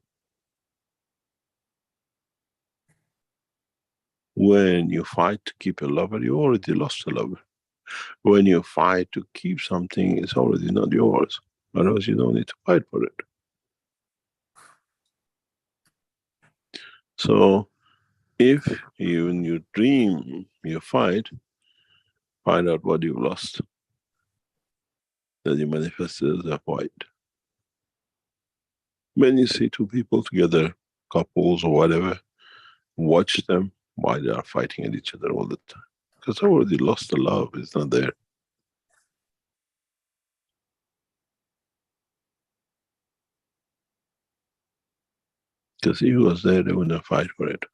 When you fight to keep a lover, you already lost a lover. When you fight to keep something, it's already not yours. Otherwise, you don't need to fight for it. So, if you, in your dream, you find out what you've lost, then you manifest it as a fight. When you see two people together, couples or whatever, watch them while they are fighting at each other all the time. Because they already lost the love, it's not there. Because if it was there, they wouldn't fight for it.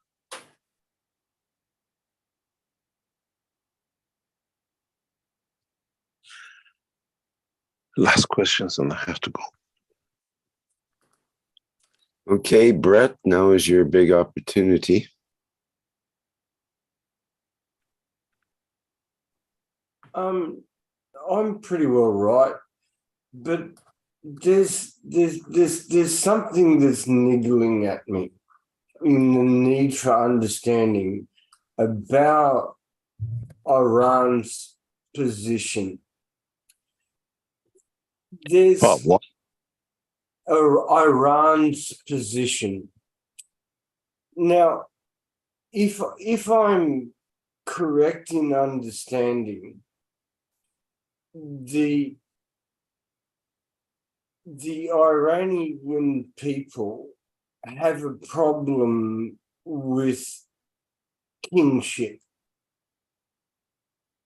Last questions and I have to go. Okay, Brett, now is your big opportunity. I'm pretty well right, but there's something that's niggling at me in the need for understanding about Iran's position. There's what? Iran's position. Now, if I'm correct in understanding, the Iranian people have a problem with kingship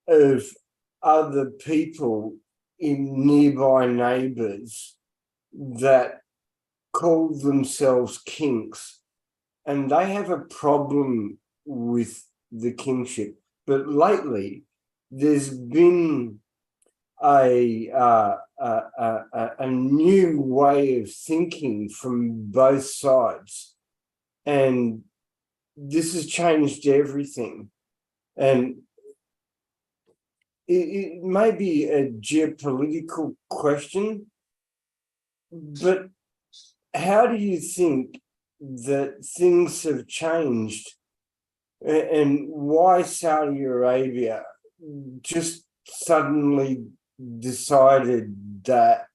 of other people in nearby neighbors that call themselves kings, and they have a problem with the kingship. But lately, there's been a new way of thinking from both sides, and this has changed everything. And it may be a geopolitical question, but how do you think that things have changed, and why Saudi Arabia just suddenly decided that,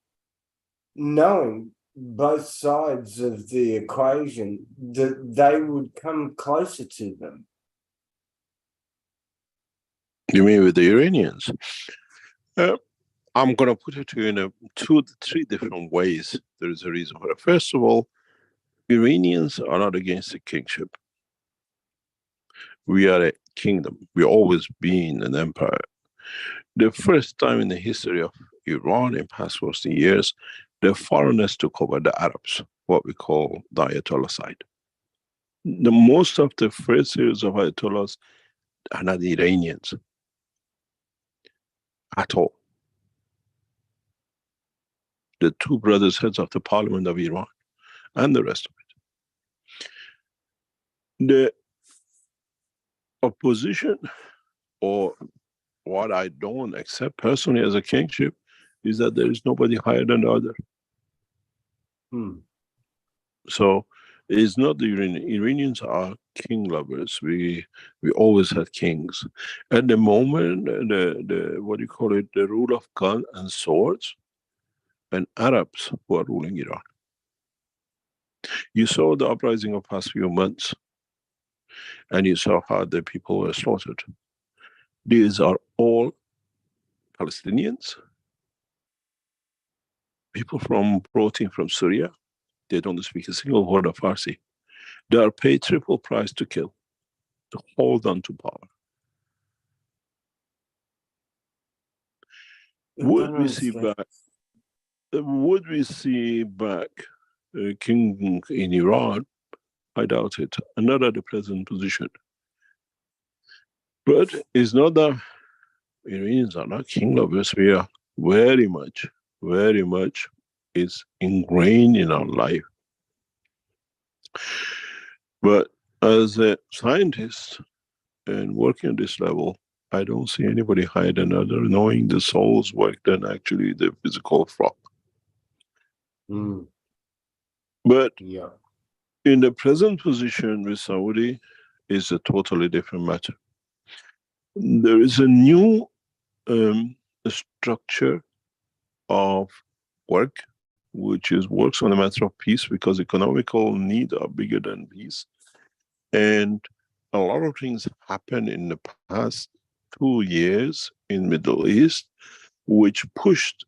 knowing both sides of the equation, that they would come closer to them? You mean with the Iranians? I'm going to put it to you in three different ways. There is a reason for it. First of all, Iranians are not against the kingship. We are a kingdom. We've always been an empire. The first time in the history of Iran in past 40 years, the foreigners took over the Arabs, what we call the Ayatollah side. The most of the first series of Ayatollahs are not Iranians at all. The two brothers, heads of the parliament of Iran, and the rest of it. The opposition, or what I don't accept personally as a kingship, is that there is nobody higher than the other. So it's not the Iranians are king lovers. We always had kings. At the moment, the what do you call it, the rule of gun and swords, and Arabs who are ruling Iran. You saw the uprising of past few months, and you saw how the people were slaughtered. These are all Palestinians, people brought in from Syria. They don't speak a single word of Farsi. They are paid triple price to kill, to hold on to power. Would we see back king in Iran? I doubt it. Not at the present position. But it's not that Iranians are not king lovers. We are very much is ingrained in our life. But as a scientist and working at this level, I don't see anybody higher than other, knowing the soul's work than actually the physical frog. But in the present position with Saudi is a totally different matter. There is a new structure of work, which works on a matter of peace, because economical needs are bigger than peace. And a lot of things happen in the past 2 years in Middle East, which pushed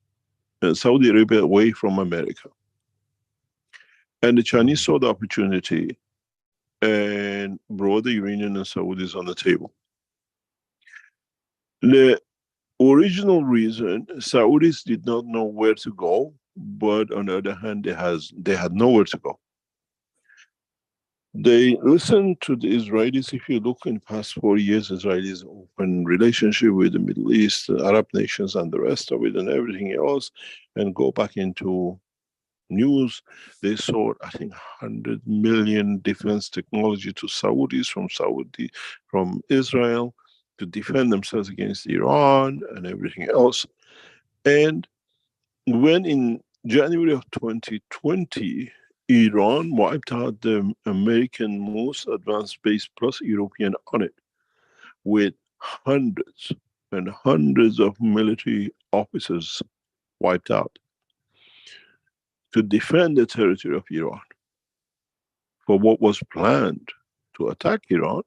Saudi Arabia away from America. And the Chinese saw the opportunity and brought the Iranian and Saudis on the table. The original reason, Saudis did not know where to go, but on the other hand, they had nowhere to go. They listened to the Israelis. If you look in the past 4 years, Israelis open relationship with the Middle East, the Arab nations and the rest of it and everything else, and go back into news. They sold, I think, 100 million defense technology to Saudis from Israel to defend themselves against Iran and everything else. And when in January of 2020, Iran wiped out the American most advanced base plus European on it, with hundreds and hundreds of military officers wiped out to defend the territory of Iran for what was planned to attack Iran.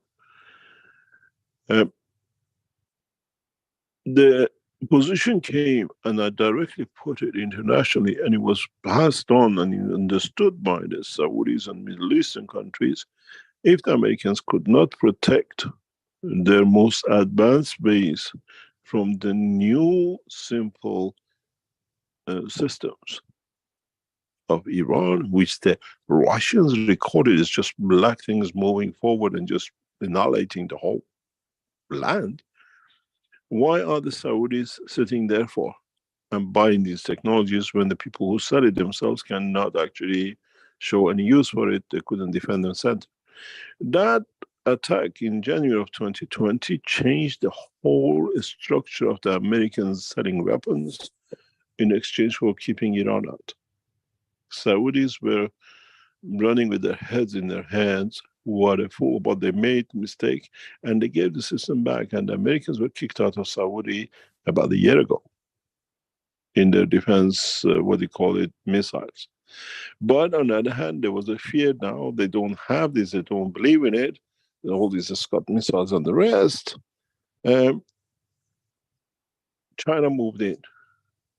The position came, and I directly put it internationally, and it was passed on and understood by the Saudis and Middle Eastern countries. If the Americans could not protect their most advanced base from the new simple systems of Iran, which the Russians recorded as just black things moving forward and just annihilating the whole land, why are the Saudis sitting there for and buying these technologies when the people who sell it themselves cannot actually show any use for it? They couldn't defend themselves. That attack in January of 2020 changed the whole structure of the Americans selling weapons in exchange for keeping Iran out. Saudis were running with their heads in their hands. What a fool, but they made a mistake and they gave the system back, and the Americans were kicked out of Saudi about a year ago in their defense, missiles. But on the other hand, there was a fear now, they don't have this, they don't believe in it, all these Scud missiles and the rest. China moved in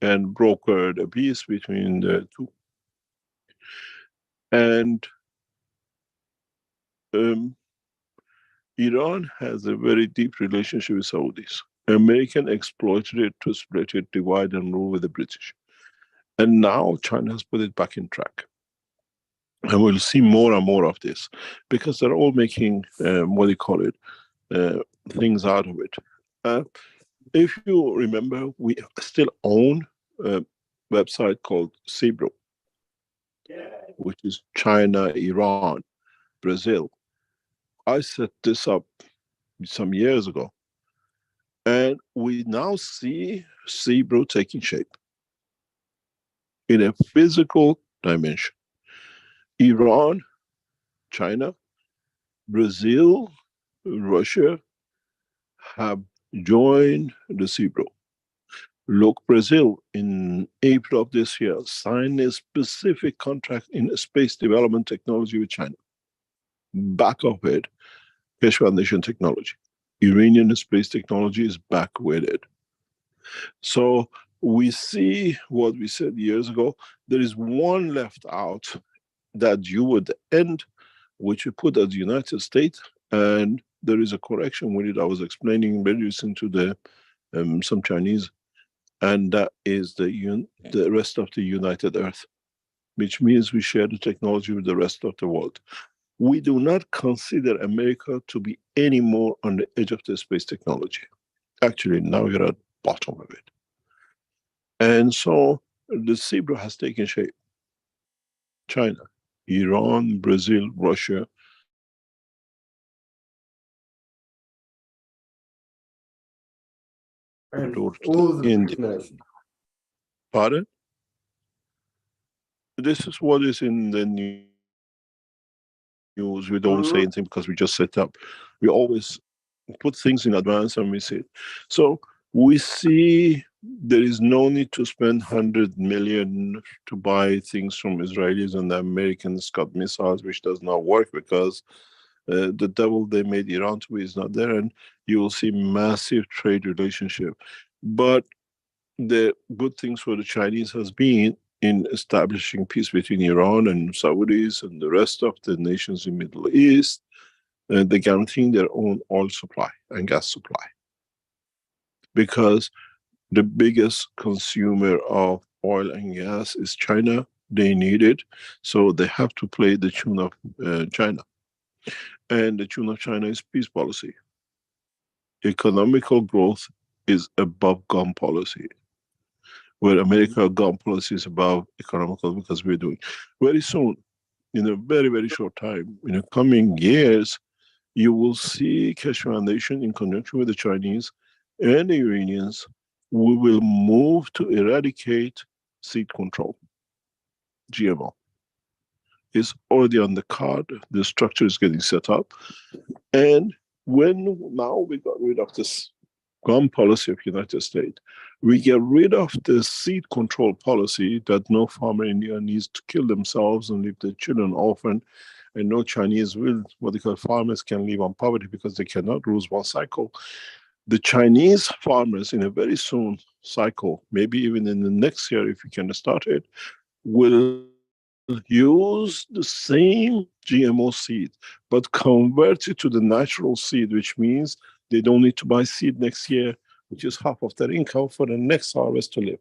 and brokered a peace between the two. And Iran has a very deep relationship with Saudis. American exploited it to split it, divide and rule with the British. And now China has put it back in track. And we'll see more and more of this because they're all making, things out of it. If you remember, we still own a website called CEBRO, which is China, Iran, Brazil. I set this up some years ago, and we now see CEBRO taking shape in a physical dimension. Iran, China, Brazil, Russia have joined the CEBRO. Look, Brazil in April of this year signed a specific contract in space development technology with China. Back of it, Keshe Foundation technology. Iranian space technology is backweighted. So we see what we said years ago. There is one left out that you would end, which we put as the United States, and there is a correction with it. I was explaining very recently to the some Chinese, and that is the rest of the United Earth, which means we share the technology with the rest of the world. We do not consider America to be any more on the edge of the space technology. Actually, now we're at the bottom of it. And so the zebra has taken shape. China, Iran, Brazil, Russia. And all the India. nations. Pardon? This is what is in the news. We don't say anything because we just set up. We always put things in advance and we see it. So we see there is no need to spend 100 million to buy things from Israelis and the Americans got missiles, which does not work because the devil they made Iran to be is not there, and you will see massive trade relationship. But the good things for the Chinese has been in establishing peace between Iran and Saudis and the rest of the nations in Middle East, they're guaranteeing their own oil supply and gas supply. Because the biggest consumer of oil and gas is China. They need it, so they have to play the tune of China. And the tune of China is peace policy. Economical growth is above gun policy, where America gun policy is above economical, because we're doing very soon, in a very, very short time, in the coming years, you will see Keshe Foundation in conjunction with the Chinese and the Iranians, we will move to eradicate seed control, GMO. It's already on the card, the structure is getting set up. And when now we got rid of this gun policy of United States, we get rid of the seed control policy that no farmer in India needs to kill themselves and leave their children orphaned, and no Chinese will, what they call farmers, can live on poverty because they cannot lose one cycle. The Chinese farmers in a very soon cycle, maybe even in the next year if we can start it, will use the same GMO seed, but convert it to the natural seed, which means they don't need to buy seed next year, which is half of their income for the next harvest to live.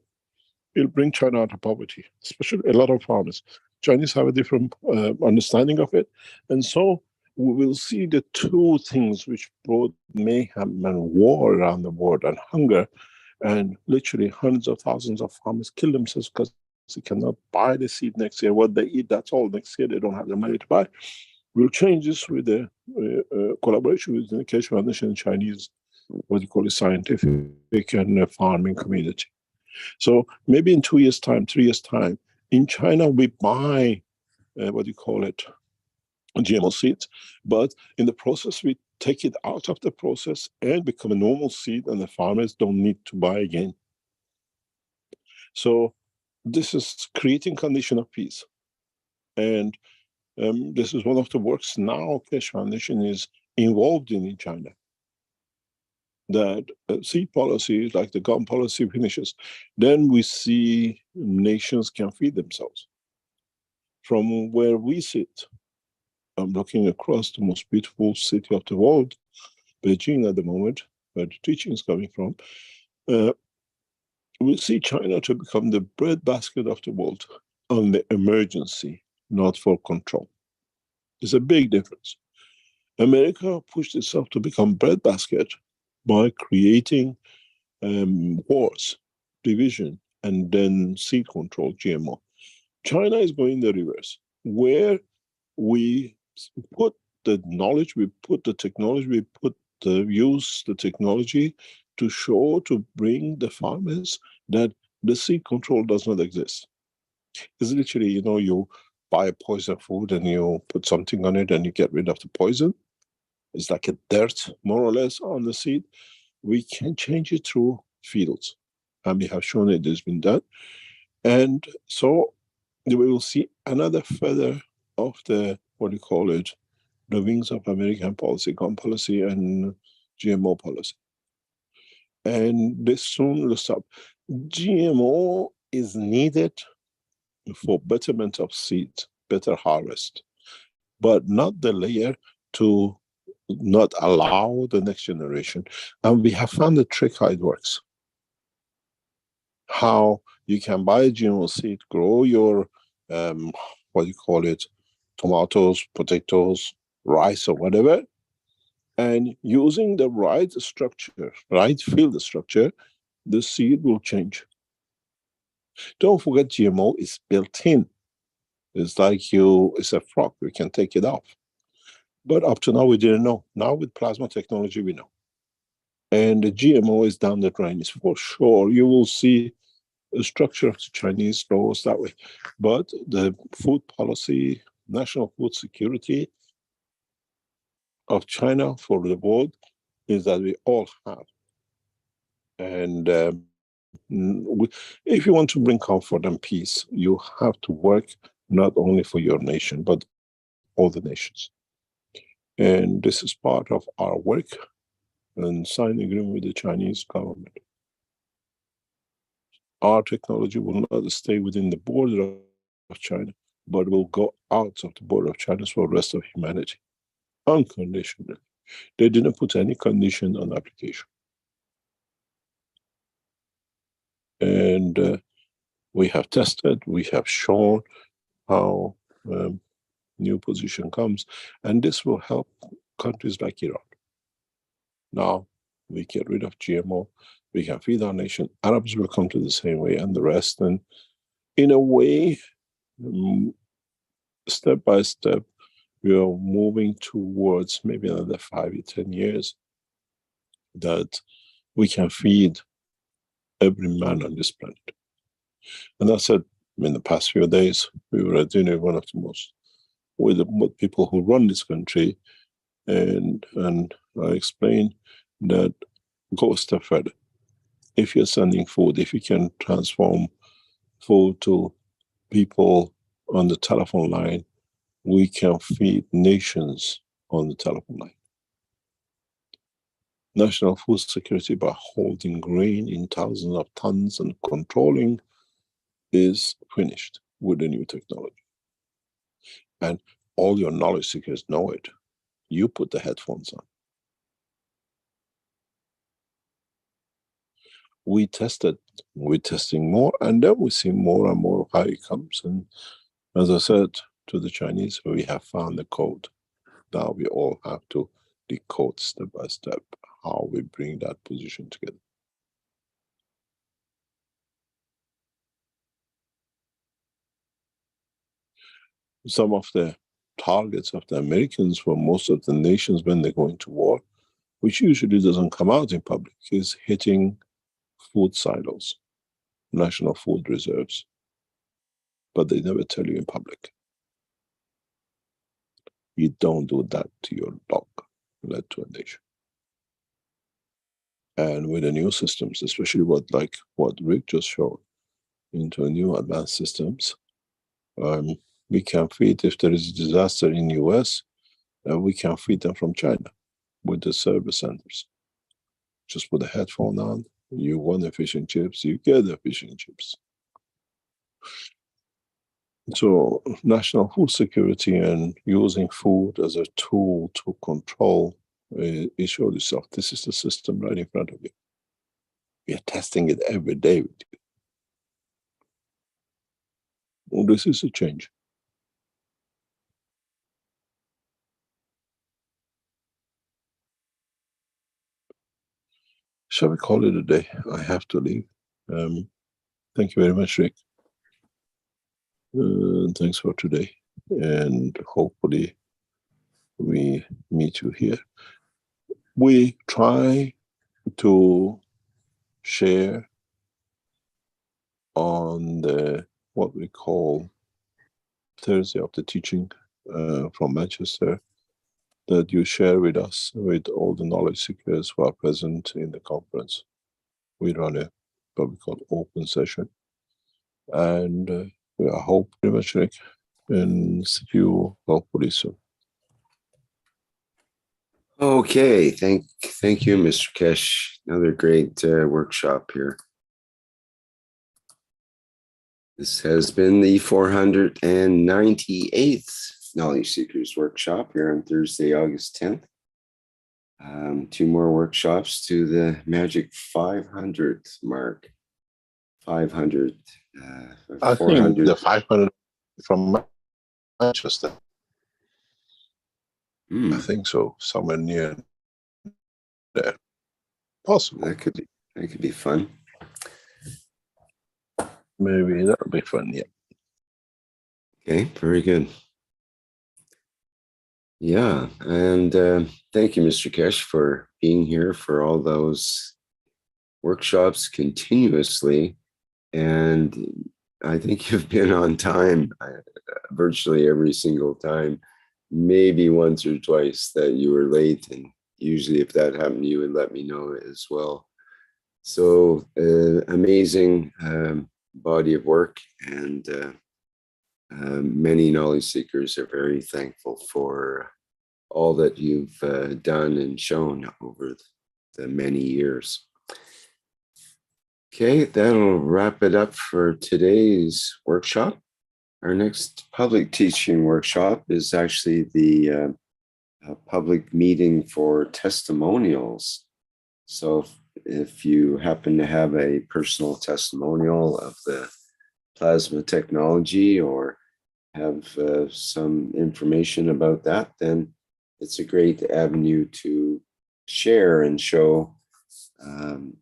It'll bring China out of poverty, especially a lot of farmers. Chinese have a different understanding of it. And so we will see the two things which brought mayhem and war around the world and hunger, and literally hundreds of thousands of farmers kill themselves because they cannot buy the seed next year. What they eat, that's all. Next year, they don't have the money to buy. We'll change this with the collaboration with the Keshe Foundation and Chinese, what you call it, scientific and farming community. So maybe in 2 years' time, 3 years' time, in China, we buy, GMO seeds, but in the process, we take it out of the process and become a normal seed, and the farmers don't need to buy again. So this is creating condition of peace. And this is one of the works now Keshe Foundation is involved in China. That seed policy, like the gun policy, finishes. Then we see nations can feed themselves. From where we sit, I'm looking across the most beautiful city of the world, Beijing at the moment, where the teaching is coming from. We see China to become the breadbasket of the world on the emergency, not for control. There's a big difference. America pushed itself to become breadbasket by creating wars, division, and then seed control, GMO. China is going the reverse, where we put the knowledge, we put the technology, we put the use the technology to show, to bring the farmers that the seed control does not exist. It's literally, you buy a poison food and you put something on it and you get rid of the poison. It's like a dirt, more or less, on the seed. We can change it through fields. And we have shown it has been done. And so we will see another feather of the, the wings of American policy, gun policy, and GMO policy. And this soon will stop. GMO is needed for betterment of seeds, better harvest, but not the layer to not allow the next generation. And we have found the trick how it works. How you can buy a GMO seed, grow your, what do you call it, tomatoes, potatoes, rice or whatever, and using the right structure, right field structure, the seed will change. Don't forget GMO is built in. It's like it's a frog, we can take it off. But up to now, we didn't know. Now with plasma technology, we know. And the GMO is down the drain. It's for sure. You will see the structure of the Chinese laws that way. But the food policy, national food security of China for the world is that we all have. And if you want to bring comfort and peace, you have to work not only for your nation, but all the nations. And this is part of our work and sign agreement with the Chinese government. Our technology will not stay within the border of China, but will go out of the border of China for the rest of humanity, unconditionally. They didn't put any condition on application. And we have tested, we have shown how new position comes, and this will help countries like Iran. Now, we get rid of GMO, we can feed our nation, Arabs will come to the same way, and the rest, and in a way, step by step, we are moving towards maybe another 5 or 10 years that we can feed every man on this planet. And I said, in the past few days, we were at dinner, one of the most, with the people who run this country, and I explained that go a step further. If you're sending food, if you can transform food to people on the telephone line, we can feed nations on the telephone line. National food security by holding grain in thousands of tons and controlling is finished with the new technology. And all your knowledge seekers know it. You put the headphones on. We tested, we're testing more, and then we see more and more how it comes. And as I said to the Chinese, we have found the code. Now we all have to decode step by step how we bring that position together. Some of the targets of the Americans for most of the nations when they go into war, which usually doesn't come out in public, is hitting food silos, national food reserves. But they never tell you in public. You don't do that to your dog, led to a nation. And with the new systems, especially what Rick just showed, into new advanced systems, we can feed, if there is a disaster in the US, we can feed them from China with the service centers. Just put a headphone on, you want the fish and chips, you get the fish and chips. So national food security and using food as a tool to control it showed itself. This is the system right in front of you. We are testing it every day with you. Well, this is a change. Shall we call it a day? I have to leave. Thank you very much, Rick. Thanks for today. And hopefully we meet you here. We try to share on the what we call Thursday of the teaching from Manchester, that you share with us, with all the knowledge seekers who are present in the conference. We run a what we call open session, and I hope very much, Rick, and see you hopefully soon. Okay, thank you, Mr. Keshe. Another great workshop here. This has been the 498th Knowledge Seekers Workshop here on Thursday, August 10th. 2 more workshops to the magic 500th mark. 500. I 400. think the 500 from Manchester. I think so, somewhere near there. Possible. That could be fun. Maybe that'll be fun, yeah. Okay, very good. Yeah, and thank you, Mr. Keshe, for being here for all those workshops continuously. And I think you've been on time virtually every single time, maybe once or twice that you were late. And usually if that happened, you would let me know as well. So amazing body of work, and many knowledge seekers are very thankful for all that you've done and shown over the many years. Okay, that'll wrap it up for today's workshop. Our next public teaching workshop is actually the public meeting for testimonials. So if you happen to have a personal testimonial of the plasma technology or have some information about that, then it's a great avenue to share and show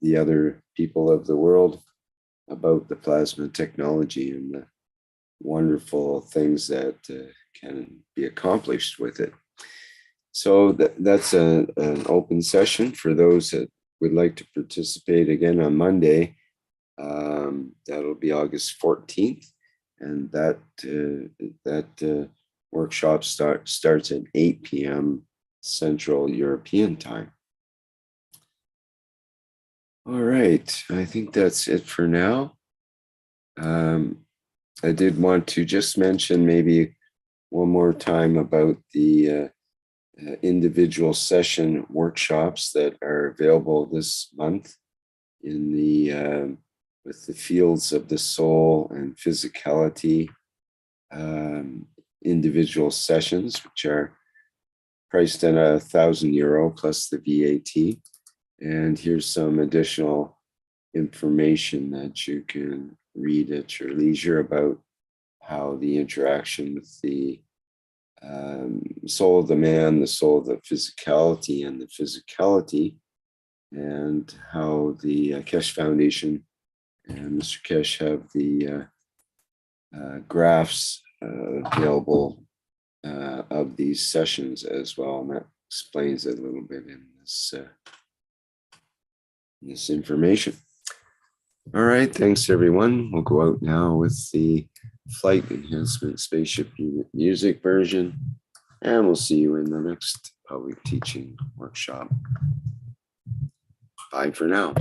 the other people of the world about the plasma technology and the wonderful things that can be accomplished with it. So that's an open session for those that would like to participate again on Monday. That'll be August 14th. And that workshop starts at 8 p.m. Central European time. All right, I think that's it for now. I did want to just mention maybe one more time about the individual session workshops that are available this month in the with the fields of the soul and physicality individual sessions, which are priced at €1,000 plus the VAT. And here's some additional information that you can read at your leisure about how the interaction with the soul of the man, the soul of the physicality, and the physicality, and how the Keshe Foundation and Mr. Keshe have the graphs available of these sessions as well, and that explains it a little bit in this information. All right, thanks everyone. We'll go out now with the Flight Enhancement Spaceship Unit music version, and we'll see you in the next public teaching workshop. Bye for now.